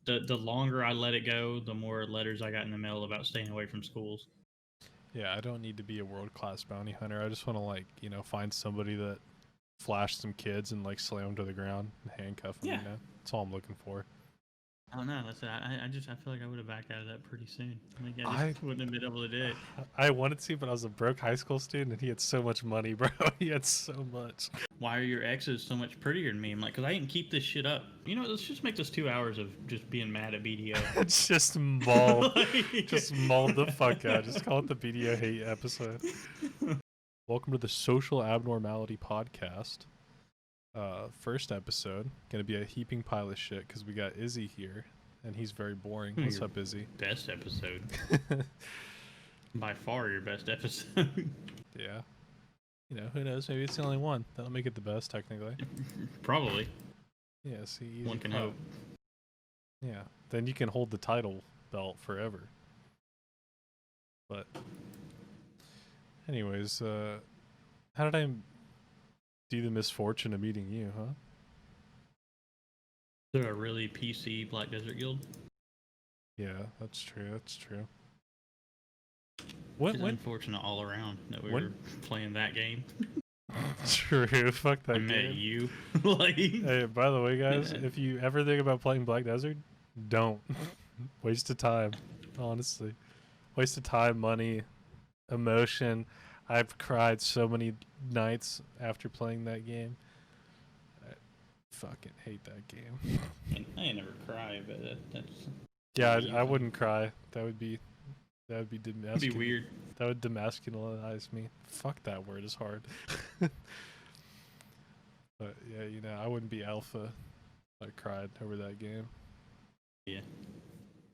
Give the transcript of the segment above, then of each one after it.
the longer I let it go, the more letters I got in the mail about staying away from schools. Yeah, I don't need to be a world-class bounty hunter. I just want to, like, find somebody that flash some kids and, like, slam them to the ground and handcuff them, Yeah. That's all I'm looking for. I don't know. I feel like I would have backed out of that pretty soon. Like I just wouldn't have been able to do it. I wanted to, but I was a broke high school student, and he had so much money, bro. He had so much. Why are your exes so much prettier than me? I'm like, because I didn't keep this shit up. You know, let's just make this 2 hours of just being mad at BDO. It's just mauled. Like... Just mauled the fuck out. Just call it the BDO hate episode. Welcome to the Social Abnormality podcast. First episode, gonna be a heaping pile of shit because we got Izzy here, and he's very boring. What's up, Izzy? Best episode. By far your best episode. Yeah. Who knows? Maybe it's the only one. That'll make it the best, technically. Probably. Yeah, see. One can hope. Yeah. Then you can hold the title belt forever. But anyways, how did I do the misfortune of meeting you, huh? Is there a really PC Black Desert Guild? Yeah, that's true. That's true. It's unfortunate all around that we were playing that game. True. Fuck that game. I met you. Like... Hey, by the way, guys, if you ever think about playing Black Desert, don't. Waste of time. Honestly. Waste of time, money, emotion. I've cried so many nights after playing that game. I fucking hate that game. I ain't never cry, but that's... Yeah, I wouldn't cry. That would be demasculine. That'd be weird. That would demasculinize me. Fuck, that word is hard. But yeah, I wouldn't be alpha if I cried over that game. Yeah.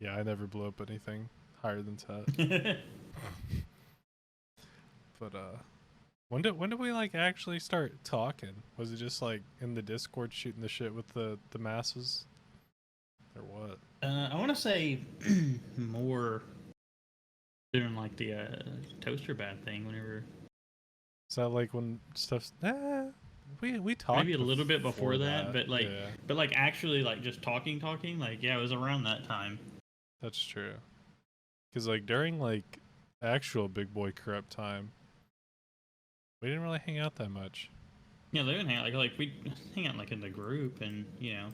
Yeah, I never blew up anything higher than that. But when did we like actually start talking? Was it just like in the Discord shooting the shit with the masses? Or what? I want to say more doing like the toaster bad thing whenever. Is that like when stuff's we talked maybe a little bit before that, but like yeah. but like actually like just talking like yeah, it was around that time. That's true. Cause like during like actual big boy corrupt time, we didn't really hang out that much. Yeah, they didn't hang out like we hang out like in the group and Yeah,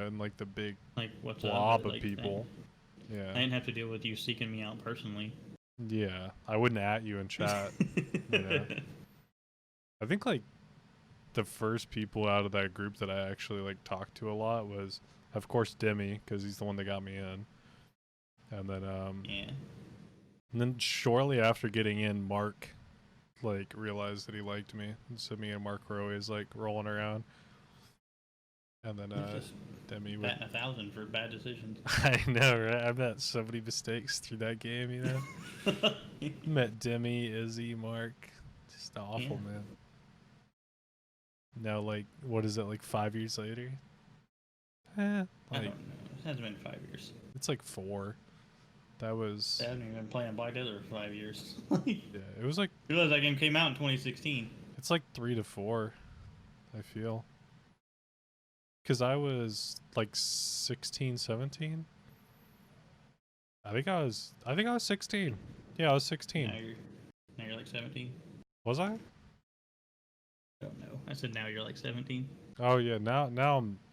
and like the big like what's blob up, of like, people. thing. Yeah. I didn't have to deal with you seeking me out personally. Yeah, I wouldn't at you in chat. I think like the first people out of that group that I actually like talked to a lot was, of course, Demi, because he's the one that got me in. And then yeah. And then shortly after getting in, Mark like realized that he liked me, and so me and Mark were always like rolling around. And then Demi would... batting 1,000 for bad decisions. I know, right? I met so many mistakes through that game, Met Demi, Izzy, Mark. Just awful, man. Now, like, what is it, like 5 years later? I don't know. It hasn't been 5 years. It's like 4. That was... I haven't even been playing Black Desert for 5 years. Yeah, it was like... You realize that game came out in 2016. It's like 3 to 4, I feel. Because I was like 16, 17. I think I was 16. Yeah, I was 16. Now you're like 17. Was I? I don't know. I said now you're like 17. Oh yeah, now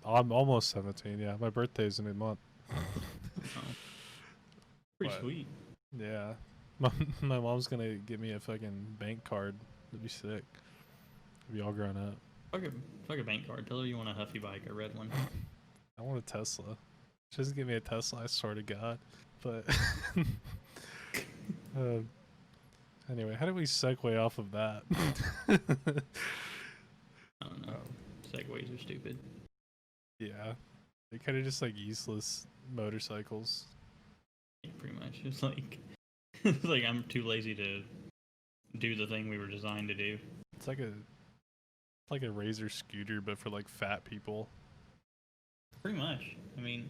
I'm almost 17. Yeah, my birthday's in a month. Pretty sweet. Yeah, my mom's gonna give me a fucking bank card. That'd be sick. Be all grown up. Fuck a bank card. Tell her you want a Huffy bike, a red one. I want a Tesla. She doesn't give me a Tesla, I swear to God. But anyway, how do we segue off of that? I don't know. Segways are stupid. Yeah, they kind of just like useless motorcycles. Yeah, pretty much. It's like I'm too lazy to do the thing we were designed to do. It's like a Razor scooter, but for like fat people. Pretty much. I mean,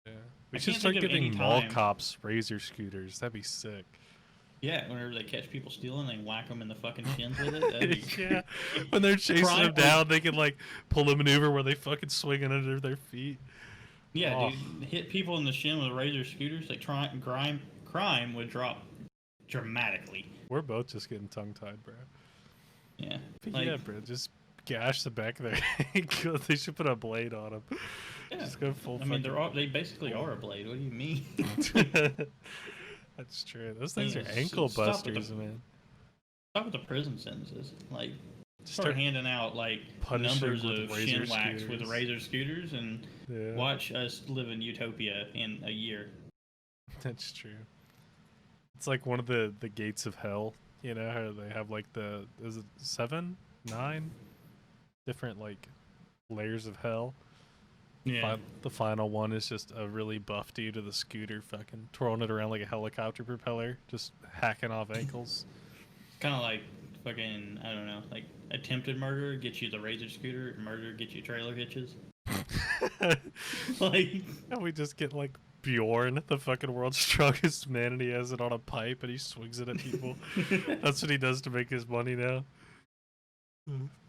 yeah. We should start giving mall cops Razor scooters. That'd be sick. Yeah, whenever they catch people stealing, they whack them in the fucking shins with it. That'd be yeah. When they're chasing them down, they can like pull a maneuver where they fucking swing it under their feet. Yeah, Oh, dude, hit people in the shin with razor scooters. Like crime would drop dramatically. we're both just getting tongue tied, bro. Yeah, But like yeah, bro, just gash the back of their ankle. They should put a blade on them. yeah. Just go full I mean, fucking. they basically are a blade. What do you mean? That's true. Those Like, things are ankle busters, man. stop with the prison sentences. Like, start Start handing out like punishing numbers with of razor shin wax with scooters. razor scooters, and Yeah, watch us live in utopia in a year. that's true. It's like one of the gates of hell. You know how they have like the is it 7, 9 different like layers of hell. Yeah, The final one is just a really buff dude with a scooter, fucking twirling it around like a helicopter propeller, just hacking off ankles. kind of like fucking I don't know, like attempted murder gets you the razor scooter, murder gets you trailer hitches. Like, And we just get like Bjorn, the fucking world's strongest man, and he has it on a pipe and he swings it at people. That's what he does to make his money now.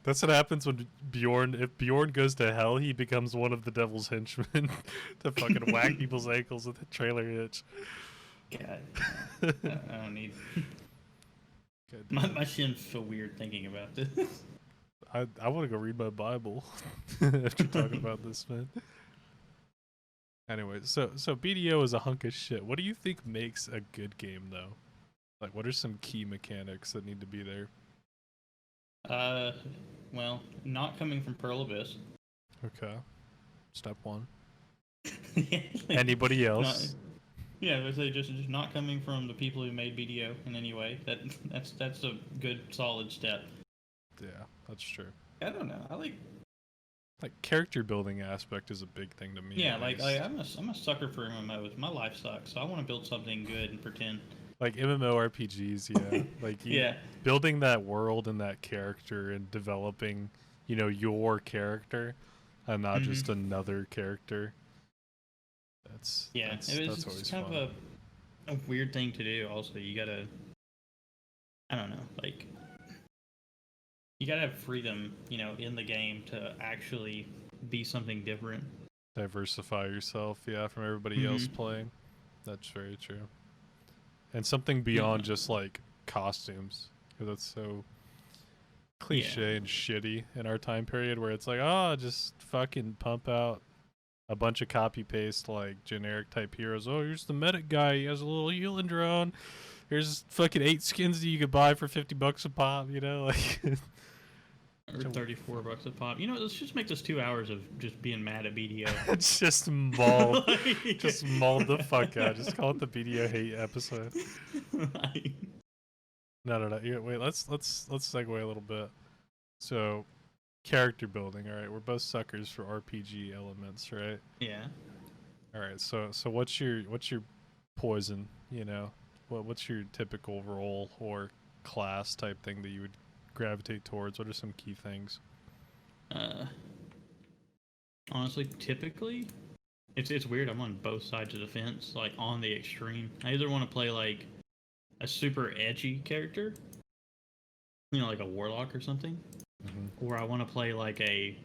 That's what happens when if Bjorn goes to hell, he becomes one of the devil's henchmen to fucking whack people's ankles with a trailer hitch. God, I don't need. My shins feel weird thinking about this. I want to go read my Bible after talking about this, man. Anyway, so BDO is a hunk of shit. What do you think makes a good game, though? Like, what are some key mechanics that need to be there? Well, not coming from Pearl Abyss. Okay, step one. Yeah, like, Anybody else? yeah, I would say just not coming from the people who made BDO in any way. That's a good solid step. Yeah, that's true. I don't know. I like. Like character building aspect is a big thing to me. Yeah, like I'm a sucker for MMOs. My life sucks, so I want to build something good and pretend. Like MMORPGs, yeah. Like Yeah. building that world and that character and developing, your character and not just another character. That's it's always kind fun. of a weird thing to do. Also, you gotta, I don't know, like you gotta have freedom, in the game to actually be something different. Diversify yourself, yeah, from everybody else playing. That's very true. And something beyond just like costumes, because that's so cliche and shitty in our time period where it's like, oh, just fucking pump out a bunch of copy paste like generic type heroes. Oh, here's the medic guy. He has a little healing drone. Here's fucking 8 skins that you could buy for $50 a pop. Like. Or $34 a pop. Let's just make this 2 hours of just being mad at BDO. It's just mauled. Just mauled the fuck out. Just call it the BDO hate episode. No. Wait, let's segue a little bit. So, character building. All right, we're both suckers for RPG elements, right? Yeah. All right. So what's your poison? What's your typical role or class type thing that you would gravitate towards? What are some key things? Honestly, typically, it's weird. I'm on both sides of the fence, like on the extreme. I either want to play like a super edgy character, like a warlock or something, or I want to play like a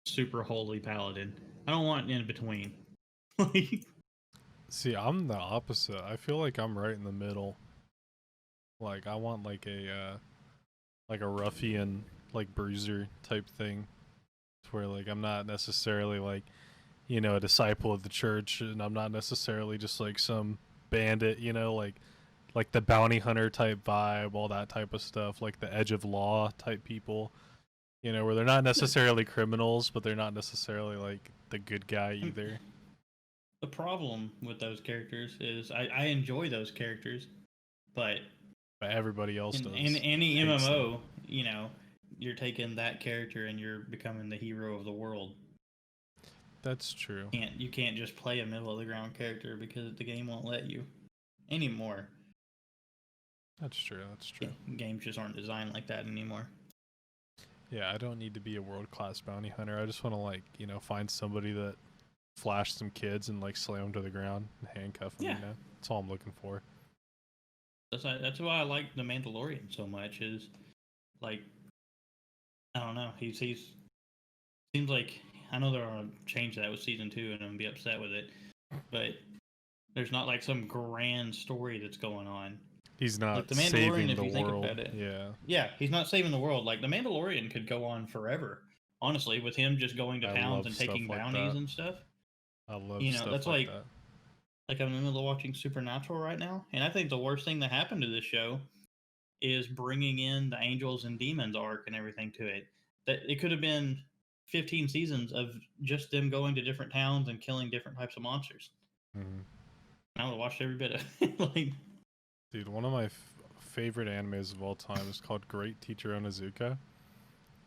super holy paladin. I don't want in between. See, I'm the opposite. I feel like I'm right in the middle. Like I want like a ruffian, like bruiser type thing, where like I'm not necessarily like, a disciple of the church, and I'm not necessarily just like some bandit, like the bounty hunter type vibe, all that type of stuff, like the edge of law type people, where they're not necessarily criminals, but they're not necessarily like the good guy either. The problem with those characters is I enjoy those characters, but everybody else does. In any MMO, you're taking that character and you're becoming the hero of the world. That's true. You can't just play a middle of the ground character because the game won't let you anymore. That's true. Games just aren't designed like that anymore. Yeah, I don't need to be a world-class bounty hunter. I just want to find somebody that flash some kids and slam them to the ground and handcuff them. Yeah. That's all I'm looking for. That's why I like the Mandalorian so much. Is like, I don't know. He seems like I know they're gonna change that with season 2, and I'm gonna be upset with it. But there's not like some grand story that's going on. He's Like not the Mandalorian, saving if the you think world. about it, Yeah. yeah, he's not saving the world. Like the Mandalorian could go on forever, honestly, with him just going to I towns love and stuff taking like bounties that. and stuff. I love You know, stuff that's like that. like I'm in the middle of watching Supernatural right now, and I think the worst thing that happened to this show is bringing in the angels and demons arc and everything to it. That it could have been 15 seasons of just them going to different towns and killing different types of monsters. Mhm. I would have watched every bit of it. Like, Dude, one of my favorite animes of all time is called Great Teacher Onizuka,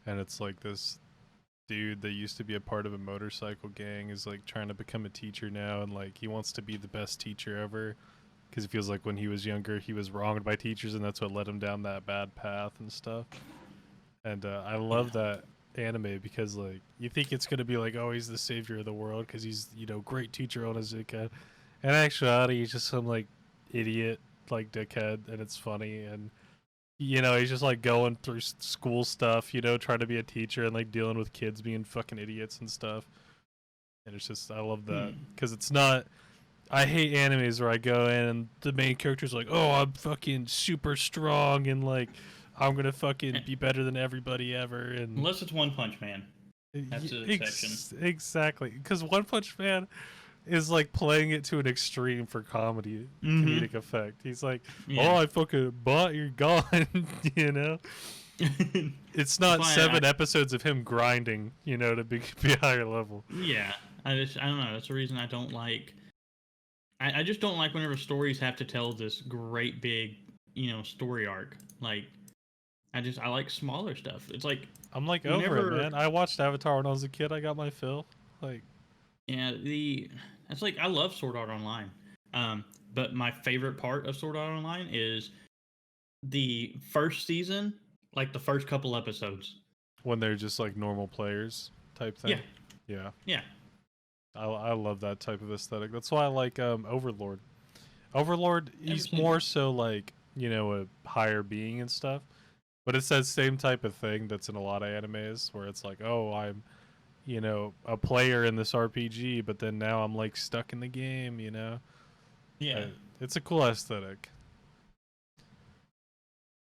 and it's like this dude that used to be a part of a motorcycle gang is like trying to become a teacher now, and like he wants to be the best teacher ever because he feels like when he was younger he was wronged by teachers, and that's what led him down that bad path and stuff. And I yeah, love that anime because like you think it's gonna be like, oh, he's the savior of the world because he's, you know, great teacher Onizuka. In actuality, he's just some like idiot, like dickhead, and it's funny. And you know, he's just like going through school stuff, you know, trying to be a teacher and like dealing with kids being fucking idiots and stuff. And it's just, I love that hmm. because it's not. I hate animes where I go in and the main character's like, oh, I'm fucking super strong and like I'm gonna fucking be better than everybody ever. And Unless it's One Punch Man, that's the exception. Exactly, because One Punch Man is like playing it to an extreme for Mm-hmm. comedic effect. He's like, Yeah. "Oh, I fucking bought your gun," you know. It's That's not why seven episodes of him grinding, you know, to be higher level. yeah, I don't know. That's the reason I don't like. I just don't like whenever stories have to tell this great big, story arc. Like I like smaller stuff. It's like I'm like over it, whenever man. I watched Avatar when I was a kid. I got my fill. Like, yeah the it's like I love Sword Art Online, um, but my favorite part of Sword Art Online is the first season, like the first couple episodes. when they're just like normal players type Yeah, thing. Yeah, yeah, I love that type of aesthetic. That's why I like Overlord. Overlord, never he's seen more that. so like, you know, a higher being and stuff. But it's that same type of thing that's in a lot of animes where it's like, oh, I'm, you know, a player in this RPG, but then now I'm like stuck in the game, you know? Uh, Yeah, it's a cool aesthetic.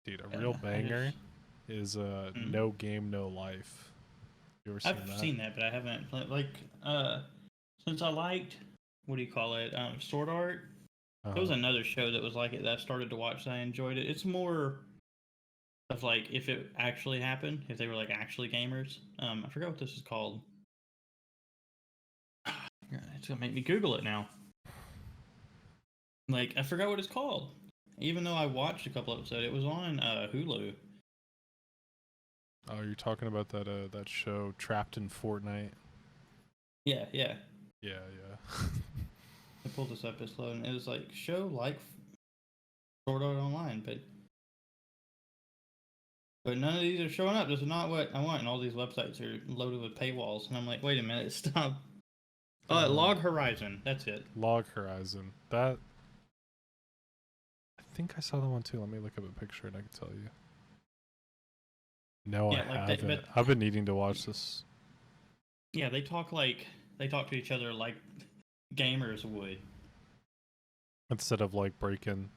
Dude, a real I banger just is mm. No Game, No Life. You ever I've seen that? seen that, but I haven't played like since I liked what do you call it Sword Art. There was Uh, another show that was like it that I started to watch that I enjoyed it. It's more of like if it actually happened, if they were like actually gamers. I forgot what this is called. It's gonna make me Google it now. Like I forgot what it's called. Even though I watched a couple episodes, it was on Hulu. oh, you're talking about that show Trapped in Fortnite. Yeah, yeah. Yeah, yeah. I pulled this up as low, and it was like show like Sword Art Online, but none of these are showing up. This is not what I want. And all these websites are loaded with paywalls, and I'm like, wait a minute, stop. Oh, um, Log Horizon. That's it. Log Horizon. That, I think I saw the one too. Let me look up a picture and I can tell you. No, I Yeah, like that. haven't. But I've been needing to watch this. yeah, they talk to each other like gamers would. Instead of like breaking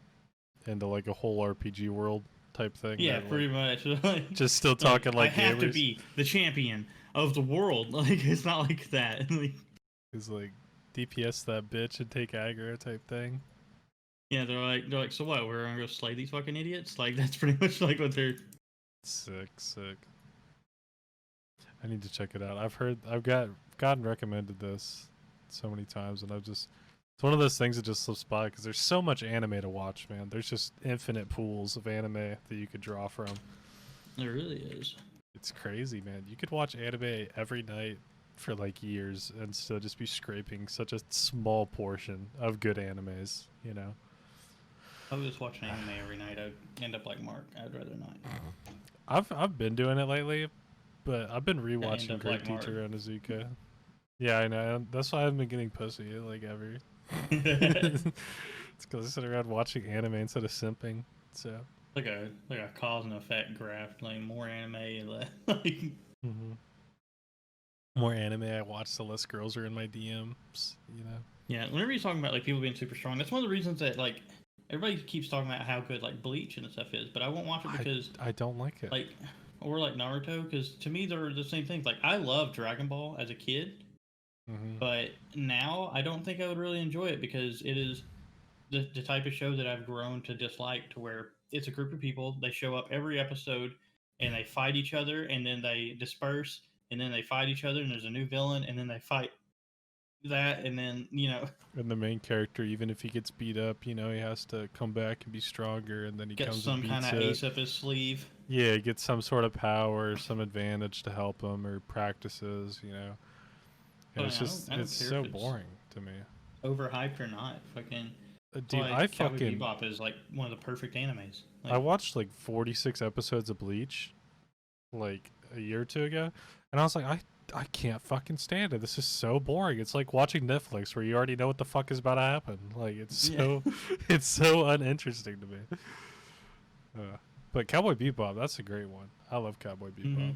into like a whole RPG world type thing, Yeah, they're like pretty much. just still Like talking I like have to gamers. be the champion of the world. Like it's not like that. Like, It's like DPS that bitch and take aggro type thing. yeah, they're like, so what? We're gonna go slay these fucking idiots? Like that's pretty much like what they're. Sick, sick. I need to check it out. I've gotten recommended this so many times, and it's one of those things that just slips by because there's so much anime to watch, man. There's just infinite pools of anime that you could draw from. There really is. It's crazy, man. You could watch anime every night for like years and still just be scraping such a small portion of good animes, you know? I would just watch an anime every night. I'd end up like Mark. I'd rather not. I've been doing it lately, but I've been I end rewatching up Great like Mark. Teacher Onizuka. Yeah, I know. That's why I haven't been getting pussy like ever. Like It's because I sit around watching anime instead of simping. So. a cause and effect graph. Like more anime, less. Like Hmm. more anime I watch, the less girls are in my DMs. You know. Yeah, whenever you're talking about like people being super strong, that's one of the reasons that like everybody keeps talking about how good like Bleach and stuff is, but I won't watch it because I don't like it. like or like Naruto because to me they're the same things. Like I love Dragon Ball as a kid, Mm-hmm. but now I don't think I would really enjoy it because it is the type of show that I've grown to dislike to where it's a group of people, they show up every episode and they fight each other and then they disperse and then they fight each other and there's a new villain and then they fight that and then, And the main character, even if he gets beat up, he has to come back and be stronger, and then he get comes some and kind beats of it. ace up his sleeve. Yeah, he gets some sort of power, some advantage to help him, or practices. And But it's I don't it's care so if it's boring to me. overhyped or not. Fucking that's Dude, why Cowboy Bebop is like one of the perfect animes. Like, I watched like 46 episodes of Bleach, like a year or two ago, and I was like, I can't fucking stand it. This is so boring. It's like watching Netflix where you already know what the fuck is about to happen. Like it's so it's so uninteresting to me. But Cowboy Bebop, that's a great one. I love Cowboy Bebop. mm-hmm.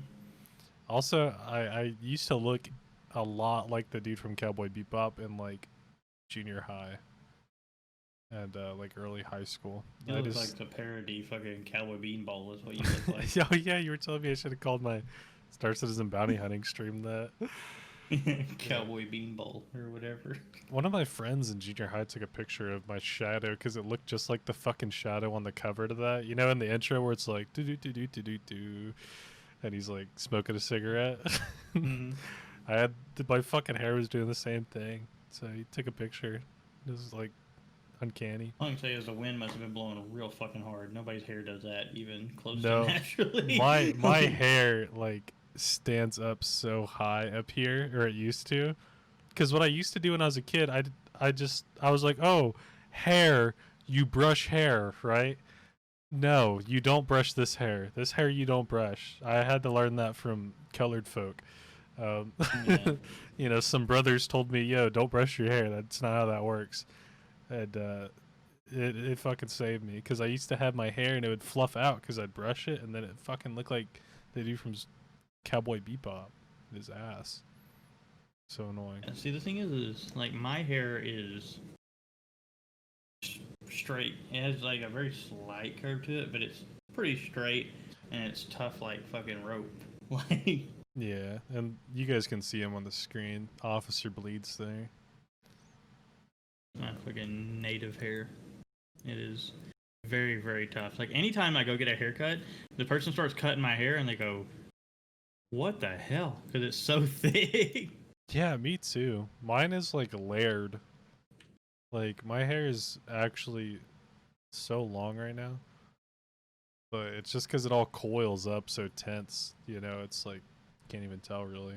Also, I used to look a lot like the dude from Cowboy Bebop in like junior high and like early high school. You look like the parody fucking Cowboy Beanball is what you look like. Oh yeah, you were telling me I should have called my Star Citizen bounty hunting stream that. Cowboy Beanball or whatever. One of my friends in junior high took a picture of my shadow because it looked just like the fucking shadow on the cover to that. You know, in the intro where it's like do do do do do do do, and he's like smoking a cigarette. Mm-hmm. My fucking hair was doing the same thing, so he took a picture. It was like uncanny. All I can say is the wind must have been blowing real fucking hard. Nobody's hair does that even close No, to naturally. my hair like stands up so high up here, or it used to, because what I used to do when I was a kid, I was like, oh, hair, you brush hair, right? No, you don't brush this hair. This hair you don't brush. I had to learn that from colored folk. Yeah. Some brothers told me, yo, don't brush your hair. That's not how that works. And it fucking saved me because I used to have my hair and it would fluff out because I'd brush it, and then it fucking looked like they do from Cowboy Bebop. His ass. So annoying. See, the thing is like my hair is straight. It has like a very slight curve to it, but it's pretty straight and it's tough like fucking rope. Like Yeah, and you guys can see him on the screen. Officer Bleeds there. my fucking native hair. It is very, very tough. Like anytime I go get a haircut, the person starts cutting my hair and they go, "What the hell?" Because it's so thick. Yeah, me too. Mine is like layered. Like my hair is actually so long right now, but it's just because it all coils up so tense. It's like can't even tell really.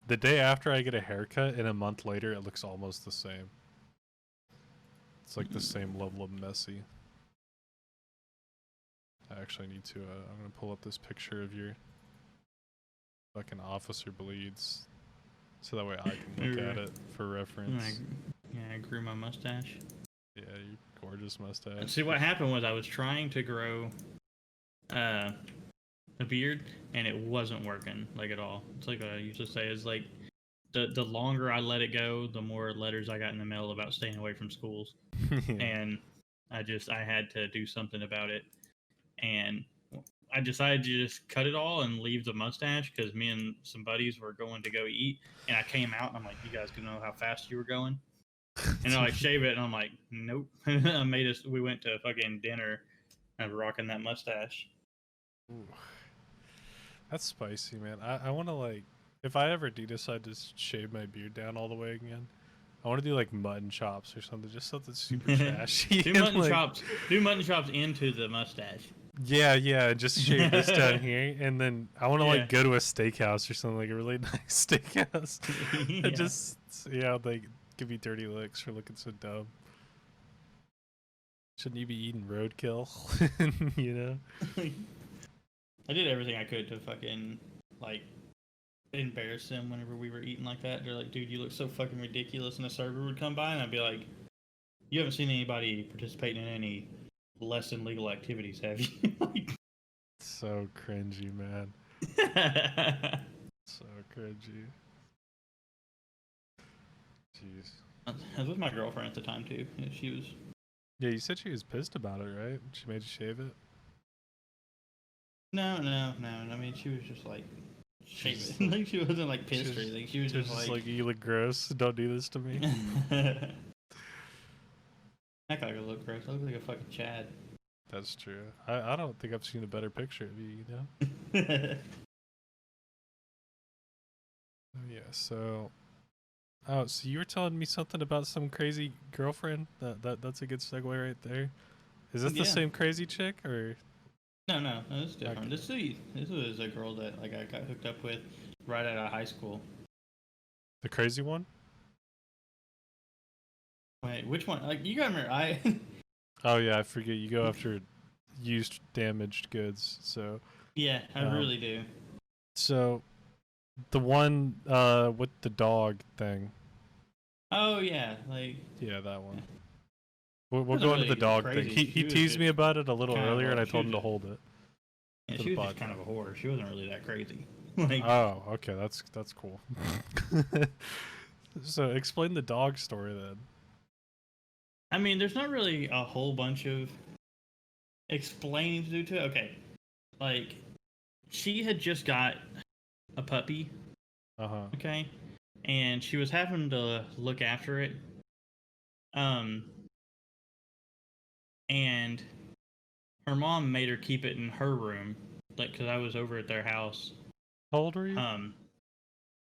The day after I get a haircut and a month later, it looks almost the same. It's like the same level of messy. I actually need to, I'm going to pull up this picture of your fucking Officer Bleeds so that way I can look at it for reference. I grew my mustache. Yeah, you gorgeous mustache. And see, what happened was I was trying to grow a beard and it wasn't working like at all. It's like I used to say, is like the longer I let it go, the more letters I got in the mail about staying away from schools. Yeah. And I had to do something about it. And I decided to just cut it all and leave the mustache because me and some buddies were going to go eat. And I came out and I'm like, you guys can know how fast you were going. And I like shave it and I'm like, nope. We went to fucking dinner and I was rocking that mustache. Ooh. That's spicy, man. I want to like, if I ever do decide to shave my beard down all the way again, I want to do like mutton chops or something, just something super trashy. Do mutton chops into the mustache. Yeah, just shave this down here, and then I want to like go to a steakhouse or something, like a really nice steakhouse. Yeah. And just like give me dirty looks for looking so dumb. Shouldn't you be eating roadkill? I did everything I could to fucking like embarrass them whenever we were eating like that. They're like, dude, you look so fucking ridiculous. And a server would come by and I'd be like, you haven't seen anybody participating in any less than legal activities, have you? So cringy, man. So cringy. Jeez. I was with my girlfriend at the time too. And she was. Yeah, you said she was pissed about it, right? She made you shave it. No. I mean, she was just like, shave She's it. Like she wasn't like pissed or anything. She was She's just just like, you look gross. Don't do this to me. I gotta look gross. I look like a fucking Chad. That's true. I don't think I've seen a better picture of you, you know? Oh, yeah, so... Oh, so you were telling me something about some crazy girlfriend? That's a good segue right there. Is this the same crazy chick, or...? No, this is different. Okay. This was a girl that like I got hooked up with right out of high school. The crazy one? Wait, which one? Like you gotta remember, Oh yeah, I forget. You go after used, damaged goods. So yeah, I really do. So the one with the dog thing. Oh yeah, like yeah, that one. We'll go into the dog thing. He teased me about it a little earlier, and I told him to hold it. Yeah, she was just kind of a whore. She wasn't really that crazy. Like, oh, okay, that's cool. So explain the dog story then. I mean, there's not really a whole bunch of explaining to do to it. Okay, like she had just got a puppy. Okay, and she was having to look after it. And her mom made her keep it in her room, like, because I was over at their house. How old were you?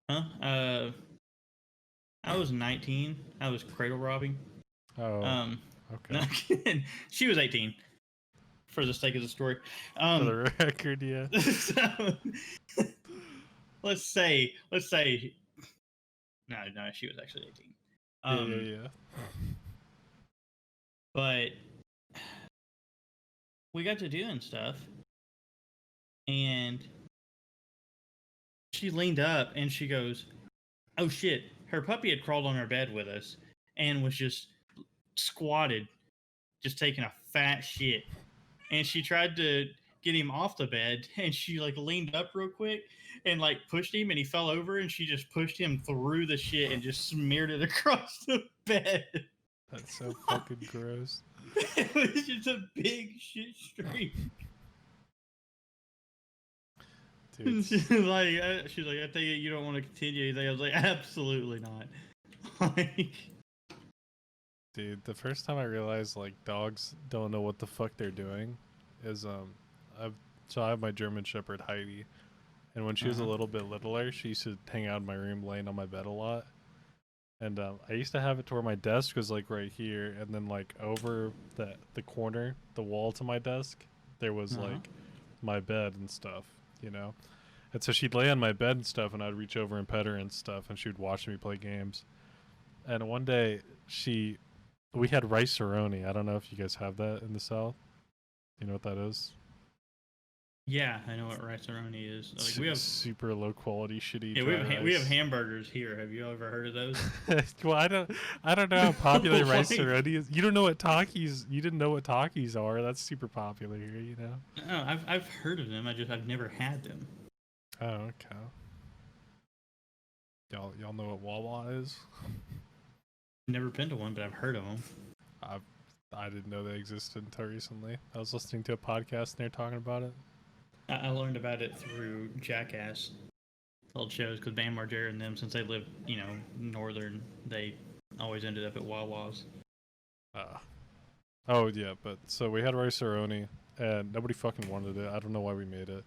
I was 19. I was cradle robbing. Oh, okay. No, she was 18. For the sake of the story. For the record, yeah. So, let's say. No, she was actually 18. Yeah. But we got to doing stuff, and she leaned up and she goes, "Oh shit!" Her puppy had crawled on her bed with us and was just squatted, just taking a fat shit. And she tried to get him off the bed, and she like leaned up real quick and like pushed him, and he fell over, and she just pushed him through the shit and just smeared it across the bed. That's so fucking gross. It was just a big shit stream. Dude. She's like, I take it you don't want to continue anything. I was like, absolutely not. Like, dude, the first time I realized like dogs don't know what the fuck they're doing is I have my German Shepherd Heidi, and when she was a little bit littler, she used to hang out in my room, laying on my bed a lot. And I used to have it to where my desk was like right here, and then like over the corner, the wall to my desk, there was like my bed and stuff, you know. And so she'd lay on my bed and stuff, and I'd reach over and pet her and stuff, and she would watch me play games. And one day we had rice-a-roni. I don't know if you guys have that in the South. You know what that is? yeah, I know what rice-a-roni is. Like, we have super low quality shitty. Yeah, we have hamburgers here. Have you ever heard of those? Well, I don't know how popular rice-a-roni is. You don't know what Takis. You didn't know what Takis are. That's super popular here. You know. No, I've heard of them. I've never had them. Oh, okay. Y'all know what Wawa is? Never been to one, but I've heard of them. I didn't know they existed until recently. I was listening to a podcast and they're talking about it. I learned about it through Jackass, old shows, because Bam Margera and them, since they live, northern, they always ended up at Wawa's. Oh yeah, but so we had rice-a-roni and nobody fucking wanted it. I don't know why we made it.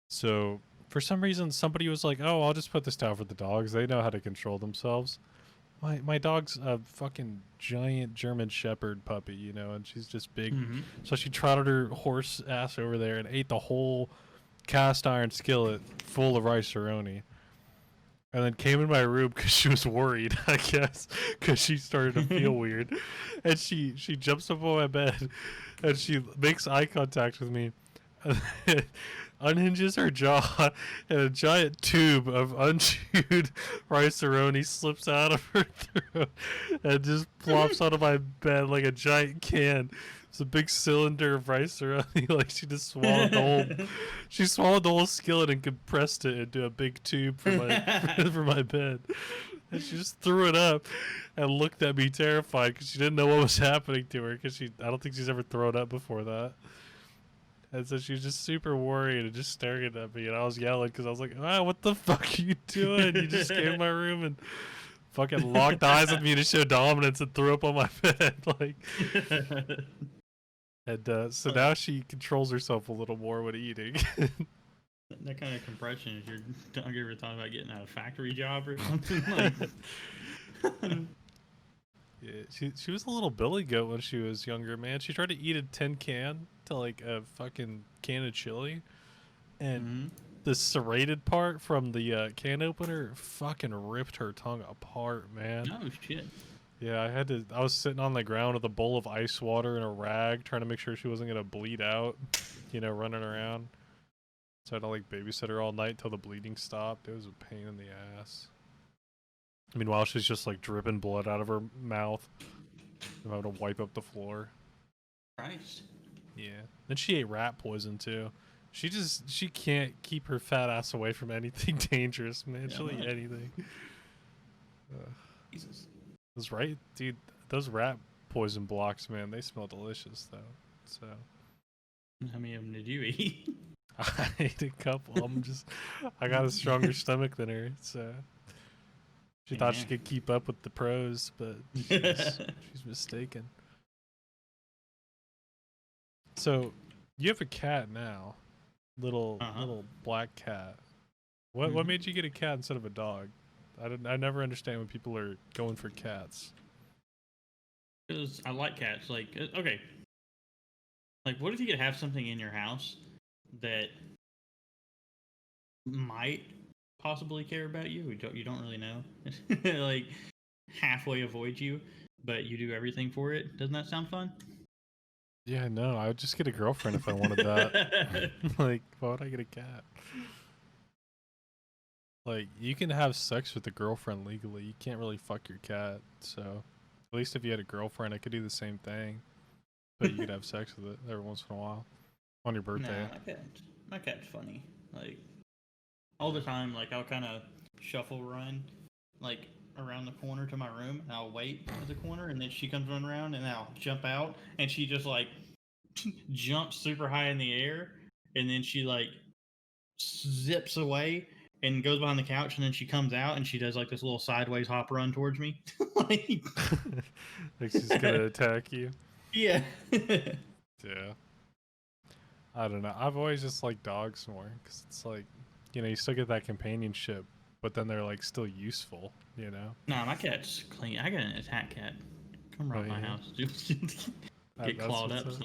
So for some reason, somebody was like, "Oh, I'll just put this down for the dogs. They know how to control themselves." My dog's a fucking giant German Shepherd puppy, and she's just big. Mm-hmm. So she trotted her horse ass over there and ate the whole cast iron skillet full of rice-a-roni. And then came in my room because she was worried, I guess, because she started to feel weird. And she jumps up on my bed and she makes eye contact with me. unhinges her jaw, and a giant tube of unchewed rice-a-roni slips out of her throat and just plops onto my bed like a giant can. It's a big cylinder of rice-a-roni. Like she just swallowed the whole. She swallowed the whole skillet and compressed it into a big tube for my for my bed. And she just threw it up and looked at me terrified because she didn't know what was happening to her because I don't think she's ever thrown up before that. And so she was just super worried and just staring at me, and I was yelling because I was like, "Ah, what the fuck are you doing? You just came in my room and fucking locked eyes with me to show dominance and threw up on my bed." Like, and so now she controls herself a little more when eating. That kind of compression is have you ever thought about getting out a factory job or something? Like, yeah, she was a little billy goat when she was younger, man. She tried to eat a tin can to like a fucking can of chili, and the serrated part from the can opener fucking ripped her tongue apart, man. oh shit. Yeah, I was sitting on the ground with a bowl of ice water and a rag trying to make sure she wasn't gonna bleed out, running around. So I had to like babysit her all night till the bleeding stopped. It was a pain in the ass. Meanwhile, she's just like dripping blood out of her mouth. I'm having to wipe up the floor. Christ. Yeah. Then she ate rat poison too. She can't keep her fat ass away from anything dangerous, man. She'll eat anything. Jesus. That's right, dude. Those rat poison blocks, man, they smell delicious though. So. How many of them did you eat? I ate a couple. I got a stronger stomach than her, so she thought she could keep up with the pros, but she's mistaken. So you have a cat now, little black cat. What made you get a cat instead of a dog? I never understand when people are going for cats. Because I like cats. Like, okay, like what if you could have something in your house that might possibly care about you? You don't really know. Like halfway avoid you, but you do everything for it. Doesn't that sound fun? Yeah, no, I would just get a girlfriend if I wanted that. Like, why would I get a cat? Like, you can have sex with a girlfriend legally. You can't really fuck your cat. So, at least if you had a girlfriend, I could do the same thing. But you could have sex with it every once in a while on your birthday. Nah, my cat's funny. Like all the time. Like I'll kind of shuffle run, like around the corner to my room, and I'll wait at the corner, and then she comes running around, and I'll jump out, and she just like jumps super high in the air, and then she like zips away and goes behind the couch, and then she comes out and she does like this little sideways hop run towards me. Like she's gonna attack you. Yeah. Yeah. I don't know. I've always just liked dogs more because it's like, you still get that companionship, but then they're like still useful, Nah, my cat's clean. I got an attack cat. Come around my house. Get clawed up, son.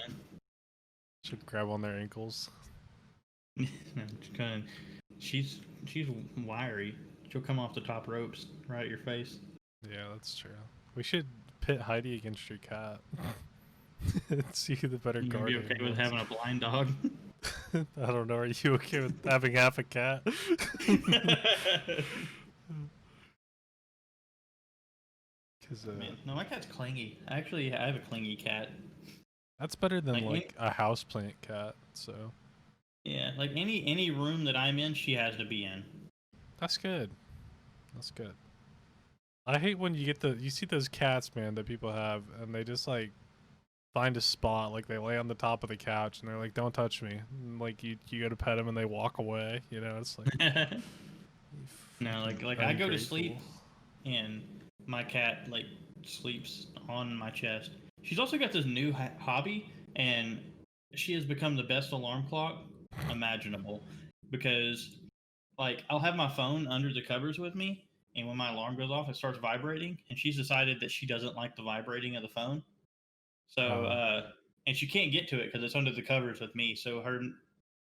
Should grab on their ankles. She's wiry. She'll come off the top ropes right at your face. Yeah, that's true. We should pit Heidi against your cat. See who the better guardian is. You okay with having a blind dog? I don't know. Are you okay with having half a cat? No, my cat's clingy. Actually, I have a clingy cat. That's better than like a houseplant cat. So. Yeah, like any room that I'm in, she has to be in. That's good. That's good. I hate when you see those cats, man, that people have, and they just like find a spot, like they lay on the top of the couch, and they're like, "Don't touch me." And, like you go to pet them, and they walk away. It's like. No, like I go to sleep, and my cat like sleeps on my chest. She's also got this new hobby, and she has become the best alarm clock imaginable, because like I'll have my phone under the covers with me, and when my alarm goes off, it starts vibrating, and she's decided that she doesn't like the vibrating of the phone. So and she can't get to it because it's under the covers with me. So her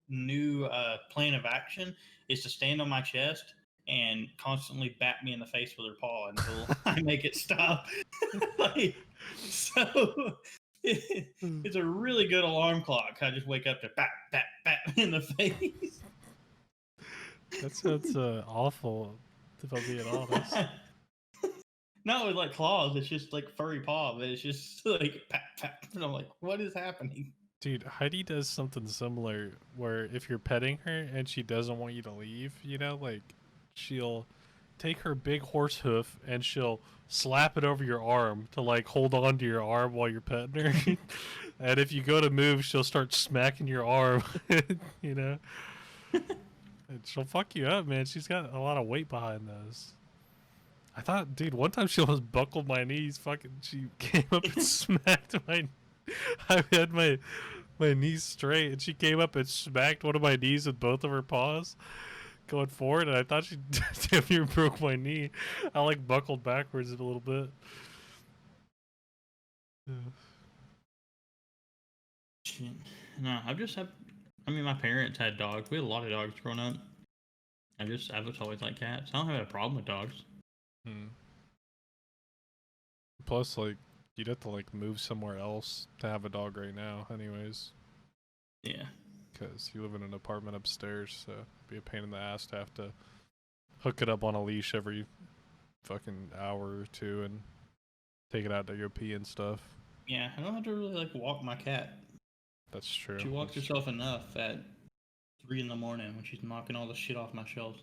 new plan of action is to stand on my chest and constantly bat me in the face with her paw until I make it stop. So it's a really good alarm clock. I just wake up to bat, bat, bat in the face. That sounds awful, if I'm being honest. Not with like claws, it's just like furry paw, but it's just like pat, pat. And I'm like, what is happening? Dude, Heidi does something similar where if you're petting her and she doesn't want you to leave, you know, like she'll take her big horse hoof and she'll slap it over your arm to like hold on to your arm while you're petting her. And if you go to move, she'll start smacking your arm, you know? And she'll fuck you up, man. She's got a lot of weight behind those. I thought, dude, one time she almost buckled my knees. Fucking, she came up and smacked my. I had my knees straight, and she came up and smacked one of my knees with both of her paws, going forward. And I thought she damn near broke my knee. I like buckled backwards a little bit. Shit. No, I've just had. I mean, my parents had dogs. We had a lot of dogs growing up. I've just always liked cats. I don't have a problem with dogs. Plus, like, you'd have to like move somewhere else to have a dog right now, anyways. Yeah. Because you live in an apartment upstairs, so it'd be a pain in the ass to have to hook it up on a leash every fucking hour or two and take it out to go pee and stuff. Yeah, I don't have to really like walk my cat. That's true. She walks herself enough at 3 in the morning when she's knocking all the shit off my shelves.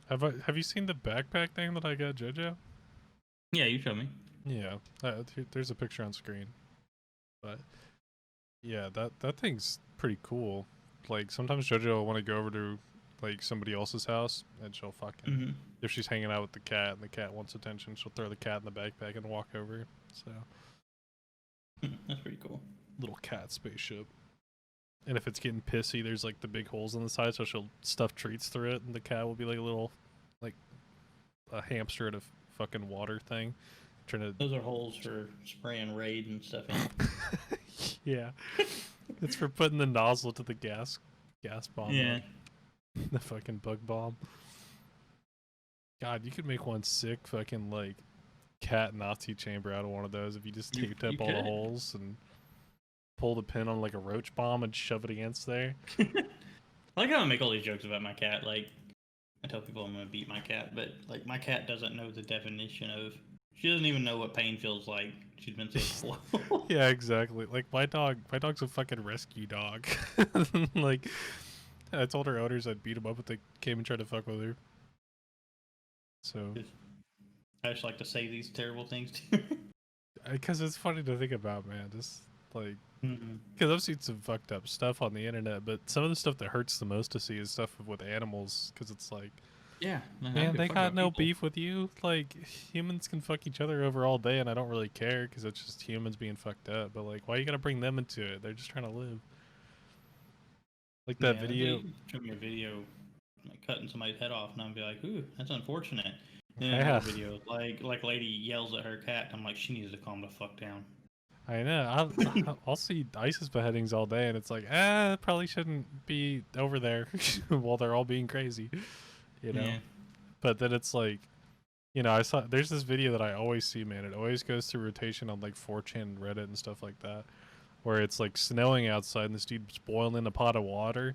Have you seen the backpack thing that I got JoJo? Yeah, you showed me. Yeah, there's a picture on screen. But yeah, that thing's pretty cool. Like sometimes JoJo will want to go over to like somebody else's house and she'll fucking if she's hanging out with the cat and the cat wants attention, she'll throw the cat in the backpack and walk over. So that's pretty cool. Little cat spaceship. And if it's getting pissy, there's like the big holes on the side, so she'll stuff treats through it, and the cat will be like a little, like a hamster at a fucking water thing. Trying to. Those are holes for spraying Raid and stuff in. Yeah, it's for putting the nozzle to the gas bomb. Yeah. The fucking bug bomb. God, you could make one sick fucking like cat Nazi chamber out of one of those if you just taped up all the holes and pull the pin on like a roach bomb and shove it against there. I like how I make all these jokes about my cat. Like, I tell people I'm gonna beat my cat, but like my cat doesn't know the definition of. She doesn't even know what pain feels like. She's been saying slow. Yeah, exactly. Like my dog's a fucking rescue dog. Like, I told her owners I'd beat him up if they came and tried to fuck with her. So. I just like to say these terrible things to her. Because it's funny to think about, man. Just like. Because I've seen some fucked up stuff on the internet, but some of the stuff that hurts the most to see is stuff with animals. Because it's like, yeah, man, they got no beef with you. Like humans can fuck each other over all day, and I don't really care because it's just humans being fucked up. But like, why you gotta bring them into it? They're just trying to live. Like that video. Show me a video, like cutting somebody's head off, and I'd be like, "Ooh, that's unfortunate." And yeah. another video, like lady yells at her cat. I'm like, she needs to calm the fuck down. I know. I'll see ISIS beheadings all day, and it's like, probably shouldn't be over there while they're all being crazy, you know. Yeah. But then it's like, you know, there's this video that I always see, man. It always goes through rotation on like 4chan and Reddit and stuff like that, where it's like snowing outside, and this dude's boiling a pot of water,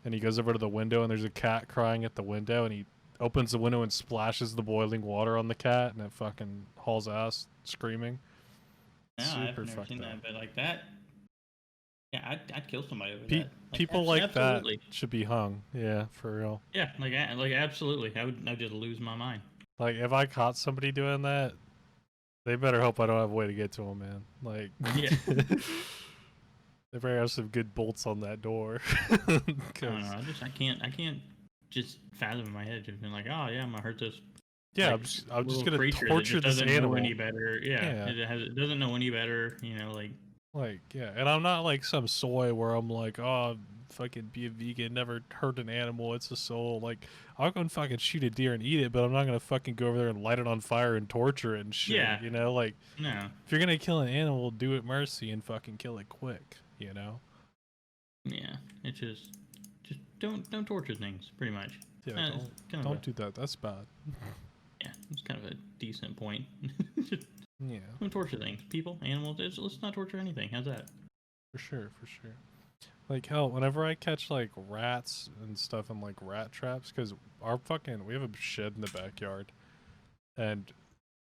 and he goes over to the window, and there's a cat crying at the window, and he opens the window and splashes the boiling water on the cat, and it fucking hauls ass screaming. No, I've never seen that, but like that, yeah, I'd kill somebody over that. Like, people like absolutely. That should be hung. Yeah, for real. Yeah, like absolutely. I'd just lose my mind. Like if I caught somebody doing that, they better hope I don't have a way to get to them, man. Like, yeah. They better have some good bolts on that door. I don't know. I can't just fathom in my head just being like, oh yeah, I'm gonna hurt this. Yeah, like, I'm just gonna torture this animal. Know any better? Yeah. It doesn't know any better. You know, like yeah. And I'm not like some soy where I'm like, oh, fucking be a vegan, never hurt an animal. It's a soul. Like I'll go and fucking shoot a deer and eat it, but I'm not gonna fucking go over there and light it on fire and torture it and shit. Yeah. You know, like no. If you're gonna kill an animal, do it mercy and fucking kill it quick. You know. Yeah. It's just don't torture things. Pretty much. Yeah. Don't do that. That's bad. Yeah, it's kind of a decent point. Yeah. Don't torture things. People, animals. Let's not torture anything. How's that? For sure, for sure. Like hell, whenever I catch like rats and stuff in like rat traps, because we have a shed in the backyard, and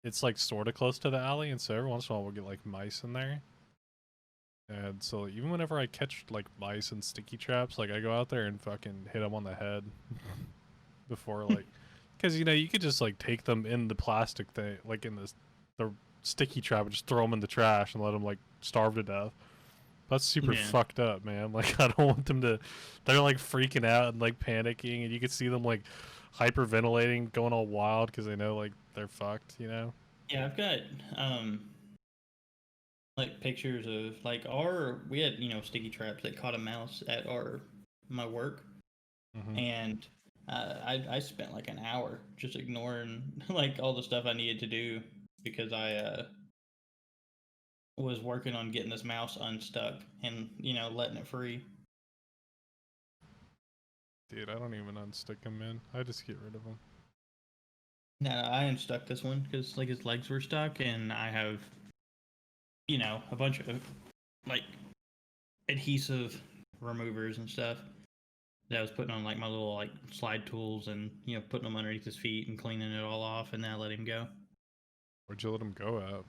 it's like sort of close to the alley, and so every once in a while we'll get like mice in there. And so even whenever I catch like mice and sticky traps, like I go out there and fucking hit them on the head before like, because you could just like take them in the plastic thing, like in the sticky trap, and just throw them in the trash and let them like starve to death. That's super Yeah. fucked up, man. Like I don't want them to. They're like freaking out and like panicking, and you can see them like hyperventilating, going all wild because they know like they're fucked. Yeah, I've got like pictures of like we had sticky traps that caught a mouse at my work, and I spent like an hour just ignoring like all the stuff I needed to do because I was working on getting this mouse unstuck and letting it free. Dude, I don't even unstick them, man. I just get rid of them. Now I unstuck this one because like his legs were stuck, and I have a bunch of like adhesive removers and stuff that I was putting on like my little like slide tools and putting them underneath his feet and cleaning it all off, and then I let him go. Where'd you let him go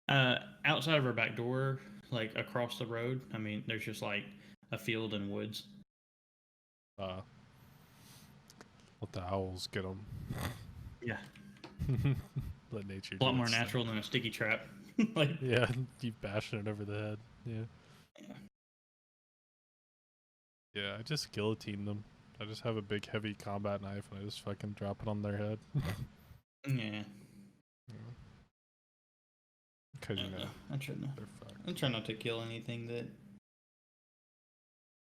at? Outside of our back door, like across the road. I mean, there's just like a field and woods. Let the owls get them. Yeah, Let nature. a lot do more its natural thing. than a sticky trap. Like Yeah, you bashing it over the head. Yeah. Yeah, I just guillotine them. I just have a big heavy combat knife and I just fucking drop it on their head. yeah. Because I try not. they're fucked. I try not to kill anything that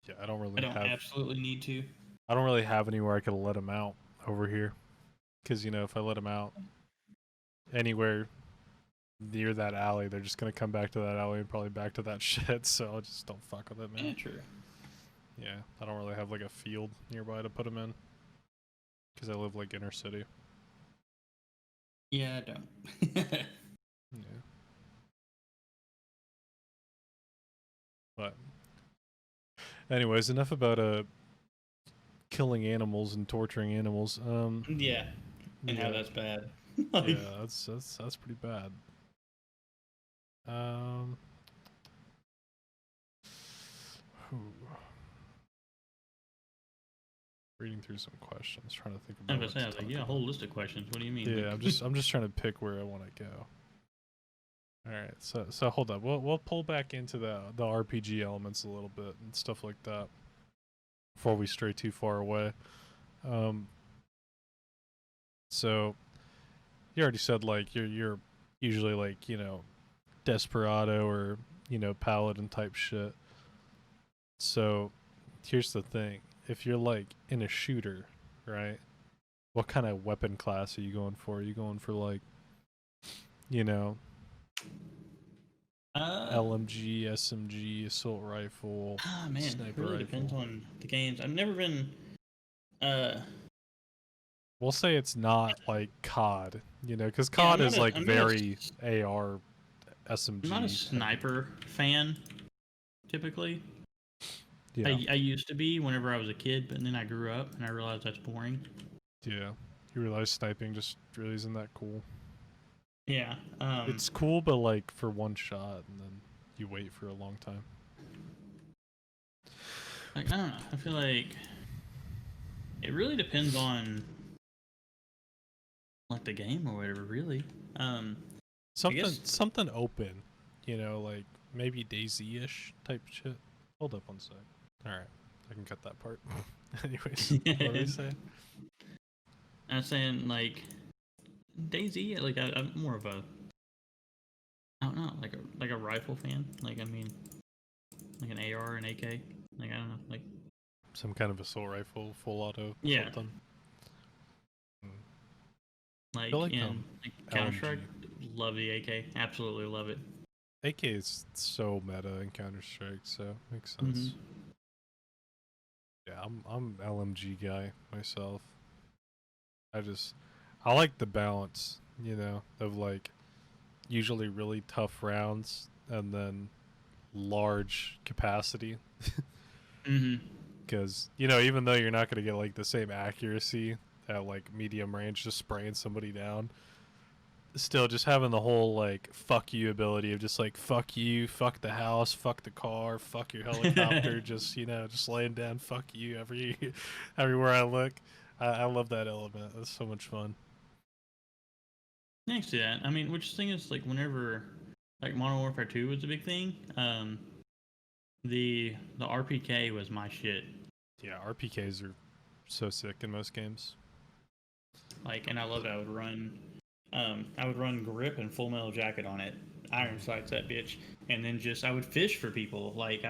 Yeah, I don't I really don't have. absolutely need to. I don't really have anywhere I could let them out over here. Because if I let them out anywhere near that alley, they're just gonna come back to that alley and probably back to that shit. So I just don't fuck with it, man. Yeah, true. Yeah, I don't really have like a field nearby to put them in. Because I live like inner city. Yeah, I don't. Yeah. But anyways, enough about killing animals and torturing animals. Yeah, and how Yeah, that's bad. yeah, that's pretty bad. Um, whew. Reading through some questions, trying to think I about was what to like, talk yeah, a about. whole list of questions. What do you mean? Yeah, Like, I'm just trying to pick where I want to go. All right, so hold up. We'll pull back into the RPG elements a little bit and stuff like that before we stray too far away. So you already said like you're usually like desperado or paladin type shit. So here's the thing: if you're like in a shooter, right? What kind of weapon class are you going for? Are you going for like you know LMG, SMG, assault rifle, man, it sniper really rifle? depends on the games. I've never been. Uh, We'll say it's not like COD, because yeah, COD is like very AR I'm not a SMG heavy. sniper fan. Typically, Yeah, I used to be whenever I was a kid, but then I grew up and I realized that's boring. yeah. You realize sniping just really isn't that cool. Yeah. It's cool, but like for one shot, and then you wait for a long time. Like I don't know. I feel like it really depends on like the game or whatever. Really. Something open, like maybe DayZ-ish type shit. Hold up one sec. All right, I can cut that part. Anyways, what were you saying? I'm saying like DayZ. Like I'm more of a I don't know, like a rifle fan. Like I mean, like an AR and AK. Like I don't know, like Some kind of assault rifle, full auto, yeah, something. like feel like, in like Counter LMG. Strike. Love the AK. Absolutely love it. AK is so meta in Counter Strike, so makes sense. Yeah, I'm LMG guy myself. I like the balance, of like usually really tough rounds and then large capacity. Mm-hmm. Because, you know, even though you're not going to get like the same accuracy at like medium range, just spraying somebody down, still just having the whole like fuck you ability of just like fuck you, fuck the house, fuck the car, fuck your helicopter, just, you know, just laying down fuck you everywhere I look. I love that element. That's so much fun. Next to that, I mean, which thing is like whenever like Modern Warfare 2 was a big thing, the RPK was my shit. Yeah, RPKs are so sick in most games. Like, and I loved it. I would run grip and full metal jacket on it, iron sights that bitch, and then just I would fish for people. Like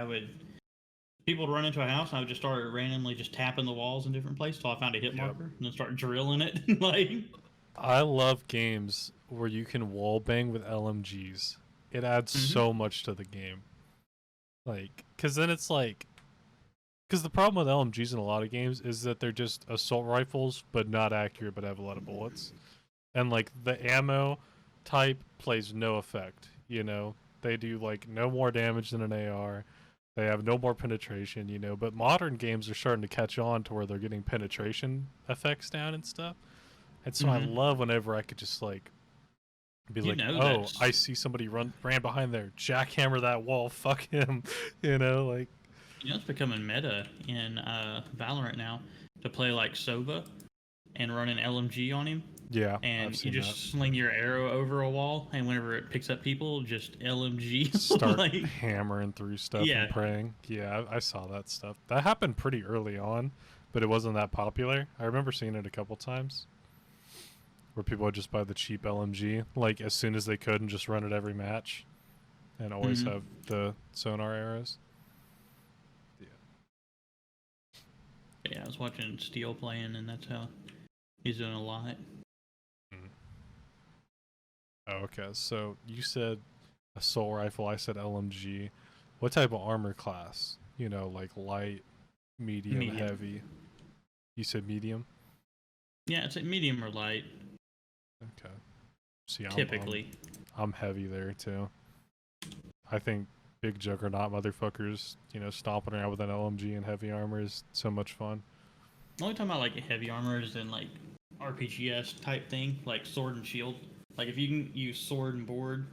people would run into a house, and I would just start randomly just tapping the walls in different places till I found a hit Yep. marker, and then start drilling it. Like, I love games where you can wall bang with LMGs. It adds so much to the game. Like, because then it's like, because the problem with LMGs in a lot of games is that they're just assault rifles, but not accurate, but have a lot of bullets. And like the ammo type plays no effect. You know, they do like no more damage than an AR. They have no more penetration. You know, but modern games are starting to catch on to where they're getting penetration effects down and stuff. And so I love whenever I could just like be you like, know oh, that's I see somebody ran behind there, jackhammer that wall, fuck him, you know, like. you know it's becoming meta in Valorant now to play like Sova and run an LMG on him. Yeah, And I've you seen that. just sling your arrow over a wall, and whenever it picks up people, just LMG. Start like, hammering through stuff yeah. and praying. Yeah, I saw that stuff. That happened pretty early on, but it wasn't that popular. I remember seeing it a couple times where people would just buy the cheap LMG, like as soon as they could, and just run it every match, and always have the sonar arrows. Yeah, I was watching Steel playing, and that's how he's doing a lot. Oh, okay, so you said assault rifle, I said LMG. What type of armor class? You know, like light, medium, heavy. You said medium? Yeah, it's a medium or light. Okay. See, Typically. I'm heavy there too. I think big juggernaut motherfuckers, you know, stomping around with an LMG and heavy armor is so much fun. The only time I like heavy armor is in like RPGS type thing, like sword and shield. Like if you can use sword and board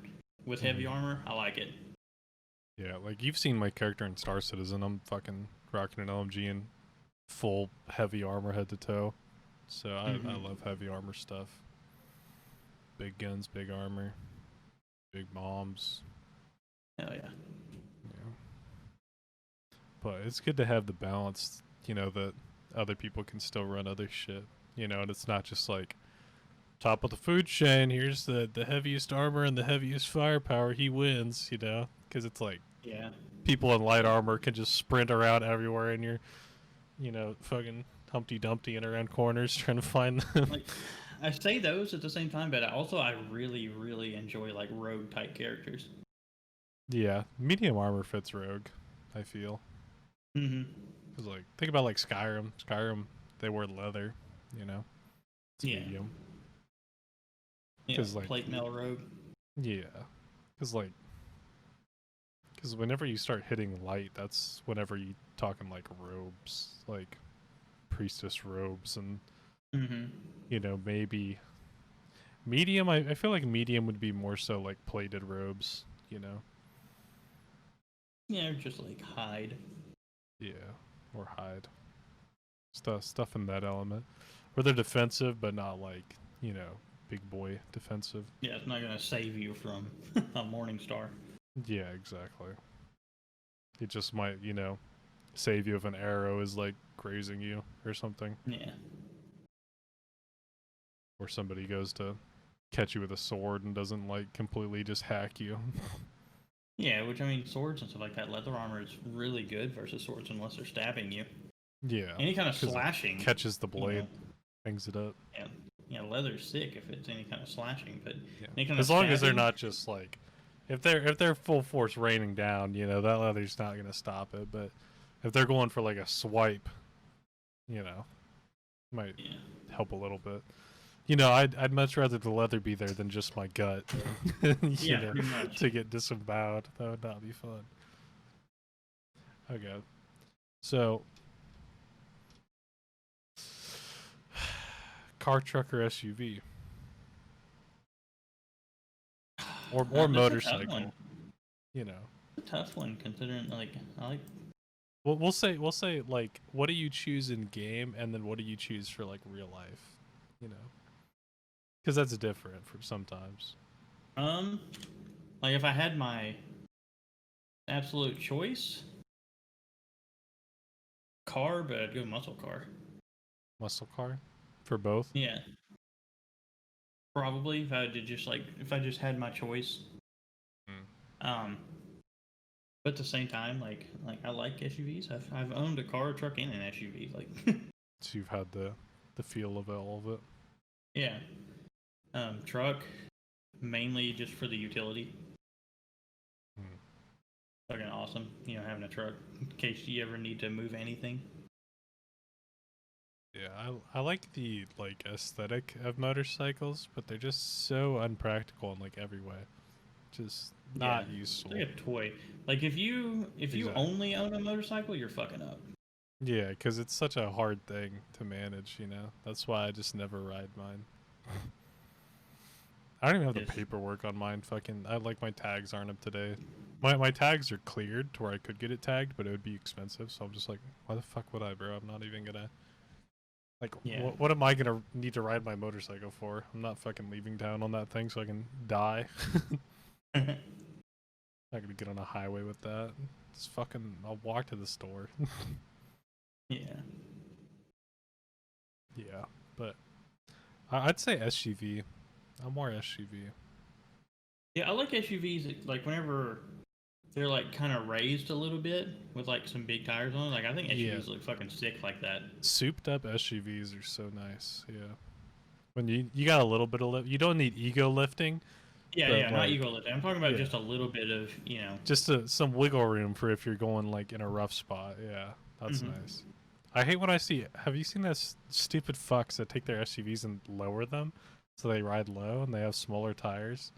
with heavy armor, I like it. Yeah, like you've seen my character in Star Citizen. I'm fucking rocking an LMG and full heavy armor head to toe. So I love heavy armor stuff. Big guns, big armor, big bombs. Hell yeah. Yeah. But it's good to have the balance, you know, that other people can still run other shit. You know, and it's not just like top of the food chain, here's the heaviest armor and the heaviest firepower, he wins, you know? Because it's like, yeah, people in light armor can just sprint around everywhere and you're, you know, fucking Humpty Dumptying around corners trying to find them. like I say those at the same time, but I really, really enjoy like rogue type characters. Yeah, medium armor fits rogue, I feel. Because, like, think about, like, Skyrim. Skyrim, they wore leather, you know? It's medium. Yeah, like, plate mail rogue. Yeah. Because, like, because whenever you start hitting light, that's whenever you talking, like, robes, like, priestess robes, and, you know, maybe... Medium, I feel like medium would be more so, like, plated robes, you know? Yeah, or just, like, hide. Yeah, or hide. Stuff in that element. Where they're defensive, but not like, you know, big boy defensive. Yeah, it's not going to save you from a Morning Star. Yeah, exactly. It just might, you know, save you if an arrow is like grazing you or something. Yeah. Or somebody goes to catch you with a sword and doesn't like completely just hack you. Yeah, which I mean, swords and stuff like that, leather armor is really good versus swords unless they're stabbing you. Yeah. Any kind of slashing catches the blade, hangs it up. Yeah. Yeah, leather's sick if it's any kind of slashing, but yeah. As long as they're not just like, if they're full force raining down, you know, that leather's not gonna stop it. But if they're going for like a swipe, you know, might help a little bit. I'd much rather the leather be there than just my gut. Yeah, pretty much. To get disemboweled. That would not be fun. Okay. So, car, truck, or SUV, or That's a tough motorcycle. one. You know. It's a tough one considering like I like. Well, we'll say like, what do you choose in game, and then what do you choose for like real life? You know, because that's different for sometimes. Um, like if I had my absolute choice, car, but I'd go muscle car. Muscle car, for both. Yeah, probably if I did just like if I just had my choice. Um, but at the same time, like I like SUVs. I've owned a car, a truck, and an SUV. Like, So you've had the feel of all of it. yeah, truck mainly just for the utility. Hmm. Fucking awesome, having a truck in case you ever need to move anything. Yeah, I like the like aesthetic of motorcycles, but they're just so unpractical in like every way. Just Yeah, not it's useful. like a toy. Like if you Exactly. only own a motorcycle, you're fucking up. Yeah, because it's such a hard thing to manage. That's why I just never ride mine. I don't even have the It's, paperwork on mine. Fucking, I like my tags aren't up to date. My tags are cleared to where I could get it tagged, but it would be expensive. So I'm just like, why the fuck would I, bro? I'm not even gonna. Like, yeah. what am I gonna need to ride my motorcycle for? I'm not fucking leaving town on that thing so I can die. Not gonna get on a highway with that. Just fucking, I'll walk to the store. Yeah. Yeah, but I'd say SUV. I'm more SUV. Yeah, I like SUVs. Like whenever they're like kind of raised a little bit with like some big tires on it. Like I think Yeah, SUVs look fucking sick like that. souped up SUVs are so nice. Yeah, when you got a little bit of lift, you don't need ego lifting, Yeah, but yeah, not like ego lifting. I'm talking about yeah, just a little bit of. just some wiggle room for if you're going like in a rough spot. Yeah, that's Mhm. nice. I hate when I see. Have you seen those stupid fucks that take their SUVs and lower them so they ride low and they have smaller tires?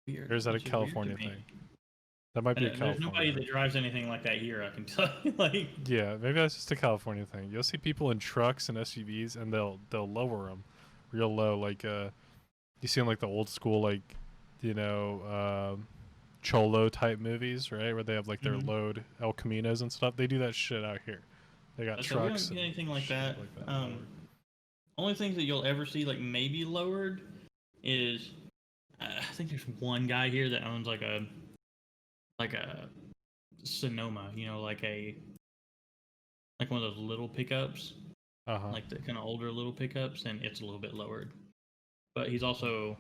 Weird. Or is that a That's just weird to California me. thing? That might be a There's California nobody thing. that drives anything like that here. I can tell you. Like, Yeah, maybe that's just a California thing. You'll see people in trucks and SUVs, and they'll lower them real low. Like you see in like the old school you know cholo type movies, right? Where they have like their mhm. load El Caminos and stuff. They do that shit out here. They got So we trucks don't and get anything like shit that. like that Um, lowered. only things that you'll ever see like maybe lowered is I think there's one guy here that owns like a Sonoma, like one of those little pickups, Uh huh. like the kind of older little pickups, and it's a little bit lowered. But he's also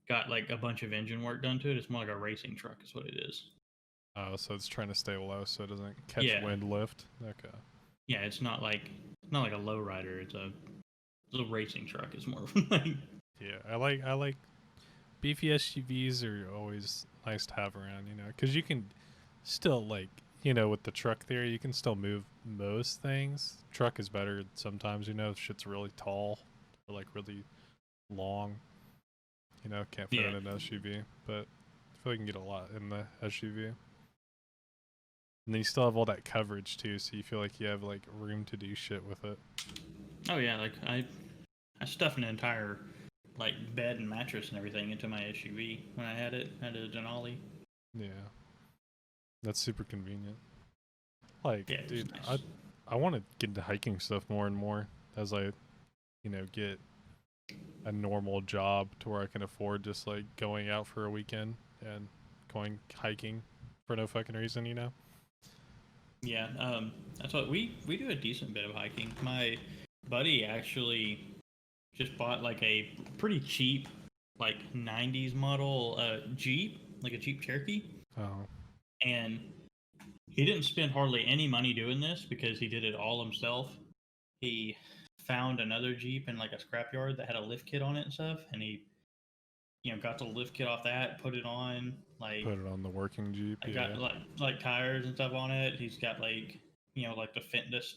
got like a bunch of engine work done to it. It's more like a racing truck, is what it is. Oh, so it's trying to stay low so it doesn't catch Yeah, wind lift. Okay. yeah. It's not like a low rider. It's a racing truck. It's more like Yeah, I like beefy SUVs are always nice to have around, because you can still with the truck theory, you can still move most things. Truck is better sometimes, if shit's really tall or like really long, can't fit yeah, in an SUV, but I feel like you can get a lot in the SUV. And then you still have all that coverage too, so you feel like you have like room to do shit with it. oh yeah. Like I stuffed an entire like bed and mattress and everything into my SUV when I had it. I had a Denali. Yeah, that's super convenient. Like, Yeah, it was dude, I nice. I want to get into hiking stuff more and more as I, get a normal job to where I can afford just like going out for a weekend and going hiking for no fucking reason. Yeah, that's what we do a decent bit of hiking. My buddy actually just bought like a pretty cheap, like '90s model Jeep, like a Jeep Cherokee, Oh, and he didn't spend hardly any money doing this because he did it all himself. He found another Jeep in like a scrapyard that had a lift kit on it and stuff, and he got the lift kit off that, put it on, put it on the working Jeep, I yeah. got like tires and stuff on it. He's got like like the fitness,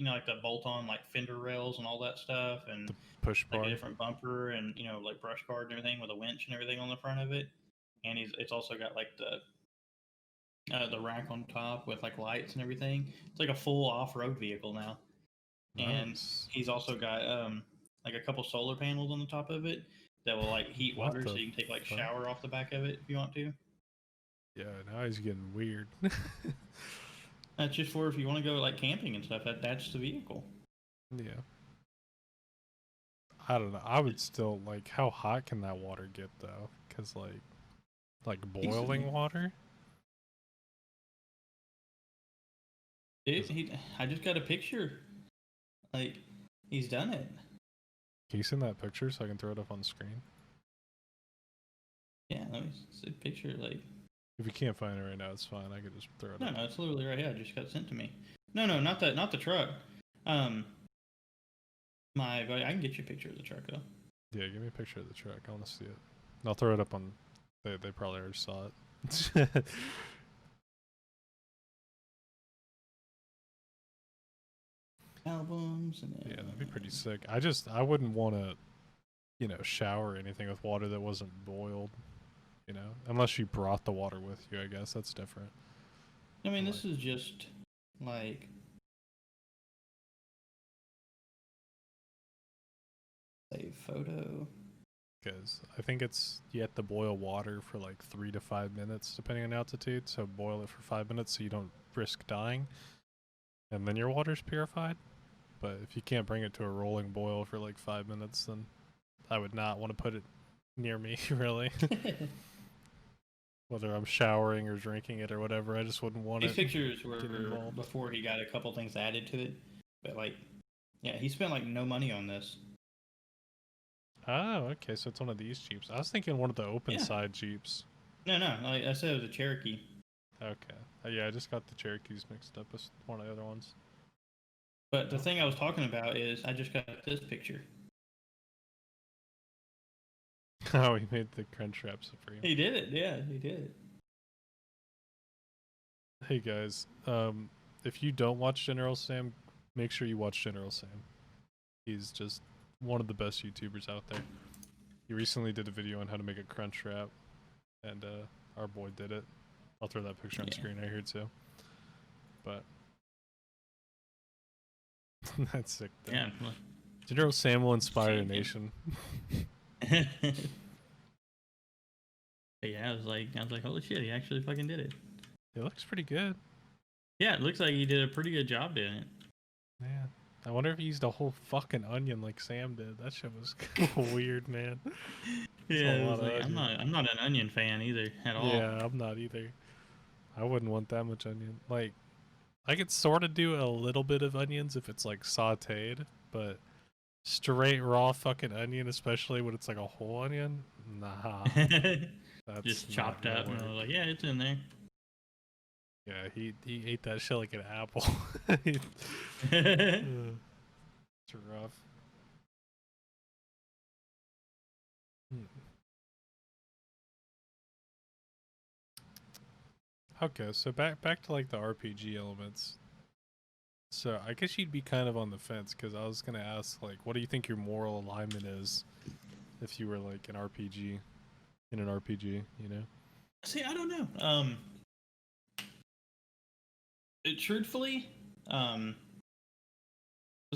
like the bolt-on like fender rails and all that stuff, and The push like a bar. different bumper, and like brush guard and everything with a winch and everything on the front of it. And it's also got like the rack on top with like lights and everything. It's like a full off-road vehicle now. And Nice. he's also got like a couple solar panels on the top of it that will like heat What water, so the you can take like fuck? shower off the back of it if you want to. Yeah, now he's getting weird. That's just for if you want to go like camping and stuff. That's the vehicle. Yeah. I don't know. I would still like. How hot can that water get though? Cause like Decently. boiling water. I just got a picture. Like he's done it. Can you send that picture so I can throw it up on the screen? Yeah, let me see a picture. Like If you can't find it right now, it's fine. I could just throw it no, up. no, it's literally right here. It just got sent to me. No, not that, not the truck. Um, I can get you a picture of the truck though. Yeah, give me a picture of the truck. I want to see it. I'll throw it up on. They probably already saw it. Albums and Yeah, that'd be pretty sick. I wouldn't want to, shower anything with water that wasn't boiled. Unless you brought the water with you. I guess that's different. I mean, Like, this is just like a photo. because I think you have to boil water for like 3 to 5 minutes depending on altitude. So boil it for 5 minutes so you don't risk dying, and then your water's purified. But if you can't bring it to a rolling boil for like 5 minutes, then I would not want to put it near me. Really, whether I'm showering or drinking it or whatever, I just wouldn't want These it. pictures were get involved. before he got a couple things added to it, but like, yeah, he spent like no money on this. Oh, okay, so it's one of these Jeeps. I was thinking one of the open Yeah. side Jeeps. No, like I said, it was a Cherokee. Okay. Yeah, I just got the Cherokees mixed up with one of the other ones. But the thing I was talking about is I just got this picture. Oh, he made the crunch wrap supreme. He did it. Yeah, he did it. Hey guys, if you don't watch General Sam, make sure you watch General Sam. He's just one of the best YouTubers out there. He recently did a video on how to make a crunch wrap, and our boy did it. I'll throw that picture on screen right here too. But that's sick. Though. Yeah. General Sam will inspire a nation. Yeah, I was like, holy shit, he actually fucking did it. It looks pretty good. Yeah, it looks like he did a pretty good job doing it. Man, I wonder if he used a whole fucking onion like Sam did. That shit was weird, man. Yeah, it was like, I'm not an onion fan either at all. Yeah, I'm not either. I wouldn't want that much onion. Like, I could sort of do a little bit of onions if it's like sautéed, but straight raw fucking onion, especially when it's like a whole onion, nah. That's just chopped up, and I was like, yeah, it's in there. Yeah, he ate that shit like an apple. It's rough. Okay, so back to like the RPG elements. So I guess you'd be kind of on the fence because I was gonna ask like, what do you think your moral alignment is if you were like in an RPG, you know? See, I don't know. Truthfully, just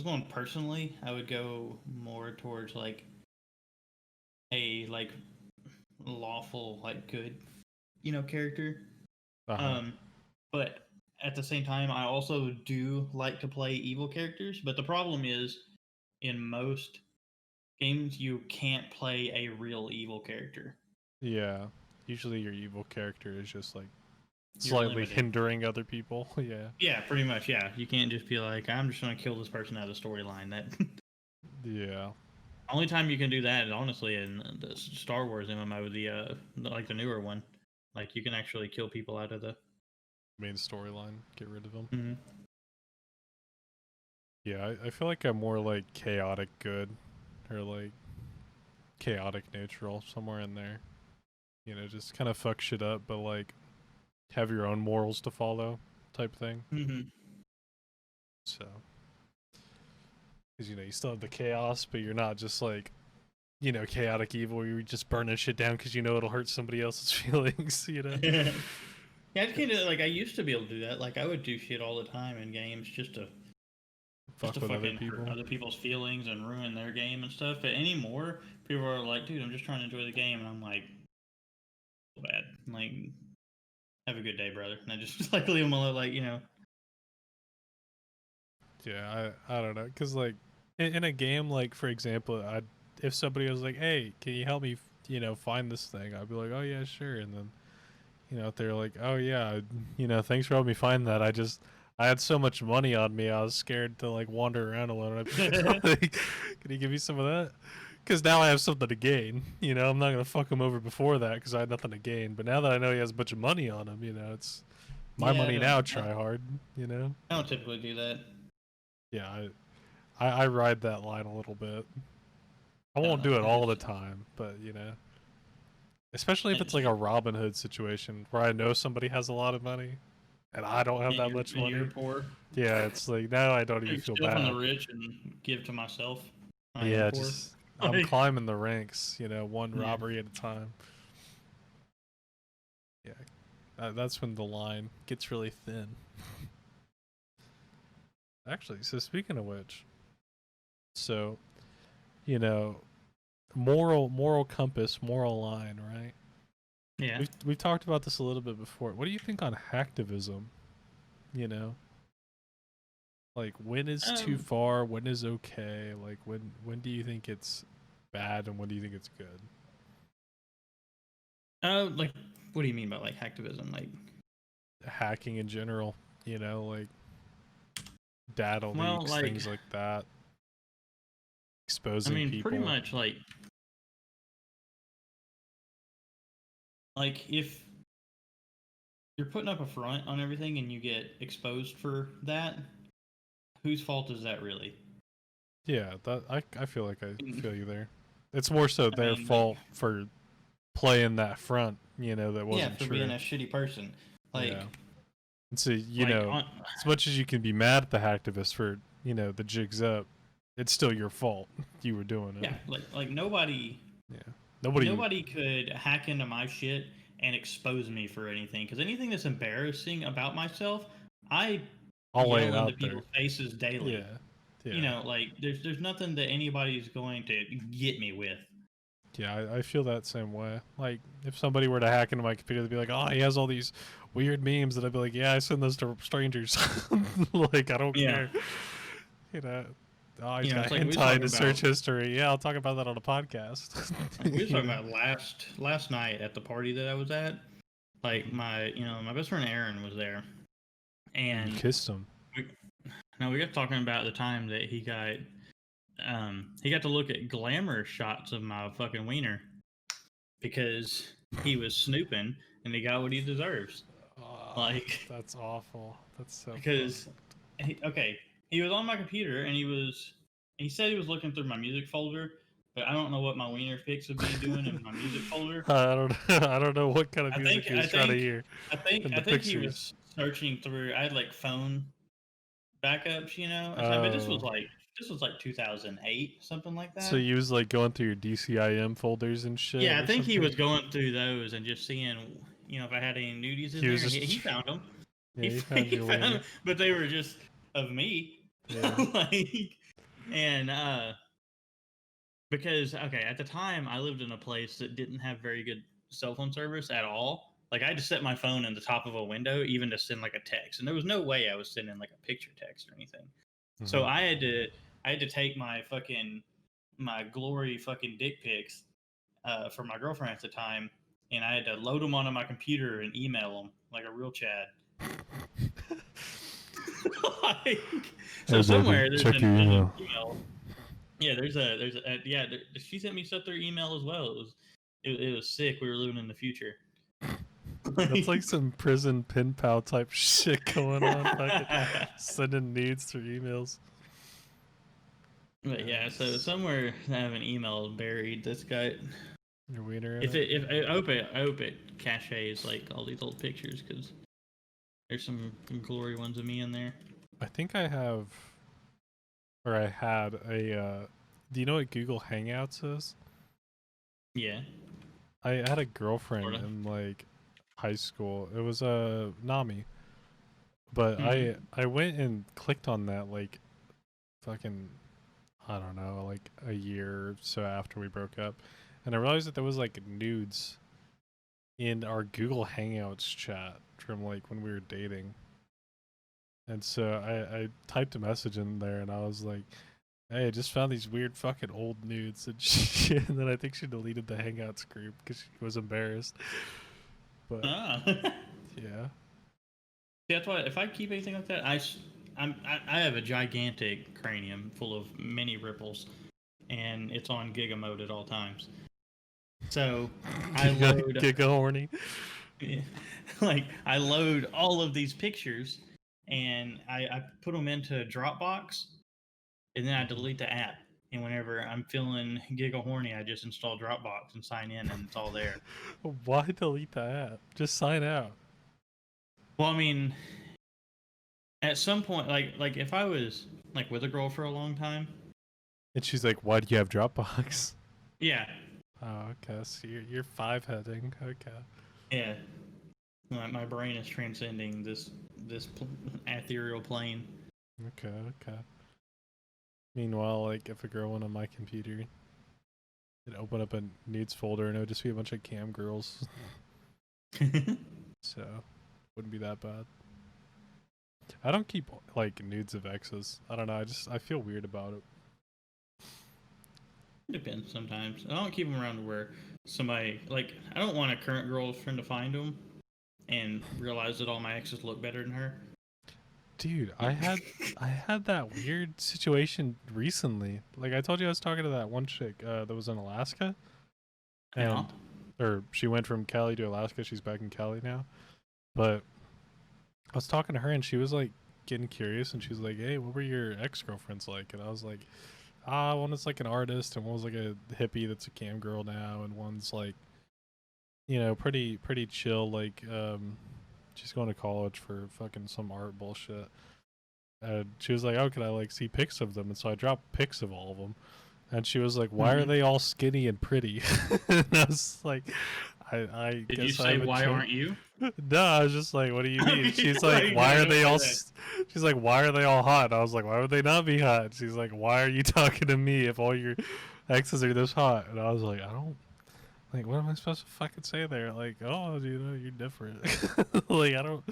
going personally, I would go more towards like a lawful, like good, character. But at the same time, I also do like to play evil characters. But the problem is, in most games, you can't play a real evil character. Yeah, usually your evil character is just like slightly hindering other people. Yeah. Yeah, pretty much. Yeah, you can't just be like, I'm just gonna kill this person out of the storyline. That. Yeah. Only time you can do that is honestly in the Star Wars MMO, the newer one. Like you can actually kill people out of the main storyline, get rid of them. Mm-hmm. Yeah, I feel like I'm more like chaotic good, or like chaotic neutral, somewhere in there. Just kind of fuck shit up, but like have your own morals to follow, type thing. Mm-hmm. So, because you know you still have the chaos, but you're not just like, you know, chaotic evil where you're just burning shit down because you know it'll hurt somebody else's feelings. You know. Yeah, I just can't do that. Like I used to be able to do that. Like I would do shit all the time in games just to Fuck with other fucking people. hurt other people's feelings and ruin their game and stuff. But anymore, people are like, dude, I'm just trying to enjoy the game, and I'm like, bad. Like, have a good day, brother. And I just like leave them alone, like, you know. Yeah, I don't know, cause like in a game, like for example, if somebody was like, "Hey, can you help me, you know, find this thing?" I'd be like, "Oh yeah, sure." And then, you know, if they're like, "Oh yeah, you know, thanks for helping me find that. I had so much money on me, I was scared to like wander around alone." I'd be like, "Can you give me some of that?" Because now I have something to gain. You know, I'm not gonna fuck him over before that because I had nothing to gain. But now that I know he has a bunch of money on him, you know, it's my Yeah, money now. Try hard, you know. I don't typically do that. Yeah, I ride that line a little bit. I I don't won't know. do it all the time, but you know, especially if And it's like a Robin Hood situation where I know somebody has a lot of money and I don't have that much you're money. poor. Yeah, it's like now I don't even I feel steal from the bad. rich and give to myself. I am Yeah, poor. just I'm Like, climbing the ranks, you know, one yeah. robbery at a time. Yeah, that's when the line gets really thin. Actually, so speaking of which, so you know, moral compass, moral line, right? Yeah. We've talked about this a little bit before. What do you think on hacktivism? You know, like when is too Um. far? When is okay? Like when do you think it's bad and when do you think it's good? Like, what do you mean by like hacktivism? Like, Hacking in general, you know, like data well, leaks, like, things like that, I exposing mean, pretty people. much like if you're putting up a front on everything and you get exposed for that, whose fault is that really? Yeah, that I feel like I Mm, feel you there. It's more so I their mean, like, fault for playing that front, you know, that yeah, wasn't for being true. a shitty person. Yeah. Like, And so, you like know, on, as much as you can be mad at the hacktivist for, you know, the jig's up, it's still your fault. You were doing it. yeah, like nobody Yeah. Nobody. nobody could hack into my shit and expose me for anything because anything that's embarrassing about myself, I I'll lay it yell into out there. people's faces daily. Yeah. You Yeah. know, like there's nothing that anybody's going to get me with. Yeah, I feel that same way. Like, if somebody were to hack into my computer, they'd be like, "Oh, he has all these weird memes," and I'd be like, "Yeah, I send those to strangers." Like, I don't Yeah, care. You know, oh, he's you know, got it's like we was hentai in talking his search about. history. Yeah, I'll talk about that on a podcast. Like we was You talking know, about last night at the party that I was at. Like my best friend Aaron was there, you and kissed him. we, now we got talking about the time that he got to look at glamour shots of my fucking wiener because he was snooping and he got what he deserves. Oh, Like that's awful. That's so because fucked. okay, he was on my computer and he said he was looking through my music folder, but I don't know what my wiener pics would be doing in my music folder. I don't I don't know what kind of I think music he I was trying to think hear in I the think he pictures. was searching through. I had like phone backups, you know, or something. But Oh, this was like 2008, something like so that. you was like going through your DCIM folders and shit Yeah, I or think he something? was going through those and just seeing, you know, if I had any nudies in He there, was and just he found them. yeah, he found He your found them, wiener. but they were just of me, Yeah. like, and because okay, at the time I lived in a place that didn't have very good cell phone service at all. Like I had to set my phone in the top of a window even to send like a text, and there was no way I was sending like a picture text or anything. So Hmm. I had to take my glory fucking dick pics for my girlfriend at the time, and I had to load them onto my computer and email them like a real Chad. Like, so Hey baby, somewhere check your there's an email. email. Yeah, there's a yeah. She sent me stuff through email as well. It was sick. We were living in the future. That's like some prison pen pal type shit going on. Fucking sending nudes through emails. But yeah, so Yes. somewhere I have an email buried. This guy, Your wiener in it. if I hope it caches like all these old pictures because there's some glory ones of me in there. I think I have or I had a. Do you know what Google Hangouts is? Yeah. I had a girlfriend Sorta. in like high school. It was a Nami, but Mm-hmm. I went and clicked on that like fucking I don't know like a year or so after we broke up, and I realized that there was like nudes in our Google Hangouts chat from like when we were dating. And so I typed a message in there and I was like, hey, I just found these weird fucking old nudes and shit. And then I think she deleted the Hangouts group because she was embarrassed. But Ah. yeah. That's why if I keep anything like that, I have a gigantic cranium full of mini ripples, and it's on Giga mode at all times. So I load Giga horny. like I load all of these pictures, and I put them into Dropbox, and then I delete the app. And whenever I'm feeling Giga horny, I just install Dropbox and sign in, and it's all there. Why delete the app? Just sign out. Well, I mean, at some point, like if I was like with a girl for a long time, And she's like, why do you have Dropbox? yeah, Oh, okay. So you're five heading. Okay. yeah, my brain is transcending this ethereal plane. Okay. Okay. Meanwhile, like if a girl went on my computer, it'd open up a nudes folder and it would just be a bunch of cam girls. So wouldn't be that bad. I don't keep like nudes of exes. I don't know. I feel weird about it. Depends sometimes. I don't keep them around to where somebody like I don't want a current girlfriend to find them and realize that all my exes look better than her. Dude, I had that weird situation recently. Like I told you, I was talking to that one chick that was in Alaska, Yeah. and or she went from Cali to Alaska. She's back in Cali now. But I was talking to her, and she was like getting curious, and she was like, "Hey, what were your ex girlfriends like?" And I was like, one is like an artist, and one was like a hippie that's a cam girl now, and one's like, pretty chill. Like, she's going to college for fucking some art bullshit. And she was like, "Oh, can I like see pics of them?" And so I dropped pics of all of them. And she was like, "Why are Mm-hmm. they all skinny and pretty?" And I was like, "I Did you guess I say have a why choice." aren't you? No, I was just like, "What do you I mean?" mean, She's like, like, "Why I are know they all?" why that. She's like, "Why are they all hot?" And I was like, "Why would they not be hot?" She's like, "Why are you talking to me if all your exes are this hot?" And I was like, "I don't like. What am I supposed to fucking say there? Like, oh, you're different. Like, I don't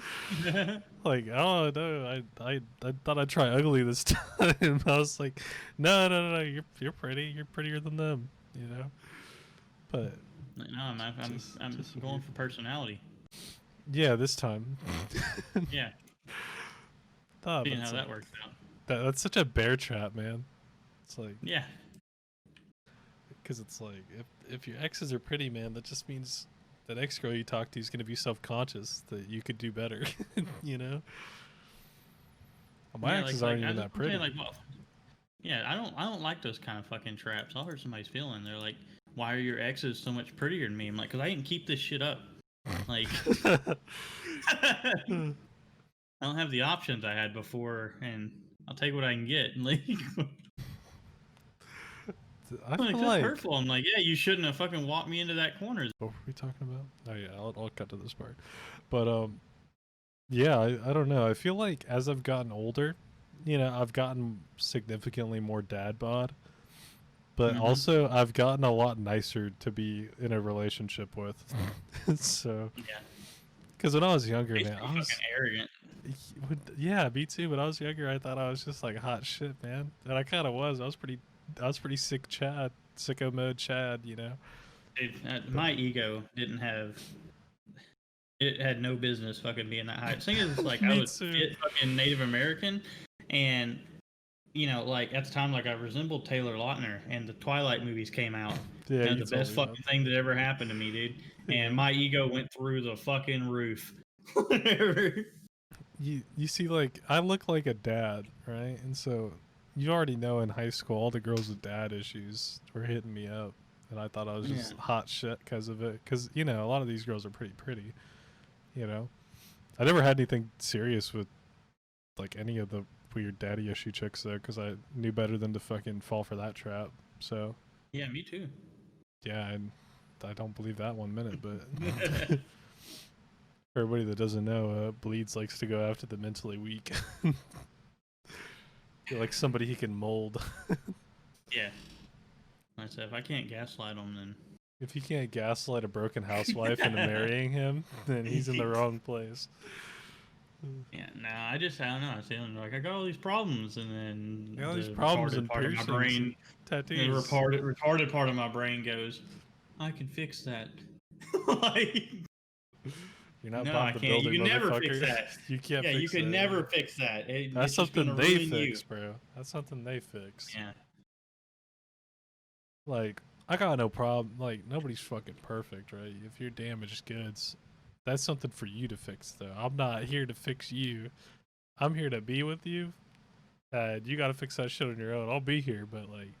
like. I don't know. I thought I'd try ugly this time. I was like, no. You're pretty. You're prettier than them. You know." But No, I'm just going weird. for personality. Yeah, this time. Yeah, Ah, but seeing how it's that like works out. that's such a bear trap, man. It's like Yeah, because it's like if your exes are pretty, man, that just means that ex girl you talk to is gonna be self conscious that you could do better. You know, my yeah. exes Like aren't even that I'm saying, pretty. like, well, yeah. I don't like those kind of fucking traps. I'll hurt somebody's feeling. They're like, why are your exes so much prettier than me? I'm like, because I didn't keep this shit up. Like, I don't have the options I had before, and I'll take what I can get. Like, I like feel that's like hurtful. I'm like, yeah, you shouldn't have fucking walked me into that corner. what were we talking about? Oh yeah, I'll cut to this part. But yeah, I don't know. I feel like as I've gotten older, I've gotten significantly more dad bod, but Mm-hmm. also I've gotten a lot nicer to be in a relationship with. So, Yeah, because when I was younger, he's man, pretty fucking arrogant. yeah, me too. When I was younger, I thought I was just like hot shit, man, and I kind of was. I was pretty sick, Chad, sicko mode, Chad, Dude, But my ego didn't have. It had no business fucking being that high. The thing is, like, I me was too. fit fucking Native American, and like at the time, like I resembled Taylor Lautner, and the Twilight movies came out. Yeah, you The told best me about fucking thing that ever happened to me, dude. that. And Yeah. my ego went through the fucking roof. Whenever. You see, like I look like a dad, right? And so you already know in high school all the girls with dad issues were hitting me up, and I thought I was Yeah. just hot shit because of it. Because a lot of these girls are pretty you know. I never had anything serious with like any of the weird daddy issue chicks though, because I knew better than to fucking fall for that trap. So Yeah, me too. yeah, I don't believe that 1 minute. But for everybody that doesn't know, Bleeds likes to go after the mentally weak. You're like somebody he can mold. Yeah. I said if I can't gaslight them, then If you can't gaslight a broken housewife into marrying him, then he's in the wrong place. yeah, no, I don't know. I feeling like I got all these problems, and then You know, these the problems retarded and part of my piercings and brain, tattoos. retarded part of my brain goes, I can fix that. Like, You're not no, Bob I the can't. You Builder, can never fix motherfucker. that. You can't Yeah, you fix can that. never fix that. That's It's just something gonna they ruin you. fix, bro. That's something they fix. Yeah. Like, I got no problem. Like, nobody's fucking perfect, right? If you're damaged goods, that's something for you to fix, though. I'm not here to fix you. I'm here to be with you. And you gotta fix that shit on your own. I'll be here, but, like,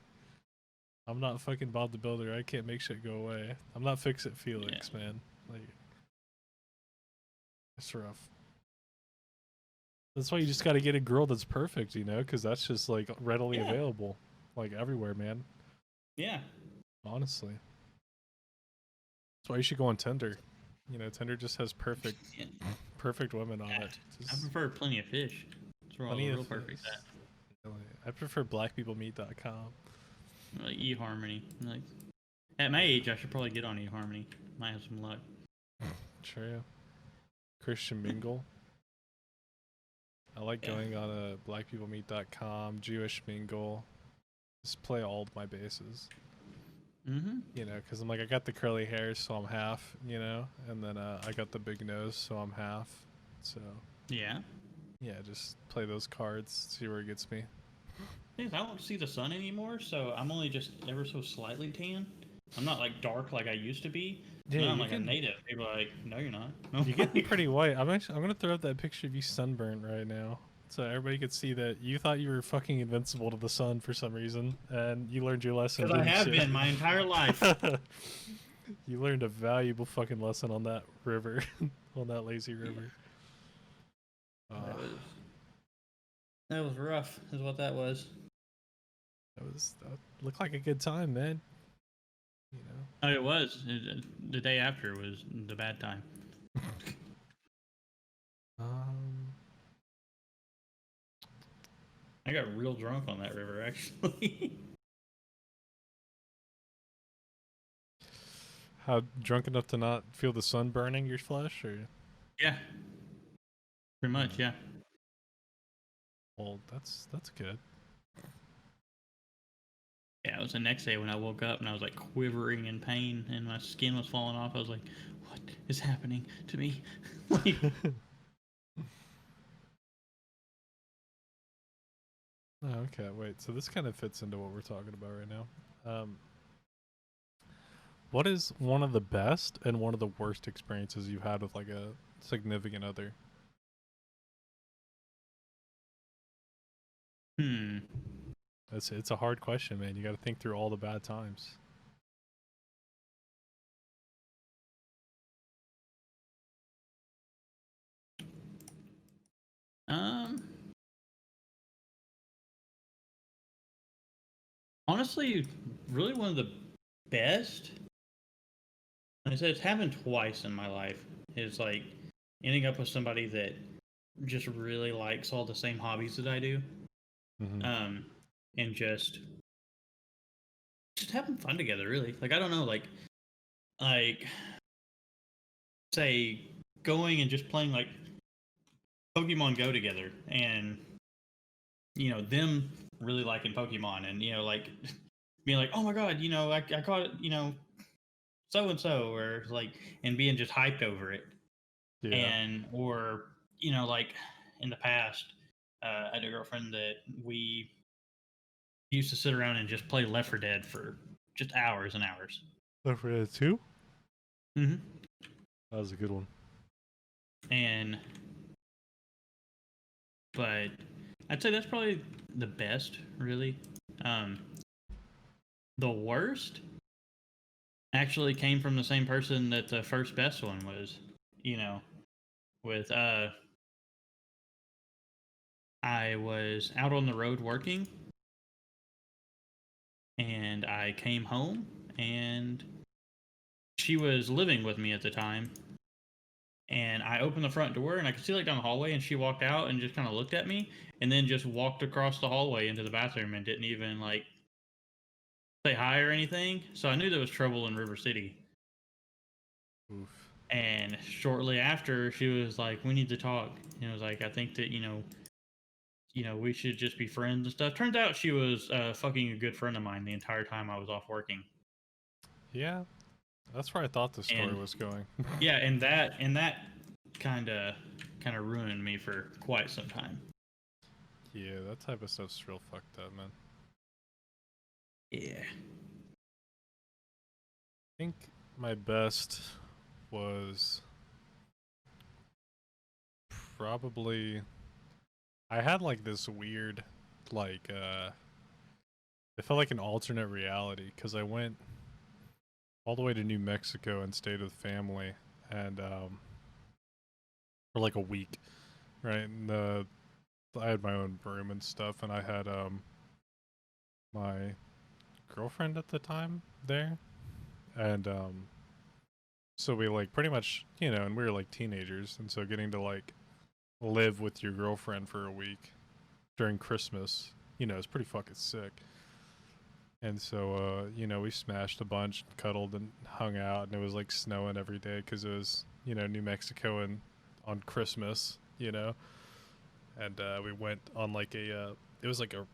I'm not fucking Bob the Builder. I can't make shit go away. I'm not Fix It Felix, man. Like, it's rough. That's why you just gotta get a girl that's perfect, you know? Because that's just, like, readily available. Like, everywhere, man. Yeah. Honestly. That's why you should go on Tinder. You know, Tinder just has perfect women on it. I prefer Plenty of Fish. It's where all the real perfect at. Really. I prefer blackpeoplemeet.com. Like eHarmony. Like, at my age, I should probably get on eHarmony. Might have some luck. True. Christian Mingle. I like going on blackpeoplemeet.com, Jewish Mingle. Just play all of my bases. Mm-hmm. You know, because I'm like, I got the curly hair, so I'm half, you know? And then I got the big nose, so I'm half. So, yeah, just play those cards, see where it gets me. I don't see the sun anymore, so I'm only just ever so slightly tan. I'm not like dark like I used to be. Yeah, I'm like a native. People are like, no, you're not. You're getting pretty white. I'm gonna throw up that picture of you sunburnt right now, so everybody could see that you thought you were fucking invincible to the sun for some reason, and you learned your lesson. Because I have been my entire life. You learned a valuable fucking lesson on that river, on that lazy river. That was rough, is what that was. That looked like a good time, man. You know. Oh, it was. The day after was the bad time. I got real drunk on that river, actually. How drunk enough to not feel the sun burning your flesh, or? Yeah. Pretty much, yeah. Well, that's good. Yeah, it was the next day when I woke up and I was like quivering in pain and my skin was falling off. I was like, what is happening to me? Like, oh, okay, wait. So this kind of fits into what we're talking about right now. What is one of the best and one of the worst experiences you've had with like a significant other? It's a hard question, man. You got to think through all the bad times. Honestly, really one of the best. Like I said, it's happened twice in my life. It's like ending up with somebody that just really likes all the same hobbies that I do. Mm-hmm. And just having fun together, really. Like, I don't know, like say going and just playing like Pokemon Go together, and them really liking Pokemon, and like being like, oh my god, I caught it, so and so, or like, and being just hyped over it. Yeah. And or like in the past, I had a girlfriend that we used to sit around and just play Left 4 Dead for just hours and hours. Left 4 Dead 2? Mm-hmm. That was a good one. But I'd say that's probably the best, really. The worst actually came from the same person that the first best one was, with I was out on the road working, and I came home, and she was living with me at the time. And I opened the front door, and I could see like down the hallway, and she walked out and just kind of looked at me, and then just walked across the hallway into the bathroom and didn't even like say hi or anything. So I knew there was trouble in River City. Oof. And shortly after, she was like, "We need to talk." And it was like, "I think that we should just be friends and stuff." Turns out she was fucking a good friend of mine the entire time I was off working. Yeah, that's where I thought the story And was going. yeah, and that kind of ruined me for quite some time. Yeah, that type of stuff's real fucked up, man. Yeah. I think my best was probably I had like this weird like it felt like an alternate reality because I went all the way to New Mexico and stayed with family and for like a week, right? And I had my own room and stuff and I had my girlfriend at the time there and so we like pretty much, and we were like teenagers and so getting to like live with your girlfriend for a week during Christmas, is pretty fucking sick. And so, we smashed a bunch, cuddled, and hung out, and it was like snowing every day because it was, New Mexico and on Christmas, and we went on like it was like a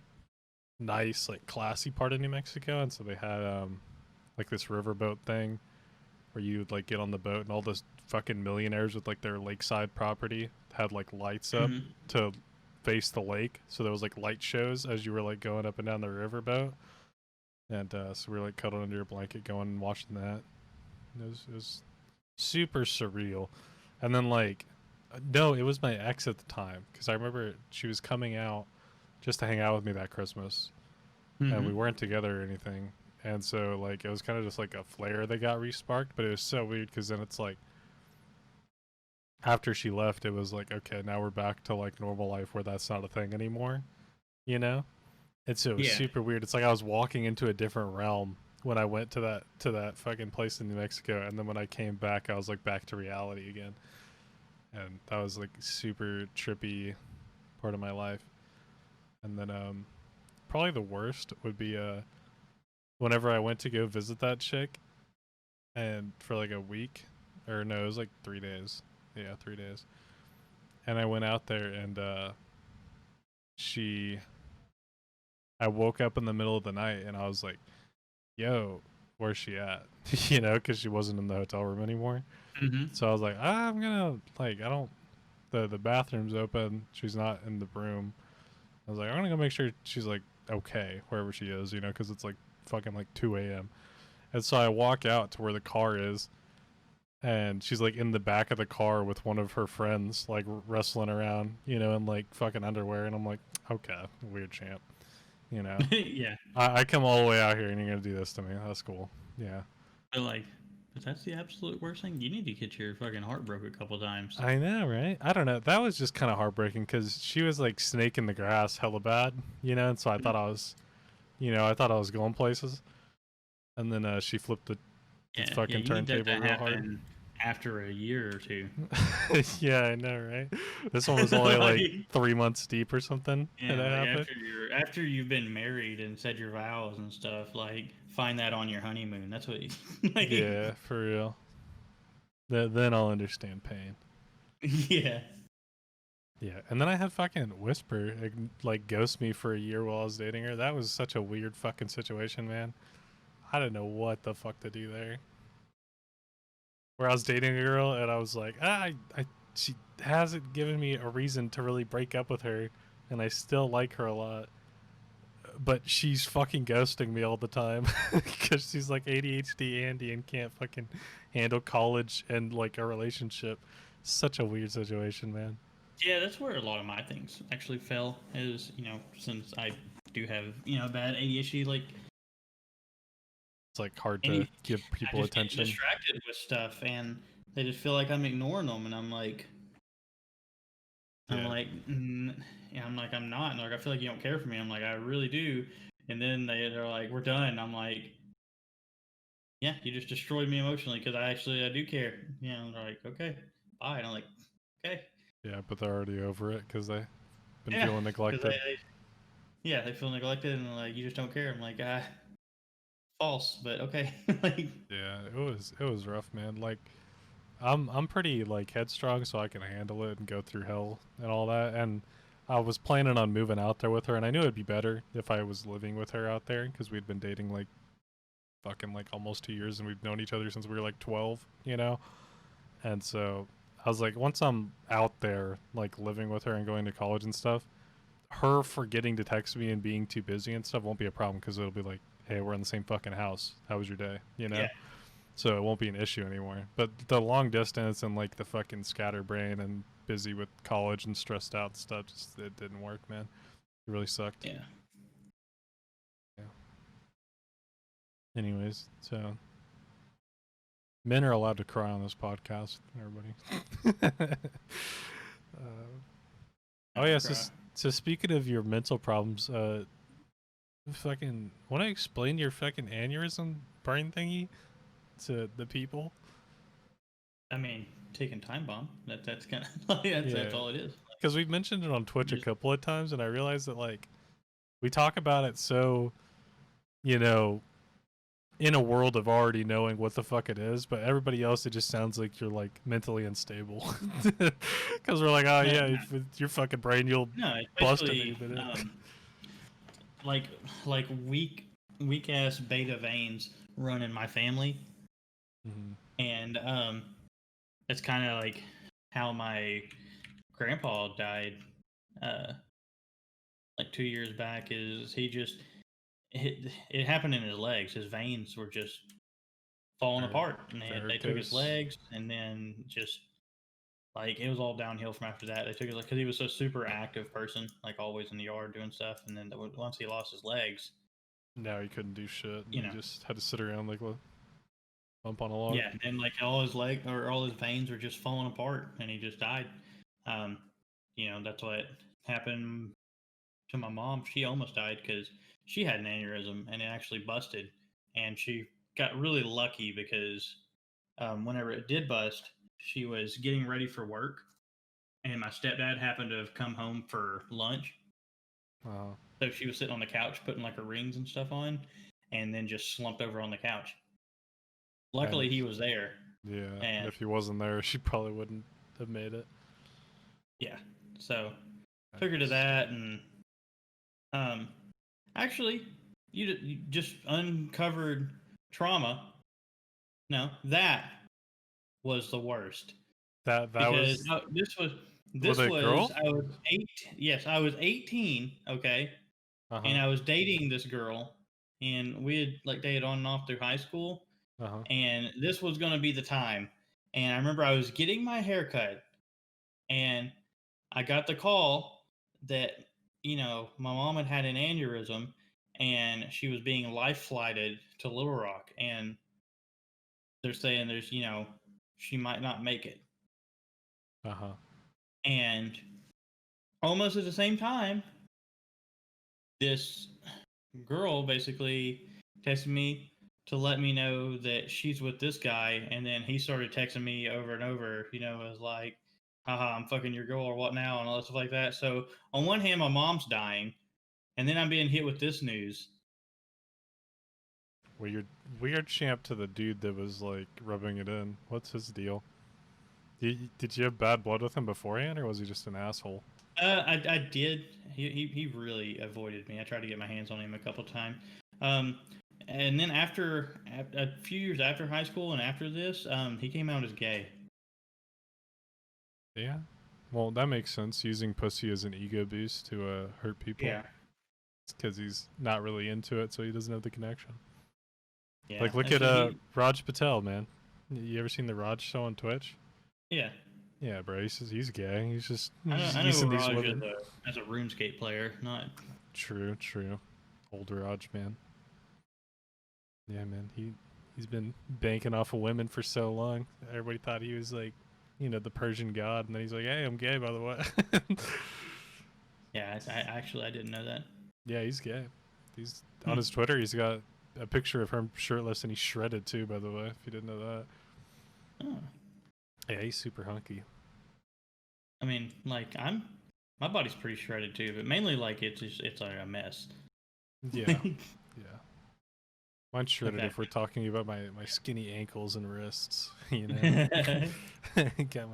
nice, like classy part of New Mexico, and so they had like this riverboat thing where you would like get on the boat, and all those fucking millionaires with like their lakeside property had like lights up Mm-hmm. to face the lake, so there was like light shows as you were like going up and down the riverboat. And so we were like cuddled under your blanket going and watching that. It was super surreal. And then like, no, it was my ex at the time because I remember she was coming out just to hang out with me that Christmas, and Mm-hmm. we weren't together or anything. And so like it was kind of just like a flare that got resparked, but it was so weird because then it's like after she left, it was like okay, now we're back to like normal life where that's not a thing anymore, you know? And so it was Yeah. super weird. It's like I was walking into a different realm when I went to that fucking place in New Mexico, and then when I came back, I was like back to reality again, and that was like super trippy part of my life. And then probably the worst would be whenever I went to go visit that chick, and for like a week, or no, it was like 3 days. Yeah, 3 days. And I went out there, and she, I woke up in the middle of the night, and I was like, yo, where's she at? Because she wasn't in the hotel room anymore. Mm-hmm. So I was like, I'm gonna like, I don't. The bathroom's open. She's not in the room. I was like, I'm gonna go make sure she's like okay wherever she is, because it's like fucking like 2 a.m. And so I walk out to where the car is, and she's like in the back of the car with one of her friends, like wrestling around, in like fucking underwear. And I'm like, okay, weird champ, you know. Yeah. I come all the way out here and you're gonna do this to me. That's cool. Yeah. But like, but that's the absolute worst thing. You need to get your fucking heart broke a couple times. I know, right? I don't know. That was just kind of heartbreaking because she was like snake in the grass, hella bad, and so I thought I was, I thought I was going places, and then she flipped the Yeah, yeah. fucking You need that to turntable real hard. happen after a year or two. Yeah, I know, right? This one was only like Like, 3 months deep or something, and yeah, that like happened. after you've been married and said your vows and stuff, like find that on your honeymoon. That's what you like. Yeah, for real. Then I'll understand pain. Yeah. Yeah, and then I had fucking Whisper like ghost me for a year while I was dating her. That was such a weird fucking situation, man. I didn't know what the fuck to do there. Where I was dating a girl and I was like, she hasn't given me a reason to really break up with her, and I still like her a lot. But she's fucking ghosting me all the time because she's like ADHD Andy and can't fucking handle college and like a relationship. Such a weird situation, man. Yeah, that's where a lot of my things actually fell. Is since I do have bad ADHD, like It's like hard to anything, give I people just get attention. distracted with stuff, and they just feel like I'm ignoring them, and I'm like, I'm Yeah. like, yeah, I'm like, I'm not. And like, I feel like you don't care for me. I'm like, I really do. And then they're like, we're done. I'm like, yeah, you just destroyed me emotionally because I do care. Yeah, and they're like, okay, bye. And I'm like, okay, Yeah, but they're already over it because they've been yeah, feeling because neglected. yeah, they feel neglected and like you just don't care. I'm like, false, but okay, like, Yeah, it was rough, man. Like I'm pretty like headstrong, so I can handle it and go through hell and all that. And I was planning on moving out there with her, and I knew it'd be better if I was living with her out there because we'd been dating like fucking like almost 2 years, and we've known each other since we were like 12, you know. And so I was like, once I'm out there, like living with her and going to college and stuff, her forgetting to text me and being too busy and stuff won't be a problem because it'll be like, hey, we're in the same fucking house. How was your day? You know? yeah, So it won't be an issue anymore. But the long distance and like the fucking scatterbrain and busy with college and stressed out stuff, just it didn't work, man. It really sucked. yeah. Yeah. Anyways, so men are allowed to cry on this podcast, everybody. Oh I'll yeah, cry. so speaking of your mental problems, fucking want to explain your fucking aneurysm brain thingy to the people? I mean, taking time bomb. That's kind of like that's Yeah, all it is. because we've mentioned it on Twitch a Just couple of times, and I realized that like we talk about it so, you know, in a world of already knowing what the fuck it is, but everybody else it just sounds like you're like mentally unstable because we're like, oh no, yeah, no, if it's your fucking brain, you'll no. It's bust at any basically minute. like like weak ass beta veins run in my family, Mm-hmm. and it's kind of like how my grandpa died uh like 2 years back. Is he just it happened in his legs. His veins were just falling apart, and they took his Varicose. legs, and then just like it was all downhill from after that. They took it like because he was a super active person, like always in the yard doing stuff, and then once he lost his legs, Now he couldn't do shit, and you he know, just had to sit around like a bump on a log. yeah, and like all his leg or all his veins were just falling apart, and he just died. Um, that's what happened to my mom. She almost died because she had an aneurysm and it actually busted, and she got really lucky because whenever it did bust, she was getting ready for work, and my stepdad happened to have come home for lunch. Uh, So she was sitting on the couch putting like her rings and stuff on, and then just slumped over on the couch. and Luckily, he was there, yeah, and and if he wasn't there, she probably wouldn't have made it. yeah, so took her to Yikes. that, and um, actually, you just uncovered trauma. No, that was the worst That because was with this a was girl. I was 8. Yes, I was 18. Okay, Uh and huh. I was dating this girl, and we had like dated on and off through high school, Uh huh. and this was going to be the time. And I remember I was getting my hair cut, and I got the call that my mom had had an aneurysm, and she was being life flighted to Little Rock, and they're saying there's she might not make it. Uh huh. And almost at the same time, this girl basically texted me to let me know that she's with this guy, and then he started texting me over and over. Was like, "Haha, I'm fucking your girl," or what now, and all that stuff like that. So on one hand, my mom's dying, and then I'm being hit with this news. Weird, weird champ to the dude that was like rubbing it in. What's his deal? Did you have bad blood with him beforehand, or was he just an asshole? I did. He really avoided me. I tried to get my hands on him a couple times. Um, and then after a few years after high school and after this, he came out as gay. Yeah. Well, that makes sense. Using pussy as an ego boost to hurt people. Yeah. It's because he's not really into it, so he doesn't have the connection. Yeah. Like, look And at so Raj Patel, man. You ever seen the Raj show on Twitch? yeah. Yeah, bro. He's gay. He's just I know using these Raj women. as a RuneScape player, not. True, true. Older Raj, man. Yeah, man. He's been banking off of women for so long. Everybody thought he was like the Persian god, and then he's like, "Hey, I'm gay, by the way." Yeah, I didn't know that. Yeah, he's gay. He's on his Twitter. He's got a picture of him shirtless, and he's shredded too. By the way, if you didn't know that. Oh. Yeah, he's super hunky. I mean, like my body's pretty shredded too, but mainly like it's like a mess. Yeah, yeah. Mine's shredded Okay. if we're talking about my skinny ankles and wrists. Got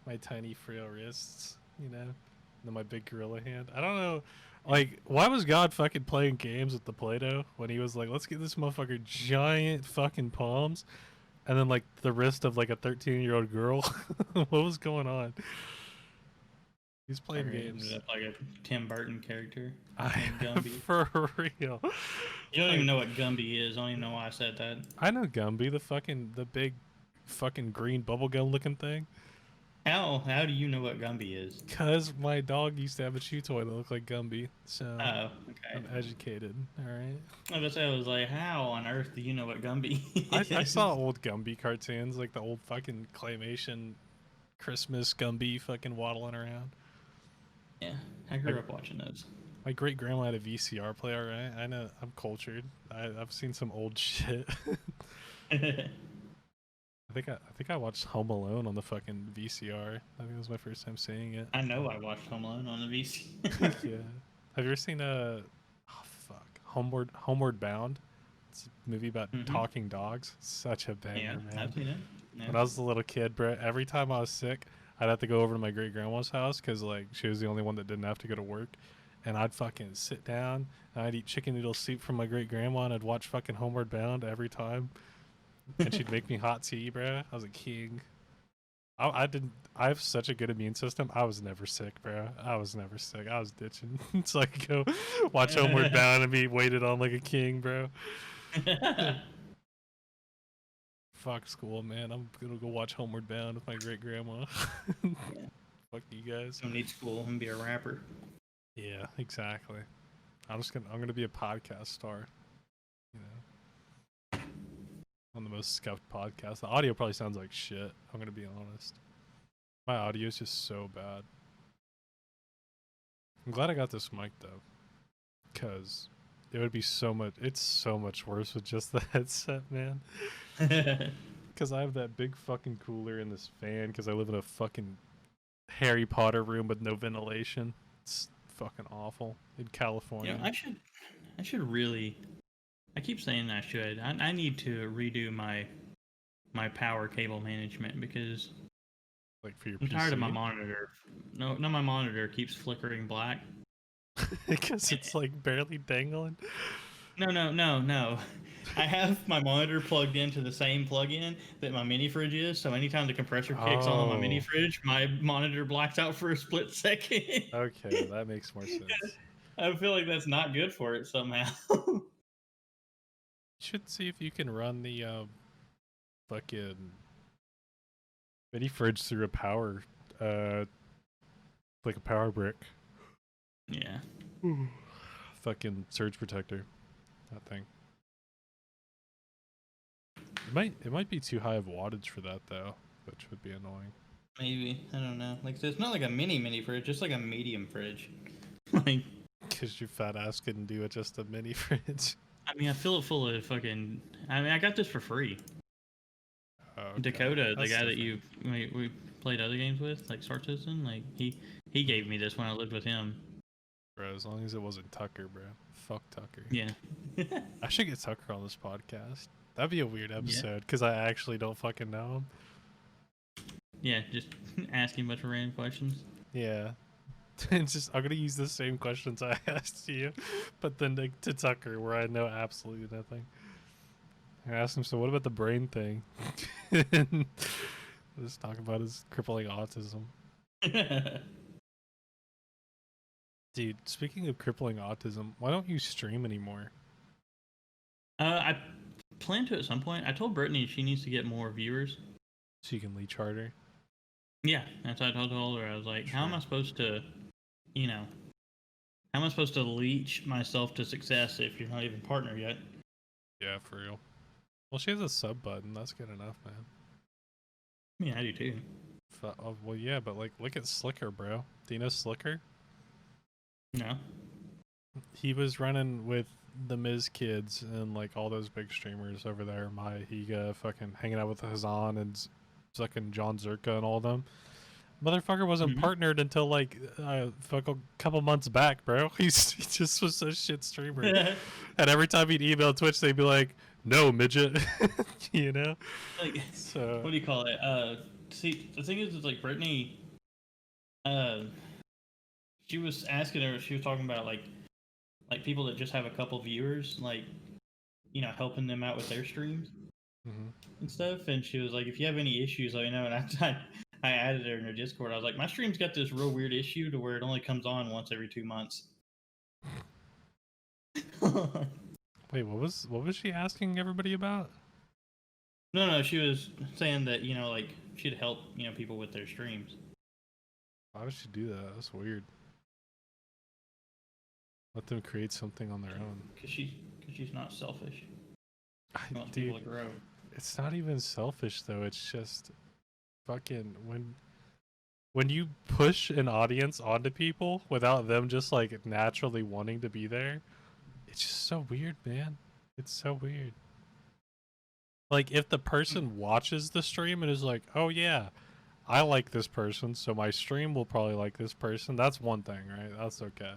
my tiny frail wrists. And then my big gorilla hand. I don't know. Like, why was God fucking playing games with the Play-Doh when he was like, let's get this motherfucker giant fucking palms, and then like the wrist of like a 13-year-old girl? What was going on? He's playing games. Like a Tim Burton character. Gumby. For real. You don't even know what Gumby is. I don't even know why I said that. I know Gumby, the big fucking green bubblegum looking thing. How do you know what Gumby is? Cause my dog used to have a chew toy that looked like Gumby, so oh, okay. I'm educated. All right. I was like, how on earth do you know what Gumby is? I saw old Gumby cartoons, like the old fucking claymation Christmas Gumby fucking waddling around. Yeah, I grew up watching those. My great grandma had a VCR player, right? I know, I'm cultured. I've seen some old shit. I think I watched Home Alone on the fucking VCR. I think it was my first time seeing it. I know I watched Home Alone on the VCR. Yeah. Have you ever seen Homeward Bound? It's a movie about talking dogs. Such a banger, man. I've seen it. Yeah. When I was a little kid, bro, every time I was sick, I'd have to go over to my great grandma's house because like she was the only one that didn't have to go to work, and I'd fucking sit down and I'd eat chicken noodle soup from my great grandma, and I'd watch fucking Homeward Bound every time. And she'd make me hot tea, bro. I was a king. I have such a good immune system. I was never sick, bro. I was never sick. I was ditching. So I could go watch Homeward Bound and be waited on like a king, bro. Fuck school, man. I'm gonna go watch Homeward Bound with my great grandma. Fuck you guys. Don't need school. I'm gonna be a rapper. Yeah, exactly. I'm gonna be a podcast star. On the most scuffed podcast. The audio probably sounds like shit. I'm gonna be honest. My audio is just so bad. I'm glad I got this mic though, cause it would be so much. It's so much worse with just the headset, man. Cause I have that big fucking cooler in this fan. Cause I live in a fucking Harry Potter room with no ventilation. It's fucking awful in California. You know, I should really. I keep saying I should. I need to redo my power cable management because like for your I'm PC? tired of my monitor. No, my monitor keeps flickering black. Because it's like barely dangling. No. I have my monitor plugged into the same plug-in that my mini fridge is, so anytime the compressor kicks on my mini fridge, my monitor blacks out for a split second. Okay, that makes more sense. I feel like that's not good for it somehow. You should see if you can run the fucking mini fridge through a power, like a power brick. Yeah. Fucking surge protector, that thing. It might be too high of wattage for that though, which would be annoying. Maybe, I don't know. Like it's not like a mini fridge, just like a medium fridge. Like, because your fat ass couldn't do it just a mini fridge. I mean, I fill it full of fucking. I mean, I got this for free. Okay. Dakota, the guy that we played other games with, like Star Citizen, like he gave me this when I lived with him. Bro, as long as it wasn't Tucker, bro. Fuck Tucker. Yeah. I should get Tucker on this podcast. That'd be a weird episode because I actually don't fucking know him. Yeah, just asking a bunch of random questions. Yeah. It's just I'm gonna use the same questions I asked you, but then to Tucker where I know absolutely nothing. I asked him, so what about the brain thing? Let's talk about his crippling autism. Dude, speaking of crippling autism, why don't you stream anymore? I plan to at some point. I told Brittany she needs to get more viewers. So you can leech harder? Yeah, that's what I told her. I was like, how am I supposed to, how am I supposed to leech myself to success if you're not even partner yet? Yeah, for real. Well, she has a sub button. That's good enough, man. I mean, I do too. Well, yeah, but like, look at Slicker, bro. Do you know Slicker? No. He was running with the Miz kids and like all those big streamers over there. Higa, fucking hanging out with Hazan and fucking John Zerka and all them. Motherfucker wasn't Mhm. partnered until like a couple months back, bro. He just was a shit streamer. And every time he'd email Twitch, they'd be like, "No, midget," you know. Like, So what do you call it? See, the thing is like Brittany. Uh, she was asking her. She was talking about like people that just have a couple viewers, like helping them out with their streams mhm. and stuff. And she was like, if you have any issues, let me know. And I added her in her Discord. I was like, my stream's got this real weird issue to where it only comes on once every 2 months. Wait, what was she asking everybody about? No, she was saying that like she'd help people with their streams. Why would she do that? That's weird. Let them create something on their own. Because she's not selfish. She wants Dude, people to grow. it's not even selfish though. It's just fucking when you push an audience onto people without them just like naturally wanting to be there, it's just so weird, man. It's so weird. Like if the person watches the stream and is like, "Oh yeah, I like this person, so my stream will probably like this person." That's one thing, right? That's okay.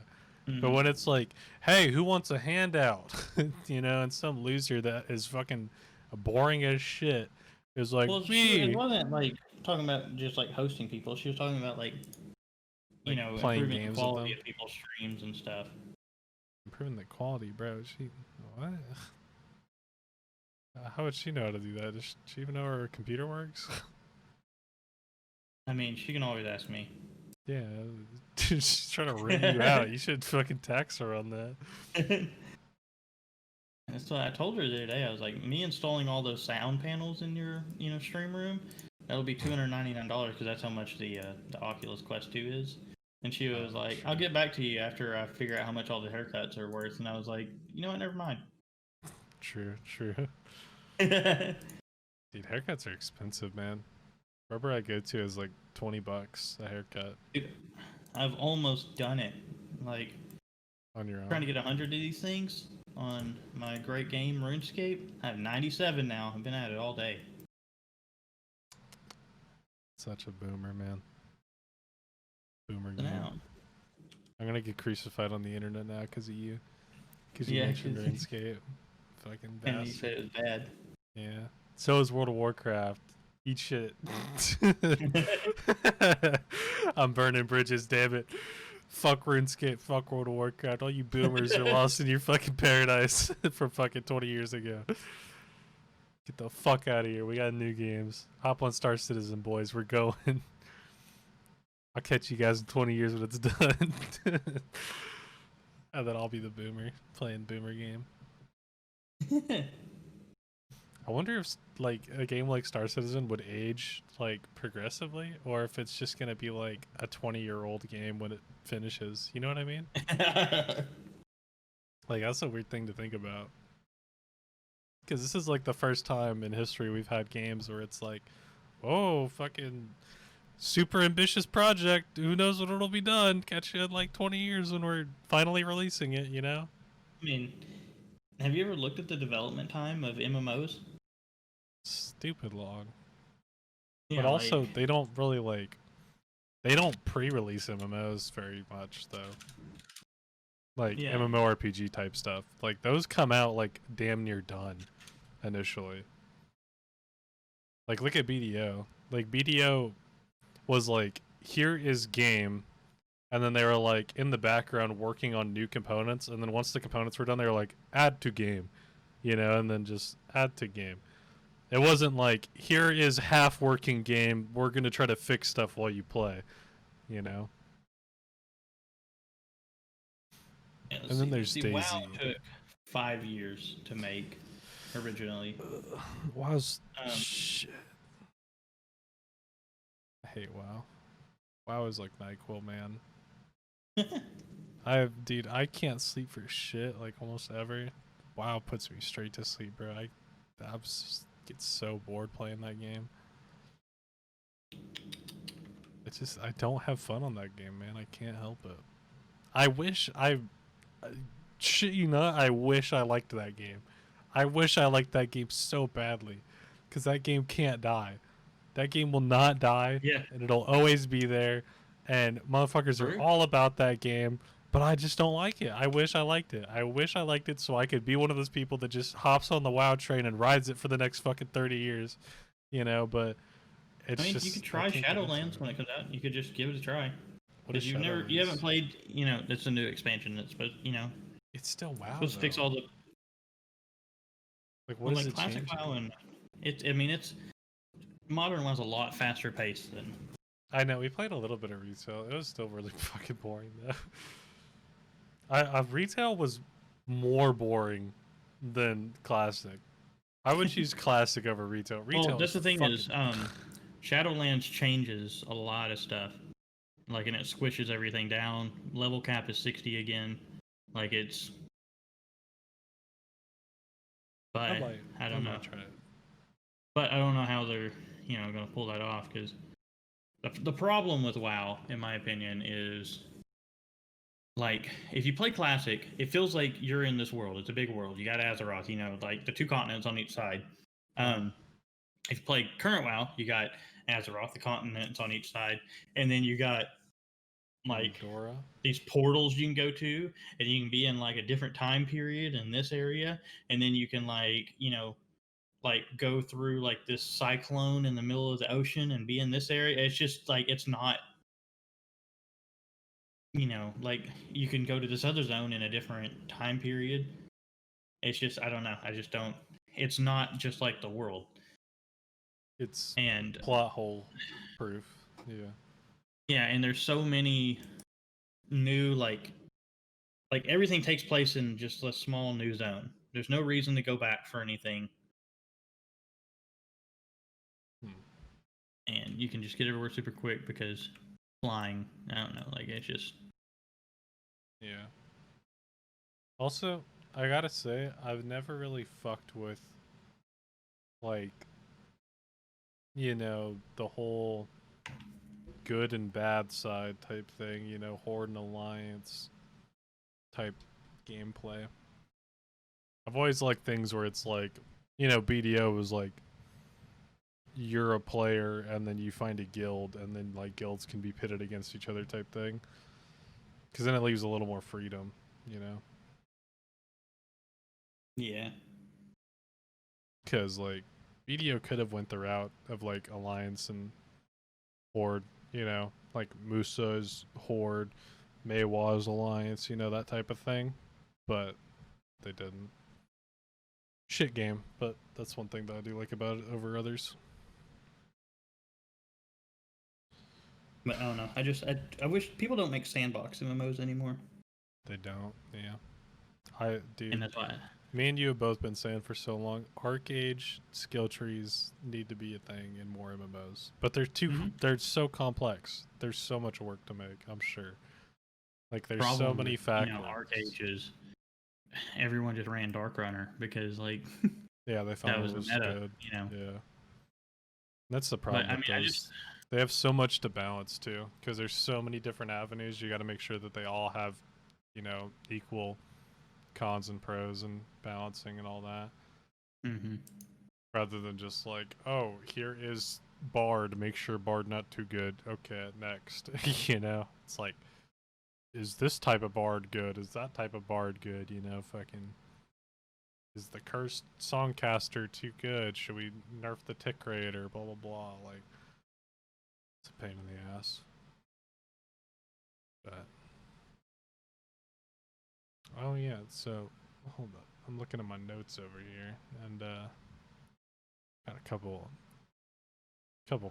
But when it's like, "Hey, who wants a handout?" And some loser that is fucking boring as shit is like, Well, it "Me." wasn't like talking about just like hosting people. She was talking about like Like playing improving the games with quality them. of people's streams and stuff. Improving the quality, bro. What? How would she know how to do that? Does she even know how her computer works? I mean, she can always ask me. Yeah, she's trying to ring you out. You should fucking tax her on that. That's what I told her the other day. I was like, me installing all those sound panels in your stream room, that'll be $299 because that's how much the Oculus Quest 2 is. And she was like, I'll get back to you after I figure out how much all the haircuts are worth. And I was like, you know what? Never mind. True. Dude, Dude, haircuts are expensive, man. Wherever I go to is like $20 a haircut. I've almost done it. Like, On your own. trying to get 100 of these things on my great game RuneScape. I have 97 now. I've been at it all day. Such a boomer, man. Boomer So game. now, I'm gonna get crucified on the internet now because of you. Because you Yeah, mentioned 'cause- RuneScape. Fucking and you bastard. said it was bad. Yeah. So is World of Warcraft. Eat shit. I'm burning bridges, damn it. Fuck RuneScape, fuck World of Warcraft. All you boomers are lost in your fucking paradise from fucking 20 years ago. Get the fuck out of here. We got new games. Hop on Star Citizen, boys. We're going. I'll catch you guys in 20 years when it's done. And then I'll be the boomer playing boomer game. I wonder if like a game like Star Citizen would age like progressively, or if it's just gonna be like a 20-year-old game when it finishes. You know what I mean? Like that's a weird thing to think about. Because this is like the first time in history we've had games where it's like, oh, fucking super ambitious project. Who knows when it'll be done? Catch you in like 20 years when we're finally releasing it, you know? I mean, have you ever looked at the development time of MMOs? Stupid long. Yeah, But also, like, they don't really like. They don't pre-release MMOs very much, though. Like yeah. MMORPG type stuff. Like those come out like damn near done initially. Like look at BDO. Like BDO was like, here is game, and then they were like in the background working on new components, and then once the components were done, they were like add to game, and then just add to game. It wasn't like, here is half working game, we're gonna try to fix stuff while you play, you know. Yeah, And then there's see, Daisy. WoW took 5 years to make originally. WoW's shit. I hate WoW. WoW is like NyQuil, man. Dude, I can't sleep for shit like almost ever. WoW puts me straight to sleep, bro. I get so bored playing that game. It's just I don't have fun on that game, man. I can't help it. I wish I shit you not. I wish I liked that game. I wish I liked that game so badly, because that game can't die. That game will not die, Yeah. and it'll always be there. And motherfuckers are True. all about that game, but I just don't like it. I wish I liked it. I wish I liked it so I could be one of those people that just hops on the WoW train and rides it for the next fucking 30 years, you know. But it's I mean, just you could I try can't get into Shadowlands it. when it comes out. You could just give it a try. What is Because you haven't Shadowlands? played, it's a new expansion that's supposed, It's still WoW supposed to fix though. all the, Like, what well, is like it classic changing? WoW, and it's modern WoW's a lot faster paced than. I know we played a little bit of retail. It was still really fucking boring though. Retail was more boring than classic. I would choose classic over retail. Well, Retail that's is the thing fucking. is, Shadowlands changes a lot of stuff. Like, and it squishes everything down. Level cap is 60 again. Like, it's. I But might. I I don't know. might try it. But I don't know how they're, going to pull that off, because the problem with WoW, in my opinion, is like if you play classic, it feels like you're in this world. It's a big world. You got Azeroth, like the two continents on each side. Um, if you play current WoW, you got Azeroth, the continents on each side, and then you got like Pandora. these portals you can go to, and you can be in like a different time period in this area, and then you can like go through like this cyclone in the middle of the ocean and be in this area. It's just like it's not, like you can go to this other zone in a different time period. It's just I don't know. I just don't. It's not just like the world. It's And plot hole proof. Yeah. yeah, and there's so many new like everything takes place in just a small new zone. There's no reason to go back for anything. Hmm. And you can just get everywhere super quick because flying. I don't know. Like it's just. Yeah. Also, I gotta say, I've never really fucked with, like, the whole good and bad side type thing, Horde and Alliance type gameplay. I've always liked things where it's like, BDO was like, you're a player and then you find a guild and then like guilds can be pitted against each other type thing. Because then it leaves a little more freedom, Yeah. Because like BDO could have went the route of like Alliance and Horde, like Musa's Horde, Maywa's Alliance, that type of thing. But they didn't. Shit game, but that's one thing that I do like about it over others. But I don't know. I wish people don't make sandbox MMOs anymore. They don't, yeah. And that's why. Me and you have both been saying for so long, ArcAge skill trees need to be a thing in more MMOs. But they're so complex. There's so much work to make, I'm sure. Like there's so many factors. ArcAge is everyone just ran Dark Runner because like yeah, they found that was it was the meta, good. Yeah. That's the problem. But, I mean, they have so much to balance too, because there's so many different avenues. You got to make sure that they all have, equal cons and pros and balancing and all that. Mm-hmm. Rather than just like, oh, here is Bard. Make sure Bard not too good. Okay, next. It's like, is this type of Bard good? Is that type of Bard good? Fucking. Is the cursed songcaster too good? Should we nerf the tick rate or blah blah blah? Like, it's a pain in the ass. But oh yeah, so hold up. I'm looking at my notes over here and got a couple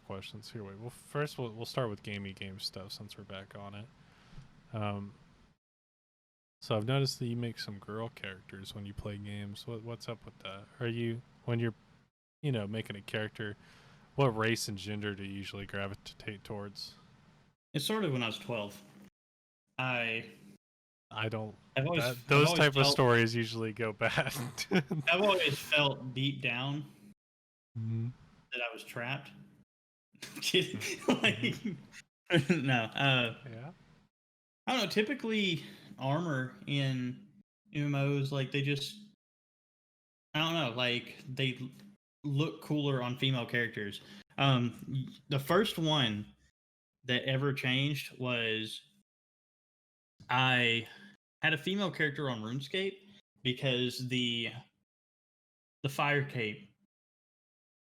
questions here. Wait, well first we'll start with gamey game stuff since we're back on it. So I've noticed that you make some girl characters when you play games. What's up with that? Are you when you're making a character, what race and gender do you usually gravitate towards? It started when I was 12. I don't. Those type of stories usually go bad. I've always felt deep down mm-hmm. that I was trapped. Like, No. Yeah. I don't know. Typically, armor in MMOs, like they just, I don't know, like they look cooler on female characters. The first one that ever changed was I had a female character on RuneScape because the fire cape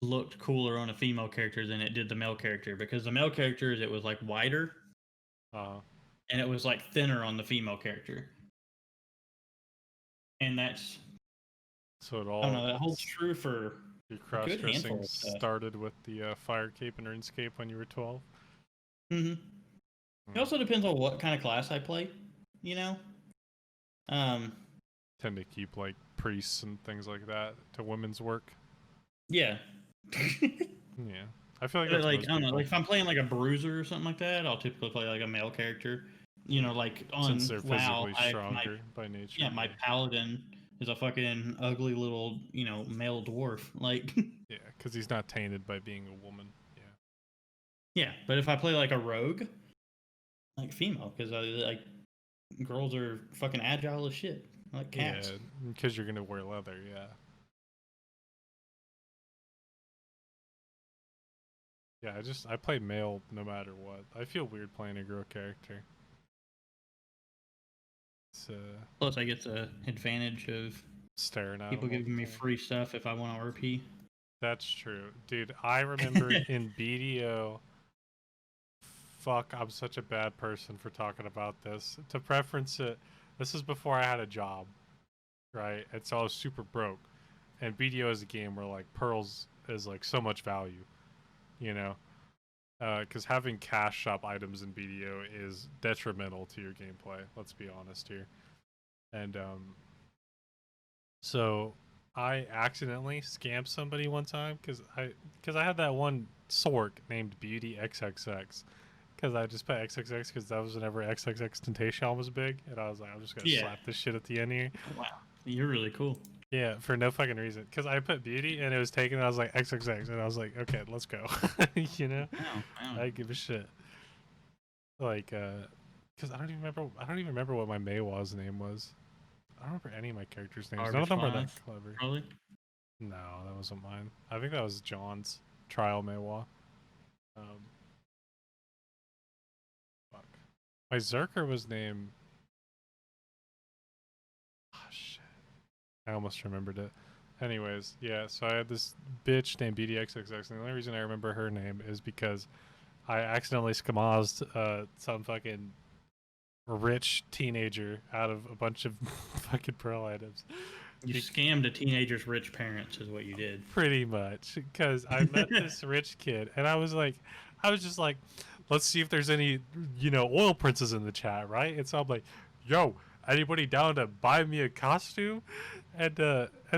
looked cooler on a female character than it did the male character, because the male characters it was like wider Uh, and it was like thinner on the female character. And that's, so it I don't all know, that holds true for your a cross good dressing handful of stuff. started with the fire cape and RuneScape when you were 12. Hmm. It Hmm. also depends on what kind of class I play, you know. Um, Tend to keep like priests and things like that to women's work. yeah. Yeah, I feel like But that's like, I most don't know, people. like if I'm playing like a bruiser or something like that, I'll typically play like a male character. You know, like Since on they're WoW, physically my stronger by nature. yeah, my paladin is a fucking ugly little, male dwarf. Like, Yeah, because he's not tainted by being a woman. Yeah. yeah. But if I play like a rogue, like female, because like girls are fucking agile as shit, like cats. Yeah, because you're gonna wear leather. Yeah. Yeah, I play male no matter what. I feel weird playing a girl character. It's Plus, I get the advantage of staring at people them all giving the me time. free stuff if I want to RP. That's true, dude. I remember in BDO. Fuck, I'm such a bad person for talking about this. To preference it, this is before I had a job, right? And so I was super broke. And BDO is a game where like pearls is like so much value, you know? Because having cash shop items in BDO is detrimental to your gameplay. Let's be honest here. And so I accidentally scammed somebody one time because I had that one sork named Beauty XXX. Because I just put XXX because that was whenever XXX Temptation was big, and I was like, I'm just gonna Yeah. slap this shit at the end here. Wow, you're really cool. Yeah, for no fucking reason. Because I put Beauty and it was taken, and I was like XXX, and I was like, okay, let's go. You know, Wow, wow. I give a shit. Like, because I don't even remember what my Maywa's name was. I don't remember any of my characters' names. None of Garbage them were that 5, clever. probably. No, that wasn't mine. I think that was John's trial Maywa. Fuck. My Zerker was named. Oh, shit. I almost remembered it. Anyways, yeah, so I had this bitch named BDXXX, and the only reason I remember her name is because I accidentally skamazed some fucking rich teenager out of a bunch of fucking pearl items. You scammed a teenager's rich parents, is what you did. Pretty much, because I met this rich kid, and I was just like, let's see if there's any, oil princes in the chat, right? And so I'm like, yo, anybody down to buy me a costume? And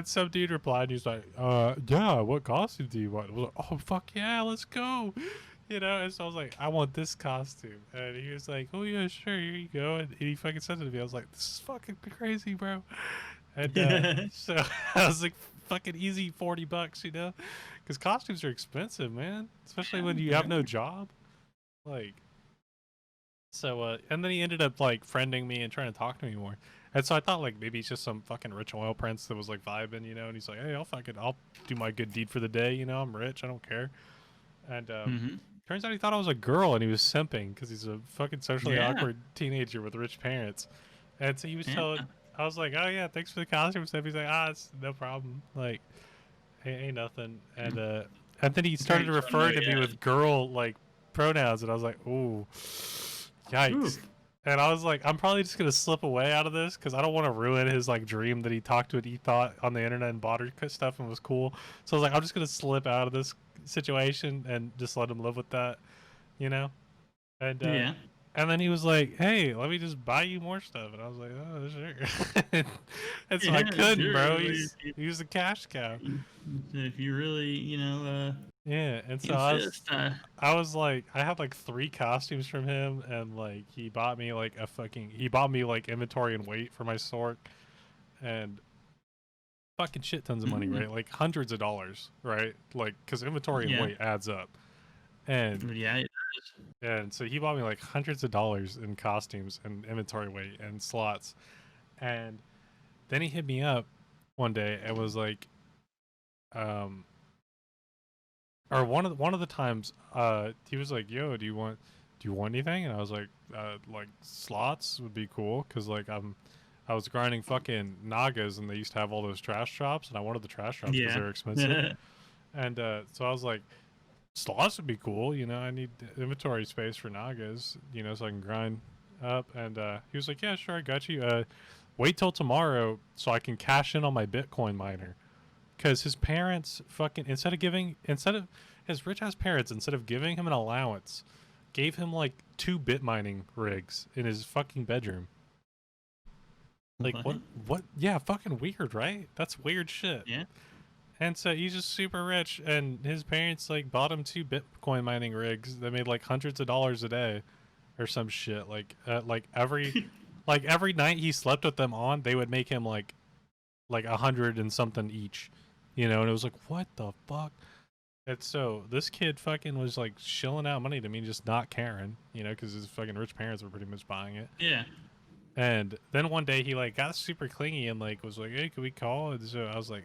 some dude replied, he's like, yeah, what costume do you want? I was like, oh fuck yeah, let's go. And so I was like, I want this costume. And he was like, oh yeah, sure, here you go. And he fucking sent it to me. I was like, this is fucking crazy, bro. And so I was like, fucking easy $40, because costumes are expensive, man, especially when you have no job. Like, so and then he ended up like friending me and trying to talk to me more. And so I thought like maybe he's just some fucking rich oil prince that was like vibing, and he's like, hey, I'll do my good deed for the day, I'm rich, I don't care. And turns out he thought I was a girl and he was simping because he's a fucking socially awkward teenager with rich parents. And so he was telling, I was like, oh yeah, thanks for the costume stuff. He's like, it's no problem, like ain't nothing. And then he started to refer to me with girl like pronouns, and I was like, ooh, yikes. Oof. And I was like, I'm probably just gonna slip away out of this because I don't want to ruin his like dream that he talked to and he thought on the internet and bought her stuff and was cool. So I was like, I'm just gonna slip out of this situation and just let him live with that, And and then he was like, hey, let me just buy you more stuff. And I was like, oh sure. And so I couldn't, sure, bro. He was a cash cow. If you really, yeah. And so I was like, I had like 3 costumes from him, and like he bought me like inventory and weight for my Sork, and fucking shit tons of money, right? Like hundreds of dollars, right? Like, because inventory and weight adds up. And yeah, it And so he bought me like hundreds of dollars in costumes and inventory weight and slots. And then he hit me up one day and was like, um, or one of the times, he was like, "Yo, do you want anything?" And I was like slots would be cool because I was grinding fucking Nagas and they used to have all those trash drops and I wanted the trash drops because Yeah. they're expensive. And so I was like, slots would be cool. I need inventory space for Nagas, so I can grind up. And he was like, "Yeah, sure, I got you. Wait till tomorrow so I can cash in on my Bitcoin miner." Because his parents fucking instead of his rich ass parents instead of giving him an allowance, gave him like 2 bit mining rigs in his fucking bedroom. Like what? Yeah, fucking weird, right? That's weird shit. Yeah. And so he's just super rich, and his parents like bought him 2 Bitcoin mining rigs that made like hundreds of dollars a day, or some shit. Like every night he slept with them on, they would make him like 100 and something each, And it was like, what the fuck? And so this kid fucking was like shilling out money to me, just not caring, because his fucking rich parents were pretty much buying it. Yeah. And then one day he like got super clingy and like was like, "Hey, can we call?" And so I was like,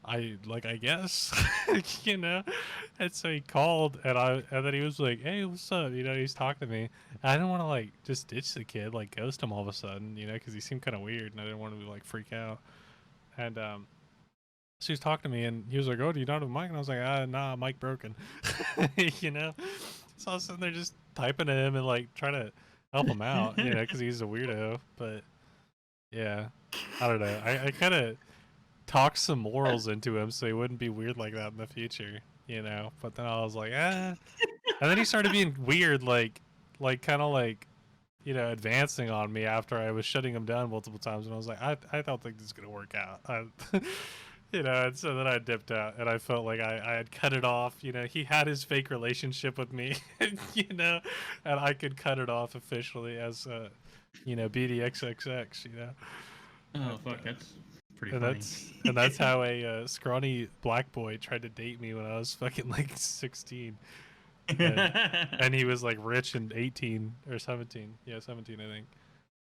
I guess, And so he called and then he was like, "Hey, what's up?" He's talking to me. I didn't want to like just ditch the kid, like ghost him all of a sudden, because he seemed kind of weird and I didn't want to like freak out. And so he was talking to me and he was like, "Oh, do you not have a mic?" And I was like, nah, mic broken." So I was sitting there just typing to him and like trying to help him out, because he's a weirdo. But yeah, I don't know. I kind of talked some morals into him so he wouldn't be weird like that in the future, But then I was like, ah. And then he started being weird, like kind of like, advancing on me after I was shutting him down multiple times. And I was like, I don't think this is gonna work out. And so then I dipped out, and I felt like I had cut it off. He had his fake relationship with me, and I could cut it off officially as, BDXXX, Oh fuck, that's pretty and funny. that's how a scrawny black boy tried to date me when I was fucking like 16, and he was like rich and 18 or 17, yeah, 17 I think,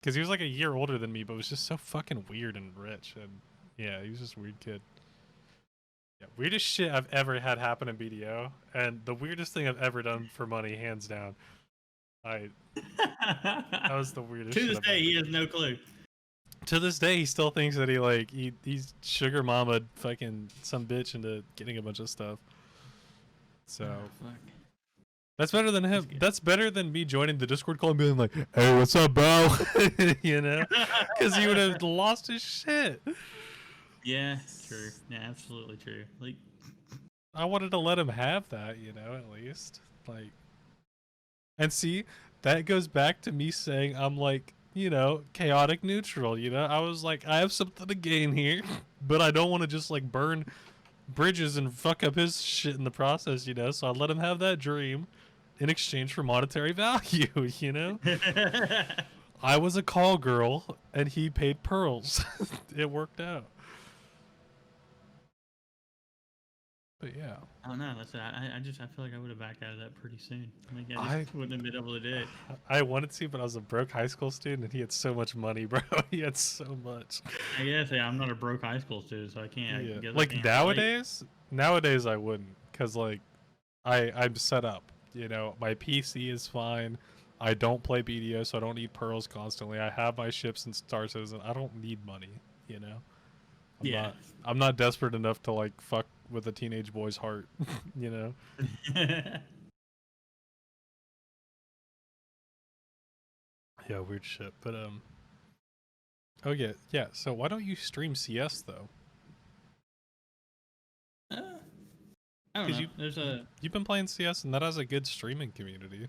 because he was like a year older than me, but was just so fucking weird and rich, and yeah, he was just a weird kid. Yeah, weirdest shit I've ever had happen in BDO, and the weirdest thing I've ever done for money, hands down. That was the weirdest To shit this I've day, ever he done. has no clue. To this day, he still thinks that he's sugar mama fucking some bitch into getting a bunch of stuff. So Oh, fuck. that's better than him. That's That's better than me joining the Discord call and being like, "Hey, what's up, bro?" Because he would have lost his shit. Yeah, true. Yeah, absolutely true. Like, I wanted to let him have that, at least. Like, and see, that goes back to me saying I'm like, chaotic neutral, I was like, I have something to gain here, but I don't want to just like burn bridges and fuck up his shit in the process, so I let him have that dream in exchange for monetary value, I was a call girl and he paid pearls. It worked out. But yeah. I don't know. That's it. I feel like I would have backed out of that pretty soon. Like, I just wouldn't have been able to do it. I wanted to, but I was a broke high school student and he had so much money, bro. He had so much. I guess I'm not a broke high school student, so I can't. Yeah. I guess I Like can't nowadays I wouldn't, cuz like I'm set up, my PC is fine. I don't play BDO, so I don't need pearls constantly. I have my ships and Star Citizen. I don't need money, Yeah. I'm not desperate enough to like fuck with a teenage boy's heart, Yeah, weird shit. But oh yeah, yeah. So why don't you stream CS though? I don't know. There's a You've been playing CS, and that has a good streaming community,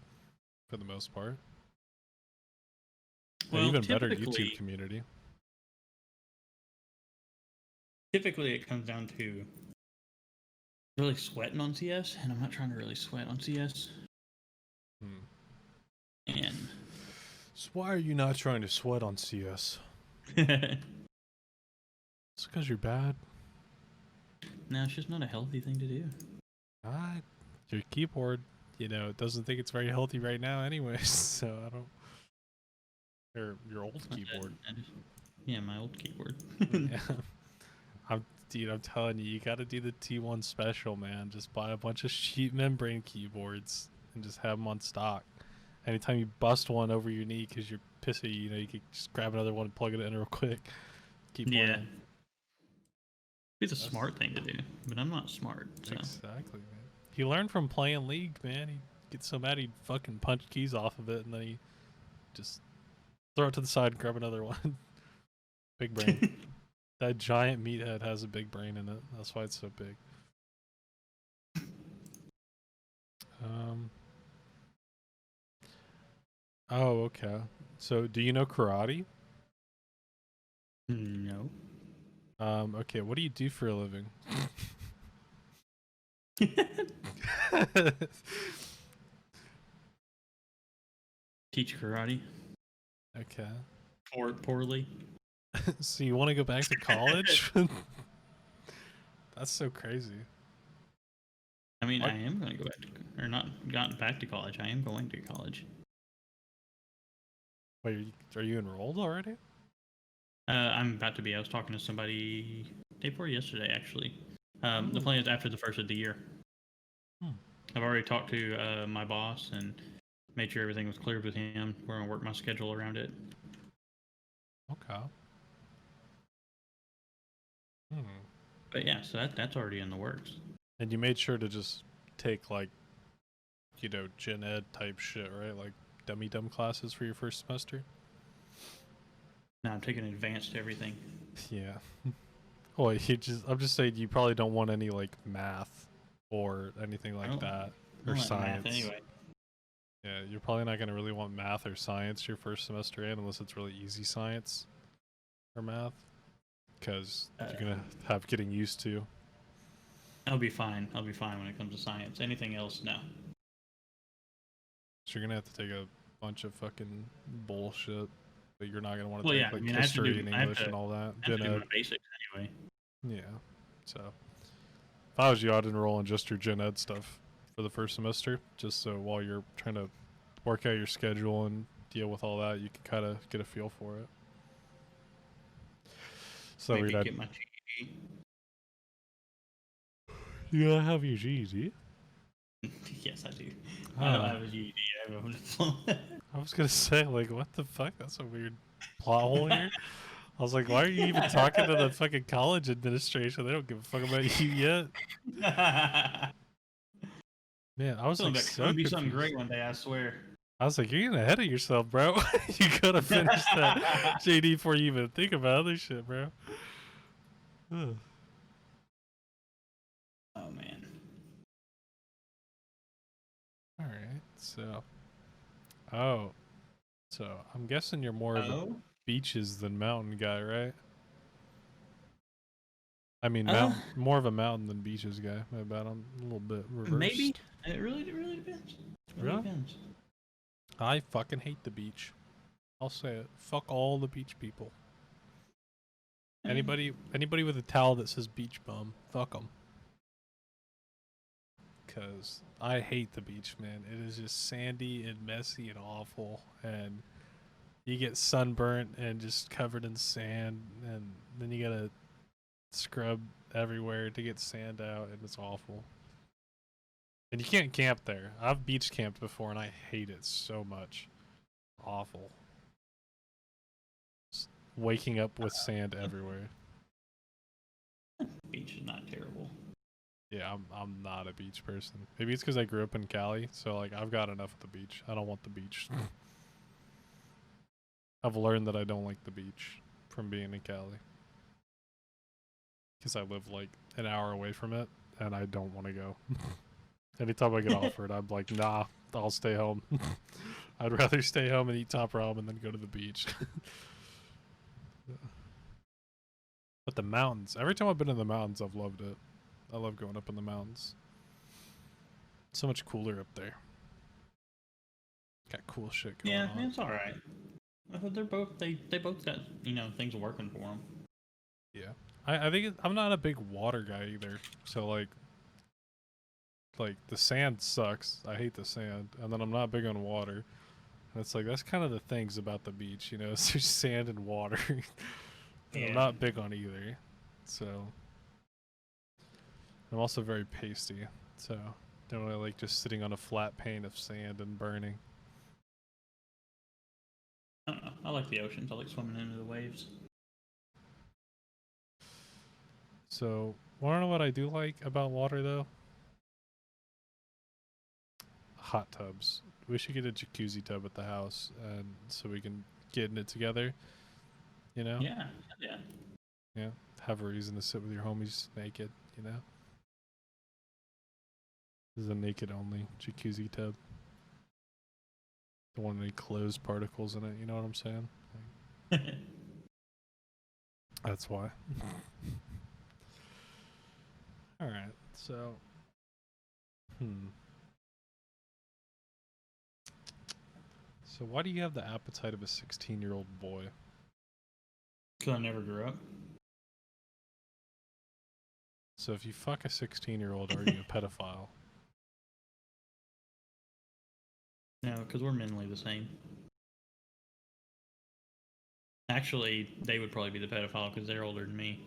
for the most part. An even better YouTube community. Typically it comes down to really sweating on CS, and I'm not trying to really sweat on CS. And so why are you not trying to sweat on CS? no, It's because you're bad. it's just not a healthy thing to do. Your keyboard you know, doesn't think it's very healthy right now, anyways. So I don't. Or your old keyboard. Yeah, my old keyboard. Yeah. Dude, I'm telling you, you got to do the T1 special, man. Just buy a bunch of sheet membrane keyboards and just have them on stock. Anytime you bust one over your knee because you're pissy, you know, you can just grab another one and plug it in real quick. Keep playing. It's a smart thing to do, but I'm not smart. So. Exactly, man. He learned from playing League, man. He gets so mad he'd fucking punch keys off of it, and then he just throw it to the side and grab another one. Big brain. That giant meathead has a big brain in it. That's why it's so big. Oh, okay. So, do you know karate? No. Okay. What do you do for a living? Teach karate. Okay. Poorly. So you want to go back to college? That's so crazy. I mean, what? I am going to go back to, or not gotten back to college. I am going to college. Wait, are you enrolled already? I'm about to be. I was talking to somebody day before yesterday, actually. The plan is after the first of the year. I've already talked to my boss and made sure everything was cleared with him. We're going to work my schedule around it. Okay. But yeah, so that's already in the works. And you made sure to just take, like, you know, gen ed type shit, right? Like dumb classes for your first semester? No, I'm taking advanced everything. Yeah. Well, I'm just saying you probably don't want any, like, math or anything like that. Or science. Math anyway. Yeah, you're probably not going to really want math or science your first semester in unless it's really easy science or math. Because you're going to have getting used to. I'll be fine. I'll be fine when it comes to science. Anything else, no. So you're going to have to take a bunch of fucking bullshit that you're not going to want to take, like history and English and all that. I have to do my basics anyway. Yeah. So if I was you, I'd enroll in just your gen ed stuff for the first semester, just so while you're trying to work out your schedule and deal with all that, you can kind of get a feel for it. So maybe get my GED. You gotta have your GED? Yes, I do. I don't have a GED. I have a diploma. I was gonna say, like, what the fuck? That's a weird plot hole here. I was like, why are you even talking to the fucking college administration? They don't give a fuck about you yet. Man, I was like, so it'll be something great one day, I swear. I was like, you're getting ahead of yourself, bro. You gotta finish that JD before you even think about other shit, bro. Ugh. Oh, man. Alright, so. Oh. So, I'm guessing you're more of a beaches than mountain guy, right? I mean, more of a mountain than beaches guy. My bad, I'm a little bit reversed. Maybe. It really depends. It really depends. I fucking hate the beach. I'll say it. Fuck all the beach people. Anybody with a towel that says beach bum, fuck them. Because I hate the beach, man. It is just sandy and messy and awful. And you get sunburnt and just covered in sand. And then you gotta scrub everywhere to get sand out. And it's awful. And you can't camp there. I've beach camped before and I hate it so much. Awful. Just waking up with sand everywhere. Beach is not terrible. Yeah, I'm not a beach person. Maybe it's because I grew up in Cali, so like I've got enough of the beach. I don't want the beach. I've learned that I don't like the beach from being in Cali. Because I live like an hour away from it, and I don't want to go. Anytime I get offered, I'm like, nah, I'll stay home. I'd rather stay home and eat top ramen than go to the beach. But the mountains, every time I've been in the mountains, I've loved it. I love going up in the mountains. It's so much cooler up there. Got cool shit going on. Yeah, it's all right. I thought they both got things working for them. Yeah, I think I'm not a big water guy either. So like, like the sand sucks. I hate the sand, and then I'm not big on water. And it's like that's kind of the things about the beach, you know. It's just sand and water. And I'm Yeah. not big on either. So I'm also very pasty. So don't really like just sitting on a flat pane of sand and burning. I don't know. I like the oceans. I like swimming into the waves. So wanna know what I do like about water though? Hot tubs. We should get a jacuzzi tub at the house, and so we can get in it together. You know? Yeah. Yeah. Yeah. Have a reason to sit with your homies naked. You know? This is a naked only jacuzzi tub. Don't want any closed particles in it. You know what I'm saying? That's why. All right. So, So why do you have the appetite of a 16-year-old boy? Because I never grew up. So if you fuck a 16-year-old, are you a pedophile? No, because we're mentally the same. Actually, they would probably be the pedophile because they're older than me.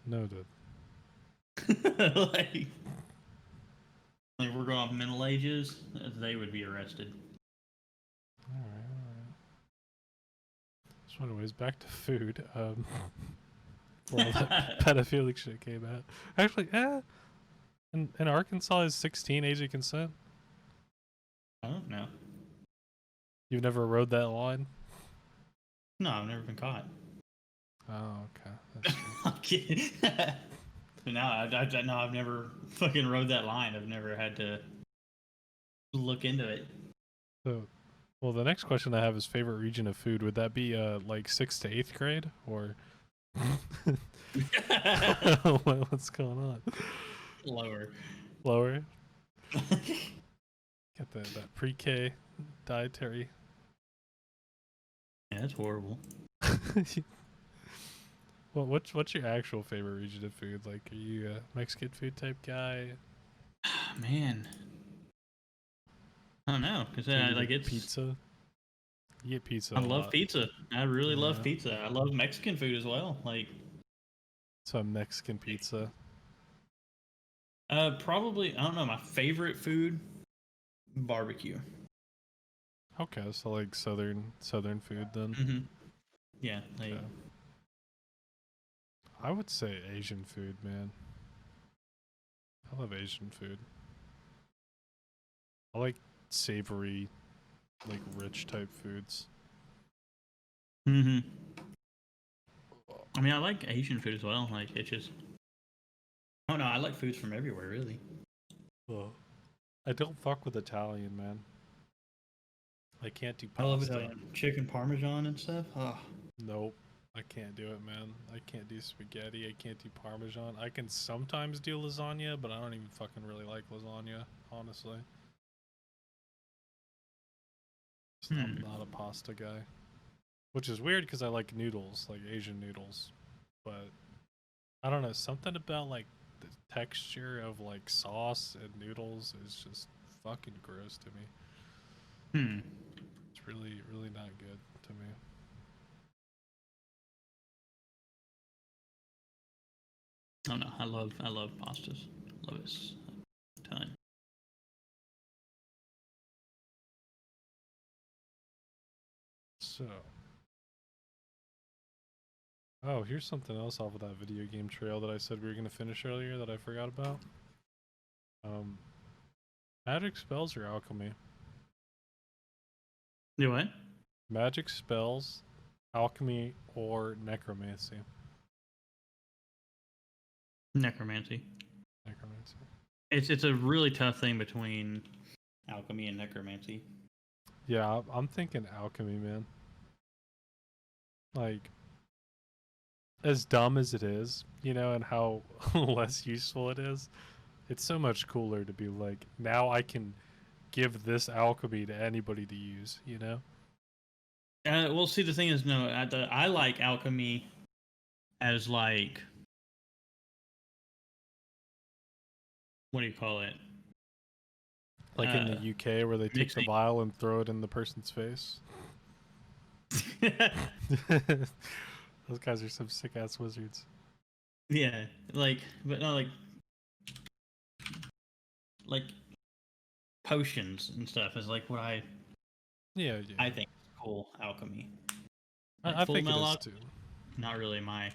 Noted. like we're going off mental ages, they would be arrested. All right. So anyways, back to food. Where all that pedophilic shit came out. Actually, in Arkansas is 16 age of consent? I don't know. You've never rode that line? No, I've never been caught. Oh, okay. That's true. I'm kidding. No, I've never fucking rode that line. I've never had to look into it. So, well, the next question I have is favorite region of food. Would that be like 6th to 8th grade, or what's going on? Lower. Lower. Get that pre-K dietary. Yeah, that's horrible. Well, what's your actual favorite region of food? Like, are you a Mexican food type guy? Man, I don't know, because Do you like eat it's pizza. You get pizza. I a love lot. pizza. I really love Yeah. pizza. I love Mexican food as well. Like, So Mexican pizza. probably I don't know. My favorite food, barbecue. Okay, so like southern food then. Mm-hmm. Yeah, like Okay. I would say Asian food, man. I love Asian food. I like savory, like rich type foods. Mm-hmm. I mean, I like Asian food as well. Like, it's just, oh no, I like foods from everywhere, really. Well, I don't fuck with Italian, man. I can't do I love pasta. chicken parmesan and stuff. Oh, Nope. I can't do it, man. I can't do spaghetti. I can't do parmesan. I can sometimes do lasagna, but I don't even fucking really like lasagna, honestly. I'm not a pasta guy. Which is weird because I like noodles, like Asian noodles. But I don't know, something about like the texture of like sauce and noodles is just fucking gross to me. It's really, really not good to me. Oh no, I love pastas. Love it a ton. So, oh, here's something else off of that video game trail that I said we were gonna finish earlier that I forgot about. Magic spells or alchemy? Do what? Magic spells, alchemy, or necromancy? Necromancy. Necromancy. It's a really tough thing between alchemy and necromancy. Yeah, I'm thinking alchemy, man. Like, as dumb as it is, you know, and how less useful it is, it's so much cooler to be like, now I can give this alchemy to anybody to use, you know? Well, see, the thing is, no, I like alchemy as like what do you call it? Like in the UK where they take the Mixing. vial and throw it in the person's face. Those guys are some sick ass wizards. Yeah, but no, like potions and stuff is like what Yeah, yeah. I think is cool alchemy. Like I full think it metal is alchemy, too. not really my.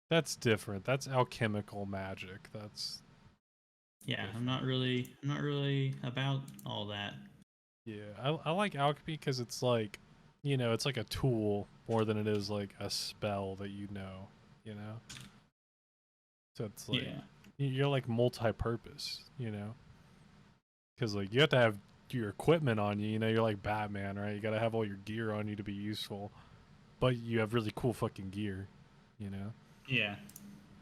That's different. That's alchemical magic. That's Yeah, different. I'm not really about all that. Yeah, I like alchemy because it's like, it's like a tool more than it is like a spell that you know? So it's like, Yeah, you're like multi-purpose, Because like you have to have your equipment on you, you're like Batman, right? You gotta have all your gear on you to be useful, but you have really cool fucking gear, you know? yeah,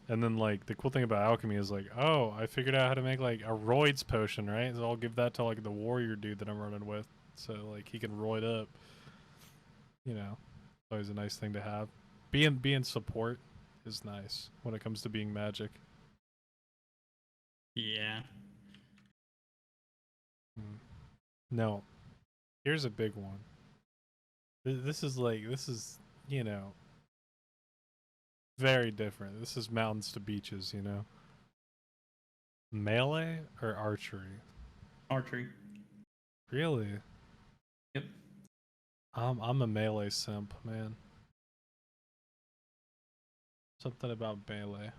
And then like the cool thing about alchemy is like, oh, I figured out how to make like a roids potion, right? So I'll give that to like the warrior dude that I'm running with, so like he can roid up. Always a nice thing to have. Being support is nice when it comes to being magic. yeah. Mm. No, here's a big one. This is you know very different. This is mountains to beaches. Melee or archery? Archery. Really? Yep. I'm a melee simp, man. Something about melee.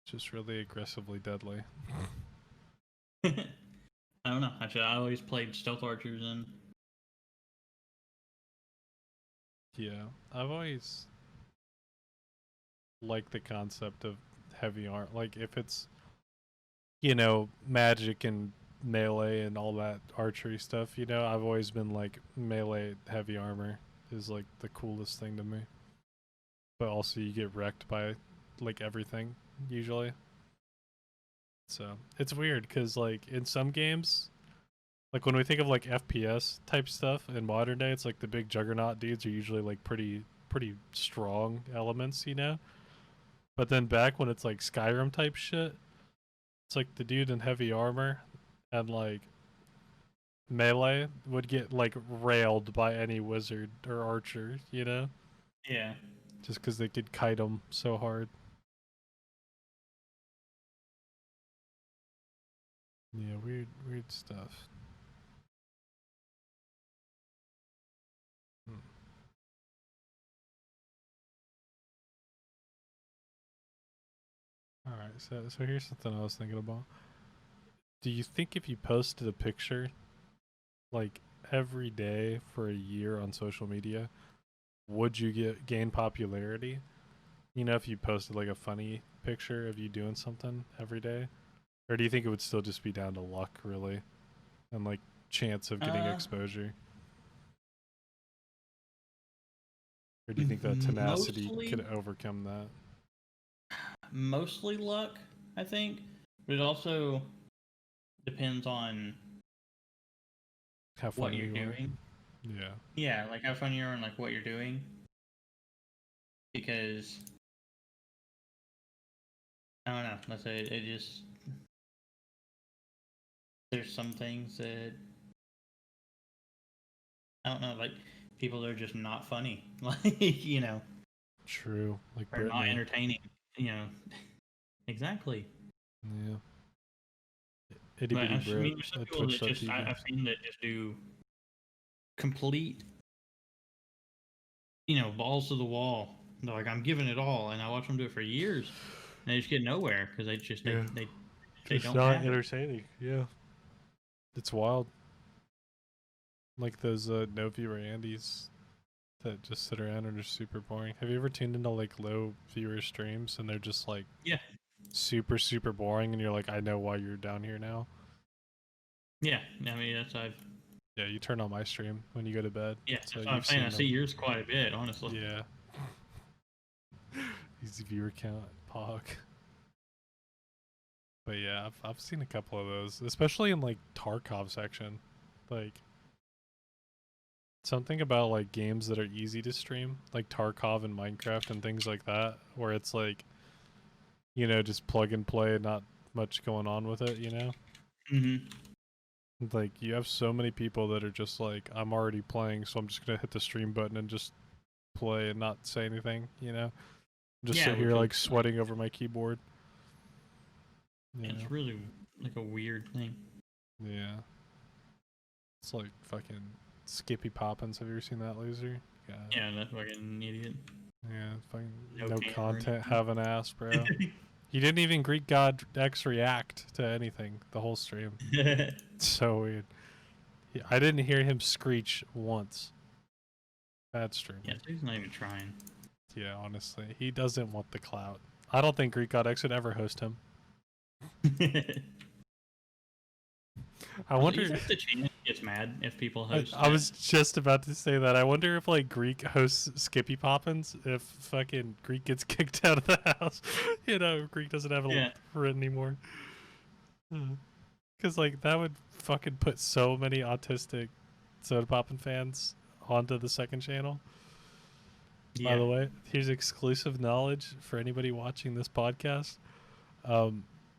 Just really aggressively deadly. I don't know. Actually, I always played stealth archers and Yeah, I've always liked the concept of heavy arm. Like if it's magic and melee and all that archery stuff. I've always been like melee heavy armor is like the coolest thing to me. But also you get wrecked by like everything usually. So it's weird because like in some games, like when we think of like FPS type stuff in modern day, it's like the big juggernaut dudes are usually like pretty strong elements. But then back when it's like Skyrim type shit, it's like the dude in heavy armor and like melee would get like railed by any wizard or archer. yeah. Just because they could kite them so hard. Yeah, weird stuff. Hmm. All right, so here's something I was thinking about. Do you think if you posted a picture like every day for a year on social media, would you gain popularity? If you posted like a funny picture of you doing something every day, or do you think it would still just be down to luck, really, and like chance of getting Uh, exposure? Or do you think that tenacity mostly, could overcome that? mostly luck, I think, but it also depends on How what funny you're you are? doing. Yeah. Yeah, like how funny you are and like what you're doing, because I don't know. Let's say it just there's some things that I don't know, like people that are just not funny, like True. Like or not Brittany. entertaining, you know. Exactly. Yeah. Itty But bitty I Brit mean, there's some at people that just twitch.tv. I've seen that just do complete, balls to the wall. They're like, I'm giving it all, and I watch them do it for years, and they just get nowhere because they just Yeah. they Just don't not have it. entertaining. Yeah. It's wild. Like those no viewer Andes that just sit around and are super boring. Have you ever tuned into like low viewer streams and they're just like Yeah, super, super boring and you're like, I know why you're down here now? yeah. I mean, that's I've Yeah, you turn on my stream when you go to bed. yeah. So That's what I'm you've saying. I seen see them. yours quite a bit, honestly. Yeah. Easy viewer count, Pog. But yeah, I've seen a couple of those, especially in like Tarkov section. Like something about like games that are easy to stream, like Tarkov and Minecraft and things like that, where it's like you know, just plug and play, not much going on with it, you know? Mm-hmm. Like, you have so many people that are just like, I'm already playing, so I'm just gonna hit the stream button and just play and not say anything, you know? Just Yeah, sit here which is like sweating over my keyboard. You know? it's really like a weird thing. Yeah. It's like fucking Skippy Poppins. Have you ever seen that loser? Yeah. Yeah, that's fucking idiot. Yeah, fucking No no camera or content, anything. have an ass, bro. He didn't even Greek God X react to anything the whole stream. It's so weird. I didn't hear him screech once. Bad streamer. Yeah, so he's not even trying. Yeah, honestly. He doesn't want the clout. I don't think Greek God X would ever host him. I Also, you wonder. think the channel gets mad if people I, host I that? was just about to say that. I wonder if like Greek hosts Skippy Poppins, if fucking Greek gets kicked out of the house. You know, Greek doesn't have a Yeah. friend anymore. Because like that would fucking put so many autistic Soda Poppin fans onto the second channel. By Yeah. the way, here's exclusive knowledge for anybody watching this podcast.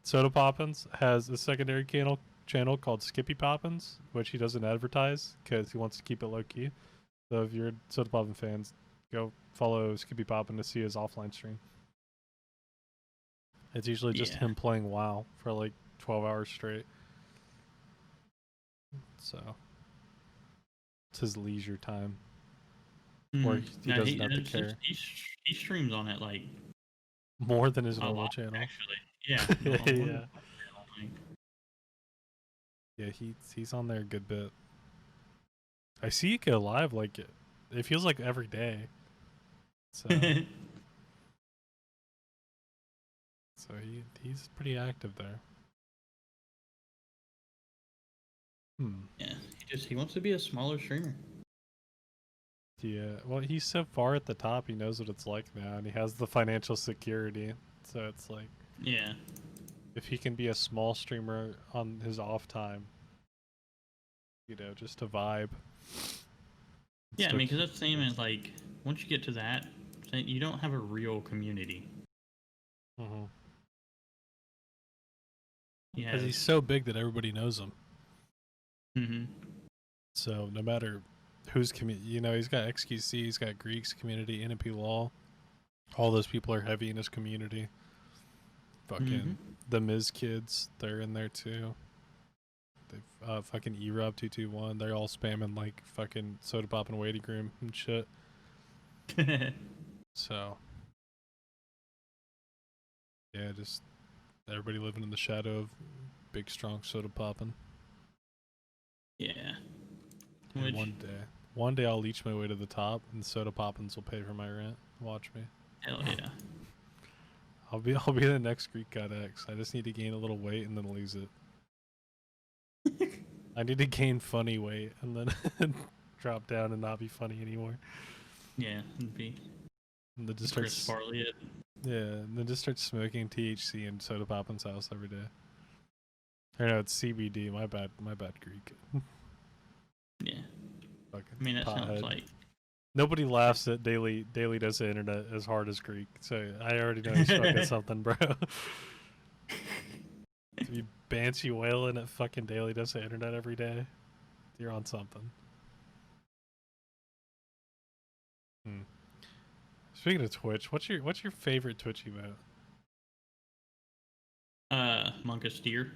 Soda Poppins has a secondary channel called Skippy Poppins, which he doesn't advertise because he wants to keep it low key. So if you're Soda Poppin fans, go follow Skippy Poppin to see his offline stream. It's usually just Yeah. him playing WoW for like 12 hours straight. So it's his leisure time where he No, doesn't have to care he streams on it like more than his a normal lot channel. actually. Yeah. Yeah. Like, Yeah, he's on there a good bit. I see you go live like it feels like every day. So so he's pretty active there. yeah. He wants to be a smaller streamer. Yeah, well, he's so far at the top, he knows what it's like now, and he has the financial security. So it's like, Yeah. if he can be a small streamer on his off time, you know, just a vibe. Yeah, I mean, because that's the same as like once you get to that, you don't have a real community. Mm-hmm. Yeah. Because he's so big that everybody knows him. Mm-hmm. So no matter whose community, you know, he's got XQC, he's got Greeks community, NMP Law. All those people are heavy in his community. Fucking the Miz kids, they're in there too. They've fucking erob221, they're all spamming like fucking Soda Pop and waiting room and shit. So yeah, just everybody living in the shadow of big strong Soda Poppin'. Yeah. And one day I'll leech my way to the top, and Soda Poppins will pay for my rent. Watch me. Hell yeah. I'll be the next Greek God X. I just need to gain a little weight and then lose it. I need to gain funny weight and then drop down and not be funny anymore. Yeah, it'd be And then just Chris start Farley. and then just start smoking THC in Soda Poppin's house every day. Or no, it's CBD. My bad, Greek. Yeah. Fucking I mean, that sounds pothead. like Nobody laughs at Daily does the internet as hard as Greek, so I already know he's fucking something, bro. If you banshee wailing at fucking Daily does the internet every day, you're on something. Speaking of Twitch, what's your favorite Twitch emote? Monka Steer.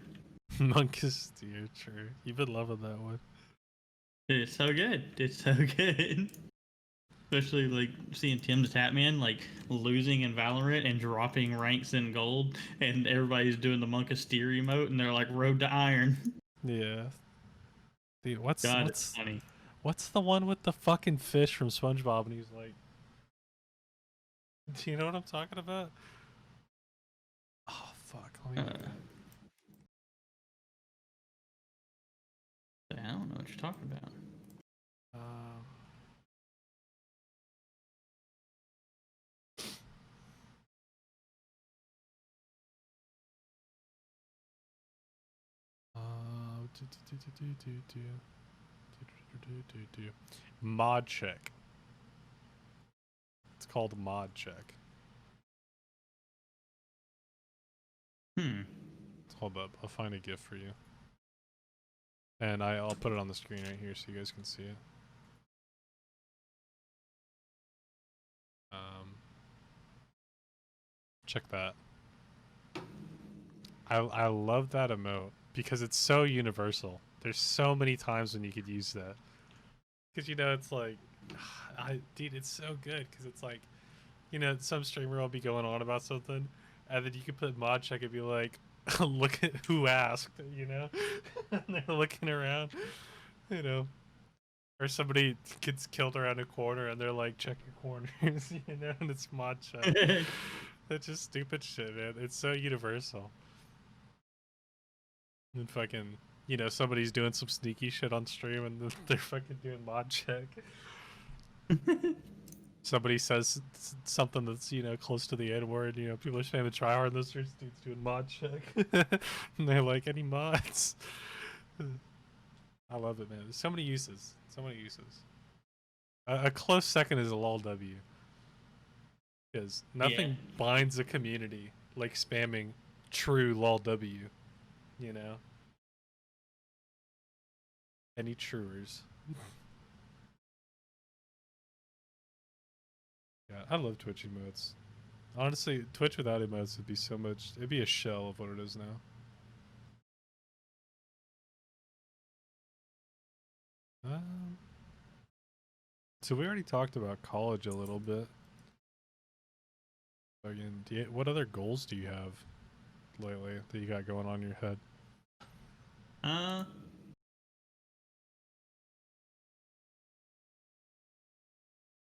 Monkus, dear, true. You've been loving that one. It's so good. It's so good. Especially like seeing Tim's Tatman like losing in Valorant and dropping ranks in gold, and everybody's doing the Monka Steer emote, and they're like Road to Iron. Yeah. Dude, what's It's funny. what's the one with the fucking fish from SpongeBob and he's like, do you know what I'm talking about? Oh fuck. I don't know what you're talking about. Mod check. It's called mod check. Hmm. Hold up, I'll find a GIF for you, and I'll put it on the screen right here so you guys can see it. Check that. I love that emote because it's so universal. There's so many times when you could use that. Because, you know, it's like, dude, it's so good because it's like, you know, some streamer will be going on about something, and then you can put mod check and be like, look at who asked, you know? And they're looking around, you know? Or somebody gets killed around a corner and they're like, check your corners, you know? And it's mod check. That's just stupid shit, man. It's so universal. And fucking, you know, somebody's doing some sneaky shit on stream and they're fucking doing mod check. Somebody says something that's, you know, close to the N word, you know, people are saying to try hard, and this dude's doing mod check. And they're like, any mods? I love it, man. There's so many uses. So many uses. A close second is a lol W. Because nothing binds a community like spamming true lol W, you know? Any truers. Yeah, I love Twitch emotes. Honestly, Twitch without emotes would be so much. It'd be a shell of what it is now. So we already talked about college a little bit. Again, what other goals do you have lately that you got going on in your head? I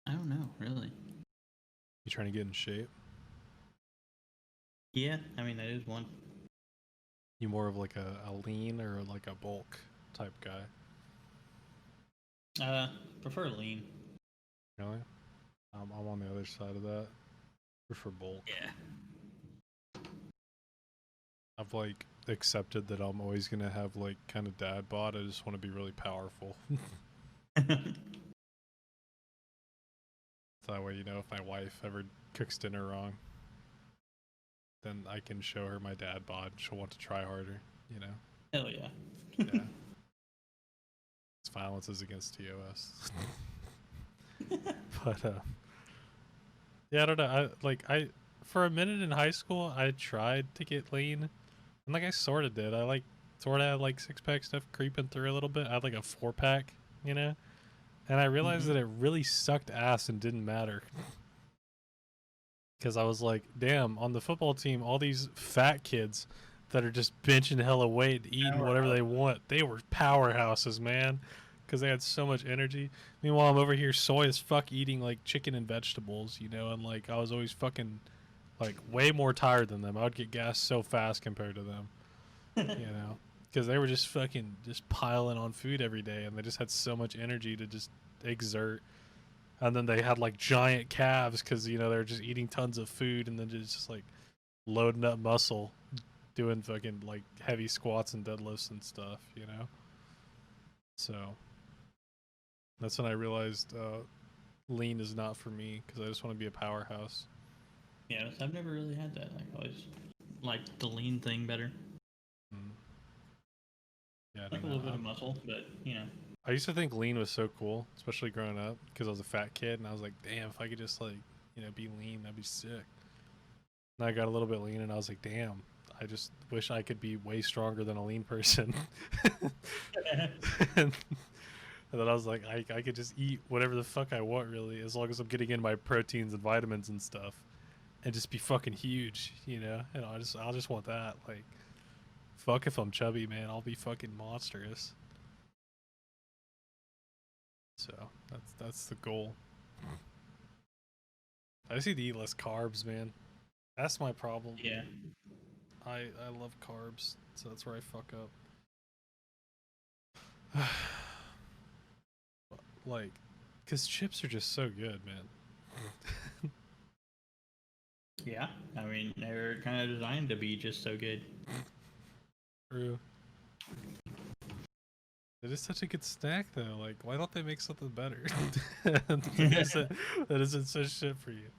don't know, really. You trying to get in shape? Yeah, I mean that is one. You more of like a lean or like a bulk type guy? Prefer lean. Really? I'm on the other side of that. Prefer bulk. Yeah. I've like accepted that I'm always gonna have like kind of dad bod. I just want to be really powerful. That way, you know, if my wife ever cooks dinner wrong, then I can show her my dad bod. She'll want to try harder, you know? Hell yeah. Yeah. It's violence is against TOS. But, yeah, I don't know. For a minute in high school, I tried to get lean. And, like, I sort of did. I, sort of had, six-pack stuff creeping through a little bit. I had, a four-pack, you know? And I realized that it really sucked ass and didn't matter. Because I was like, damn, on the football team, all these fat kids that are just benching hella weight, eating whatever they want, they were powerhouses, man. Because they had so much energy. Meanwhile, I'm over here soy as fuck eating chicken and vegetables, you know, and I was always fucking way more tired than them. I would get gas so fast compared to them, you know, because they were just fucking just piling on food every day, and they just had so much energy to just exert. And then they had giant calves because, you know, they're just eating tons of food and then just loading up muscle, doing fucking heavy squats and deadlifts and stuff, you know. So that's when I realized lean is not for me because I just want to be a powerhouse. Yeah, I've never really had that. I always liked the lean thing better. Yeah, a little bit of muscle, but you know. I used to think lean was so cool, especially growing up, because I was a fat kid, and I was like, damn, if I could just you know, be lean, that'd be sick. And I got a little bit lean, and I was like, damn, I just wish I could be way stronger than a lean person. and then I was like, I could just eat whatever the fuck I want, really, as long as I'm getting in my proteins and vitamins and stuff, and just be fucking huge, you know. And I'll just want that. Fuck if I'm chubby, man, I'll be fucking monstrous. So that's the goal. I just need to eat less carbs, man. That's my problem. Yeah. I love carbs, so that's where I fuck up. Cause chips are just so good, man. Yeah, I mean they're kind of designed to be just so good. True. It is such a good snack, though. Why don't they make something better that isn't such shit for you?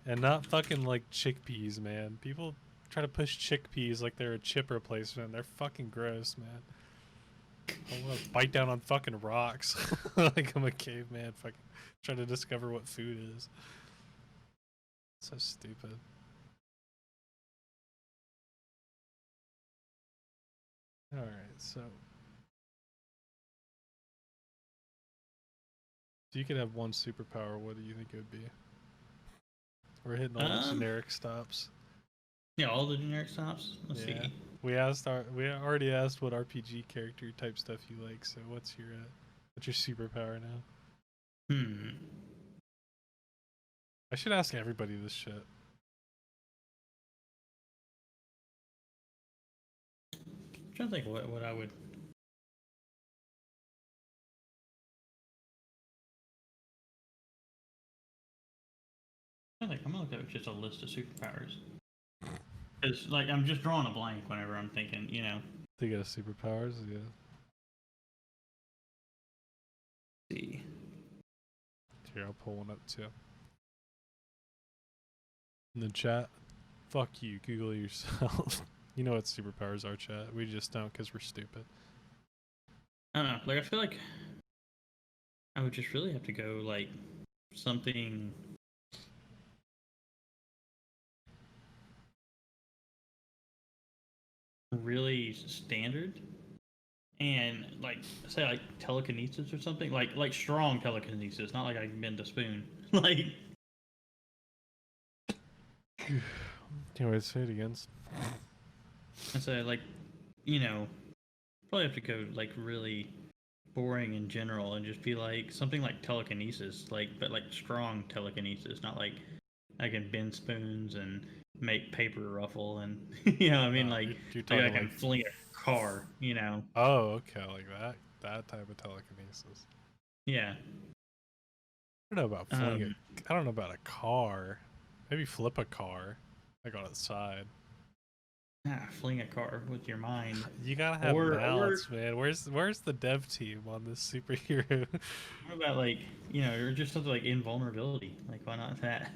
And not fucking chickpeas, man. People try to push chickpeas like they're a chip replacement. They're fucking gross, man. I want to bite down on fucking rocks like I'm a caveman, fucking trying to discover what food is. So stupid. All right, so if you could have one superpower, what do you think it would be? We're hitting all the generic stops. Yeah, all the generic stops. Let's see. We already asked what RPG character type stuff you like. So what's your superpower now? I should ask everybody this shit. I'm trying to think what I would. I think I'm gonna look at just a list of superpowers. Because like I'm just drawing a blank whenever I'm thinking, you know. Think of superpowers, yeah. Let's see. Here, I'll pull one up too. In the chat, fuck you, Google yourself. You know what superpowers are, chat. We just don't because we're stupid. I don't know. Like I feel like I would just really have to go like something. Really standard, and like say like telekinesis or something, like strong telekinesis, not like I can bend a spoon. Like, Can't wait to say it again. I say like, you know, probably have to go like really boring in general and just be like something like telekinesis, like but like strong telekinesis, not like I can bend spoons and make paper ruffle and you know what I mean, like I can fling a car, you know. Oh, okay, like that type of telekinesis. Yeah. I don't know about fling I don't know about a car. Maybe flip a car, like on its side. Fling a car with your mind. You gotta have balance, man. Where's the dev team on this superhero? What about like, you know, or just something like invulnerability? Like, why not that?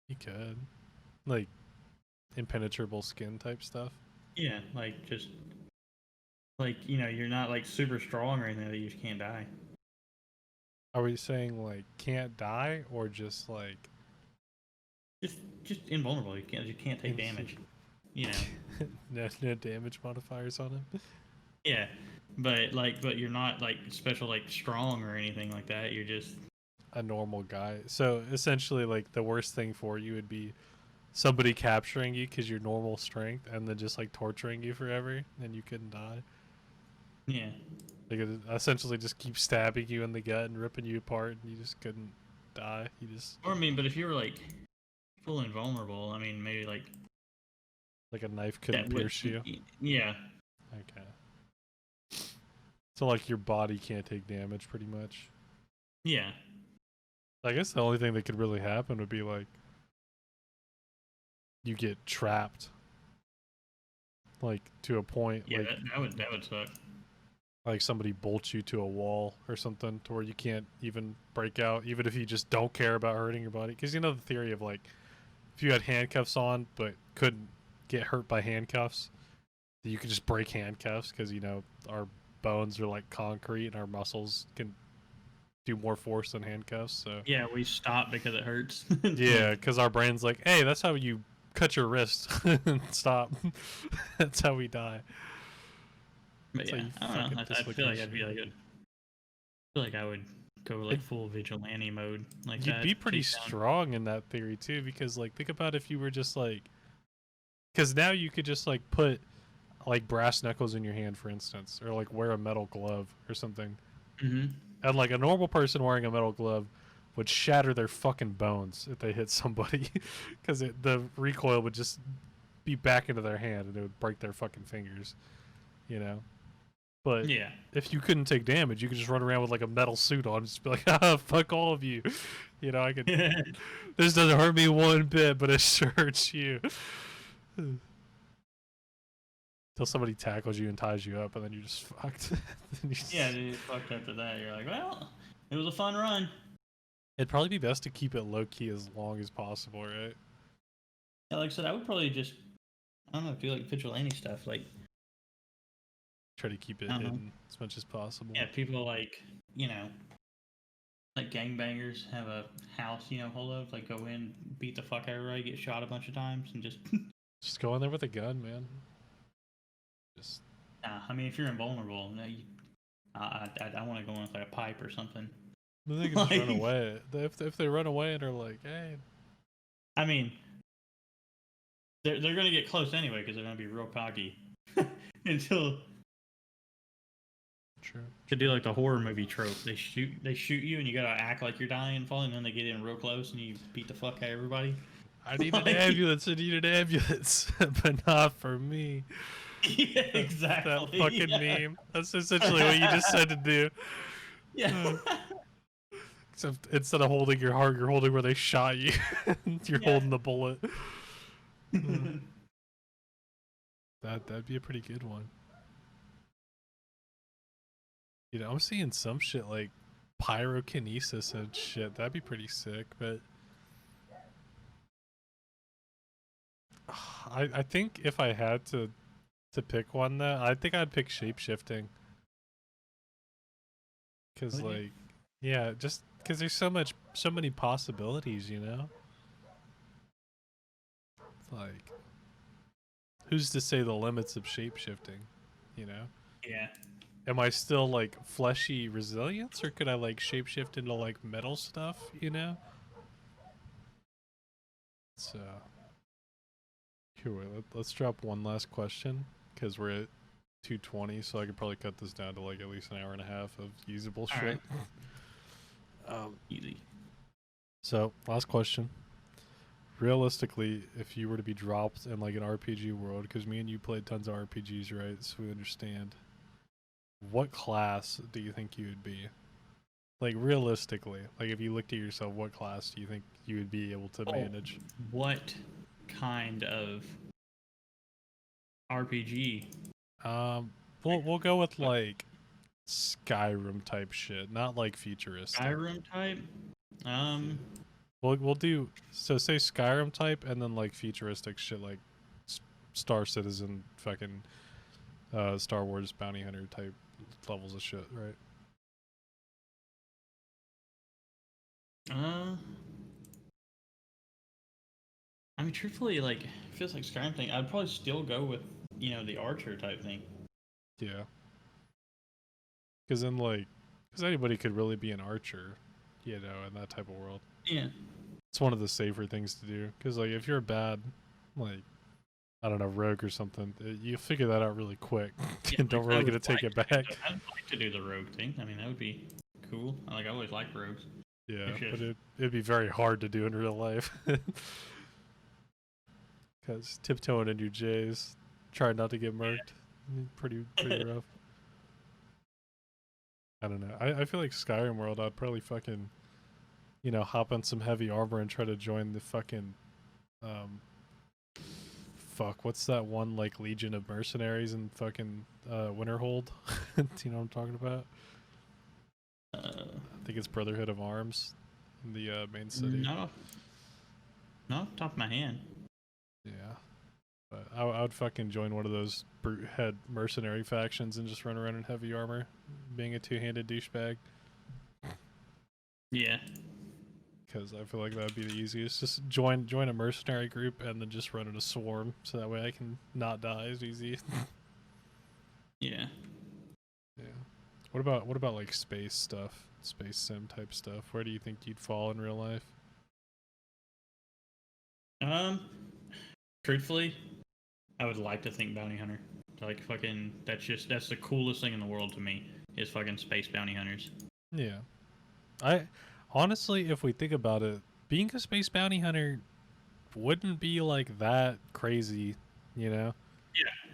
You could, like, impenetrable skin type stuff. Yeah, like just like, you know, you're not like super strong or anything, that you just can't die. Are we saying like can't die or just like just invulnerable? You can't take damage. You know. no damage modifiers on him. Yeah, but you're not like special like strong or anything like that. You're just a normal guy. So essentially, like the worst thing for you would be somebody capturing you because you're normal strength, and then just like torturing you forever, and you couldn't die. Yeah. Like it essentially just keep stabbing you in the gut and ripping you apart, and you just couldn't die. You just. Or I mean, but if you were like full invulnerable, I mean, maybe like a knife couldn't pierce you. Yeah. Okay. So like your body can't take damage, pretty much. Yeah. I guess the only thing that could really happen would be like you get trapped, like to a point. Yeah, like, that would suck. Like somebody bolts you to a wall or something to where you can't even break out, even if you just don't care about hurting your body. Because you know the theory of like if you had handcuffs on but couldn't get hurt by handcuffs, you could just break handcuffs because you know our bones are like concrete and our muscles can do more force than handcuffs. So yeah, we stop because it hurts. Yeah, because our brain's like, hey, that's how you cut your wrist and stop. That's how we die. But yeah, I don't know. I feel like I'd be like I feel like I would go like full vigilante mode like You'd that. be pretty strong in that theory too, because like think about if you were just like, because now you could just like put like brass knuckles in your hand, for instance, or like wear a metal glove or something. Mm-hmm. And like a normal person wearing a metal glove would shatter their fucking bones if they hit somebody, because the recoil would just be back into their hand and it would break their fucking fingers, you know. But yeah, if you couldn't take damage, you could just run around with like a metal suit on and just be like, ah, fuck all of you. You know, I could. This doesn't hurt me one bit, but it sure hurts you. Until somebody tackles you and ties you up, and then you're just fucked. Yeah, dude, fucked after that. You're like, well, it was a fun run. It'd probably be best to keep it low key as long as possible, right? Yeah, like I said, I would probably just I don't know, do like vigilante stuff. Like, Try to keep it I don't know. hidden as much as possible. Yeah, people like, like gangbangers have a house, full of, like, go in, beat the fuck out of everybody, get shot a bunch of times, and just. Just go in there with a gun, man. Just. Nah, I mean, if you're invulnerable, I want to go in with like a pipe or something. Then they can just run away. If they run away and are like, hey. I mean, they're gonna get close anyway because they're gonna be real cocky until. True. To do like the horror movie trope, they shoot you and you gotta act like you're dying and falling, and then they get in real close and you beat the fuck out of everybody. I need an ambulance. I need an ambulance, but not for me. Yeah, exactly. That fucking meme. That's essentially what you just said to do. Yeah. Except instead of holding your heart, you're holding where they shot you. You're holding the bullet. That'd be a pretty good one. I'm seeing some shit like pyrokinesis and shit. That'd be pretty sick, but I think if I had to pick one, though, I think I'd pick shapeshifting. Cause like, yeah, just because there's so many possibilities, It's like, who's to say the limits of shapeshifting, Yeah. Am I still like fleshy resilience, or could I like shapeshift into like metal stuff, So, here, wait, let's drop one last question, because we're at 2:20, so I could probably cut this down to like at least an hour and a half of usable shit. Right. Easy. So, last question. Realistically, if you were to be dropped in like an RPG world, because me and you played tons of RPGs, right? So we understand. What class do you think you would be? Like, realistically, like if you looked at yourself, what class do you think you would be able to manage? What kind of RPG? We'll go with like Skyrim type shit, not like futuristic. Skyrim type? We'll do, so say Skyrim type and then like futuristic shit like Star Citizen, fucking Star Wars bounty hunter type levels of shit, right? I mean, truthfully, like, it feels like Skyrim thing. I'd probably still go with, the archer type thing. Yeah. Because then, like, anybody could really be an archer, in that type of world. Yeah. It's one of the safer things to do. Because, like, if you're a bad, like, I don't know, rogue or something, you figure that out really quick. Yeah, and don't really get to take it back. I'd like to do the rogue thing. I mean, that would be cool. I always liked rogues. Yeah, but it'd be very hard to do in real life. Because tiptoeing in your J's, trying not to get murked, pretty rough. I don't know. I feel like Skyrim world, I'd probably fucking, hop on some heavy armor and try to join the fucking, fuck, what's that one, like, Legion of Mercenaries in fucking, Winterhold? Do you know what I'm talking about? I think it's Brotherhood of Arms in the, main city. Not off the top of my hand. Yeah. But I would fucking join one of those brute head mercenary factions and just run around in heavy armor, being a two-handed douchebag. Yeah. Because I feel like that would be the easiest. Just join a mercenary group and then just run in a swarm, so that way I can not die as easy. Yeah. Yeah. What about like space stuff, space sim type stuff? Where do you think you'd fall in real life? Truthfully, I would like to think bounty hunter. Like, fucking, that's the coolest thing in the world to me, is fucking space bounty hunters. Yeah. I honestly, if we think about it, being a space bounty hunter wouldn't be like that crazy, Yeah,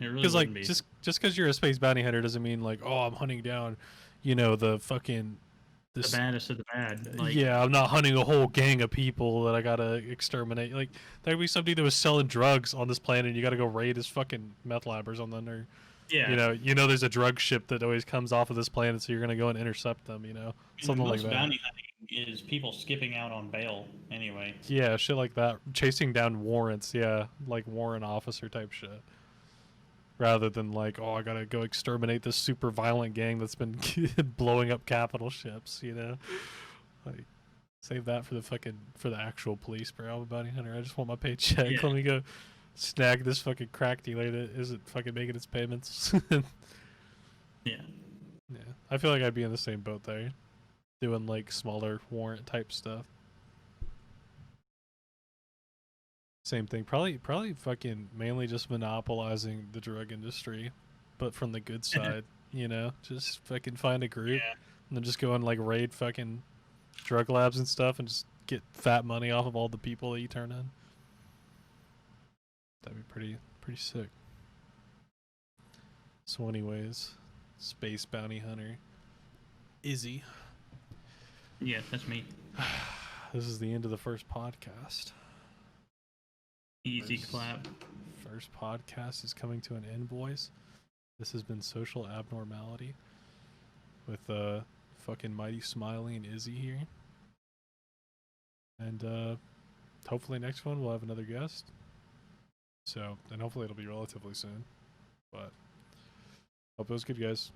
it really because like be. just because you're a space bounty hunter doesn't mean like, oh, I'm hunting down, the fucking the baddest of the bad. Like, yeah, I'm not hunting a whole gang of people that I gotta exterminate. Like, there'd be somebody that was selling drugs on this planet, and you gotta go raid his fucking meth lab or something, or yeah, there's a drug ship that always comes off of this planet, so you're gonna go and intercept them, something like that. is people skipping out on bail anyway. Yeah, shit like that. Chasing down warrants, yeah, like warrant officer type shit. Rather than like, oh, I gotta go exterminate this super violent gang that's been blowing up capital ships, you know? Like, save that for the actual police, bro. I'm a bounty hunter. I just want my paycheck. Yeah. Let me go snag this fucking crack dealer that isn't fucking making its payments. Yeah. Yeah, I feel like I'd be in the same boat there, doing like smaller warrant type stuff. Same thing. Probably fucking mainly just monopolizing the drug industry, but from the good side, you know? Just fucking find a group Yeah. and then just go and like raid fucking drug labs and stuff and just get fat money off of all the people that you turn in. That'd be pretty sick. So anyways, space bounty hunter Izzy. Yeah, that's me. This is the end of the first podcast. Easy clap. First podcast is coming to an end, boys. This has been Social Abnormality with fucking Mighty Smiley and Izzy here. And hopefully next one we'll have another guest. So, and hopefully it'll be relatively soon. But hope it was good, guys.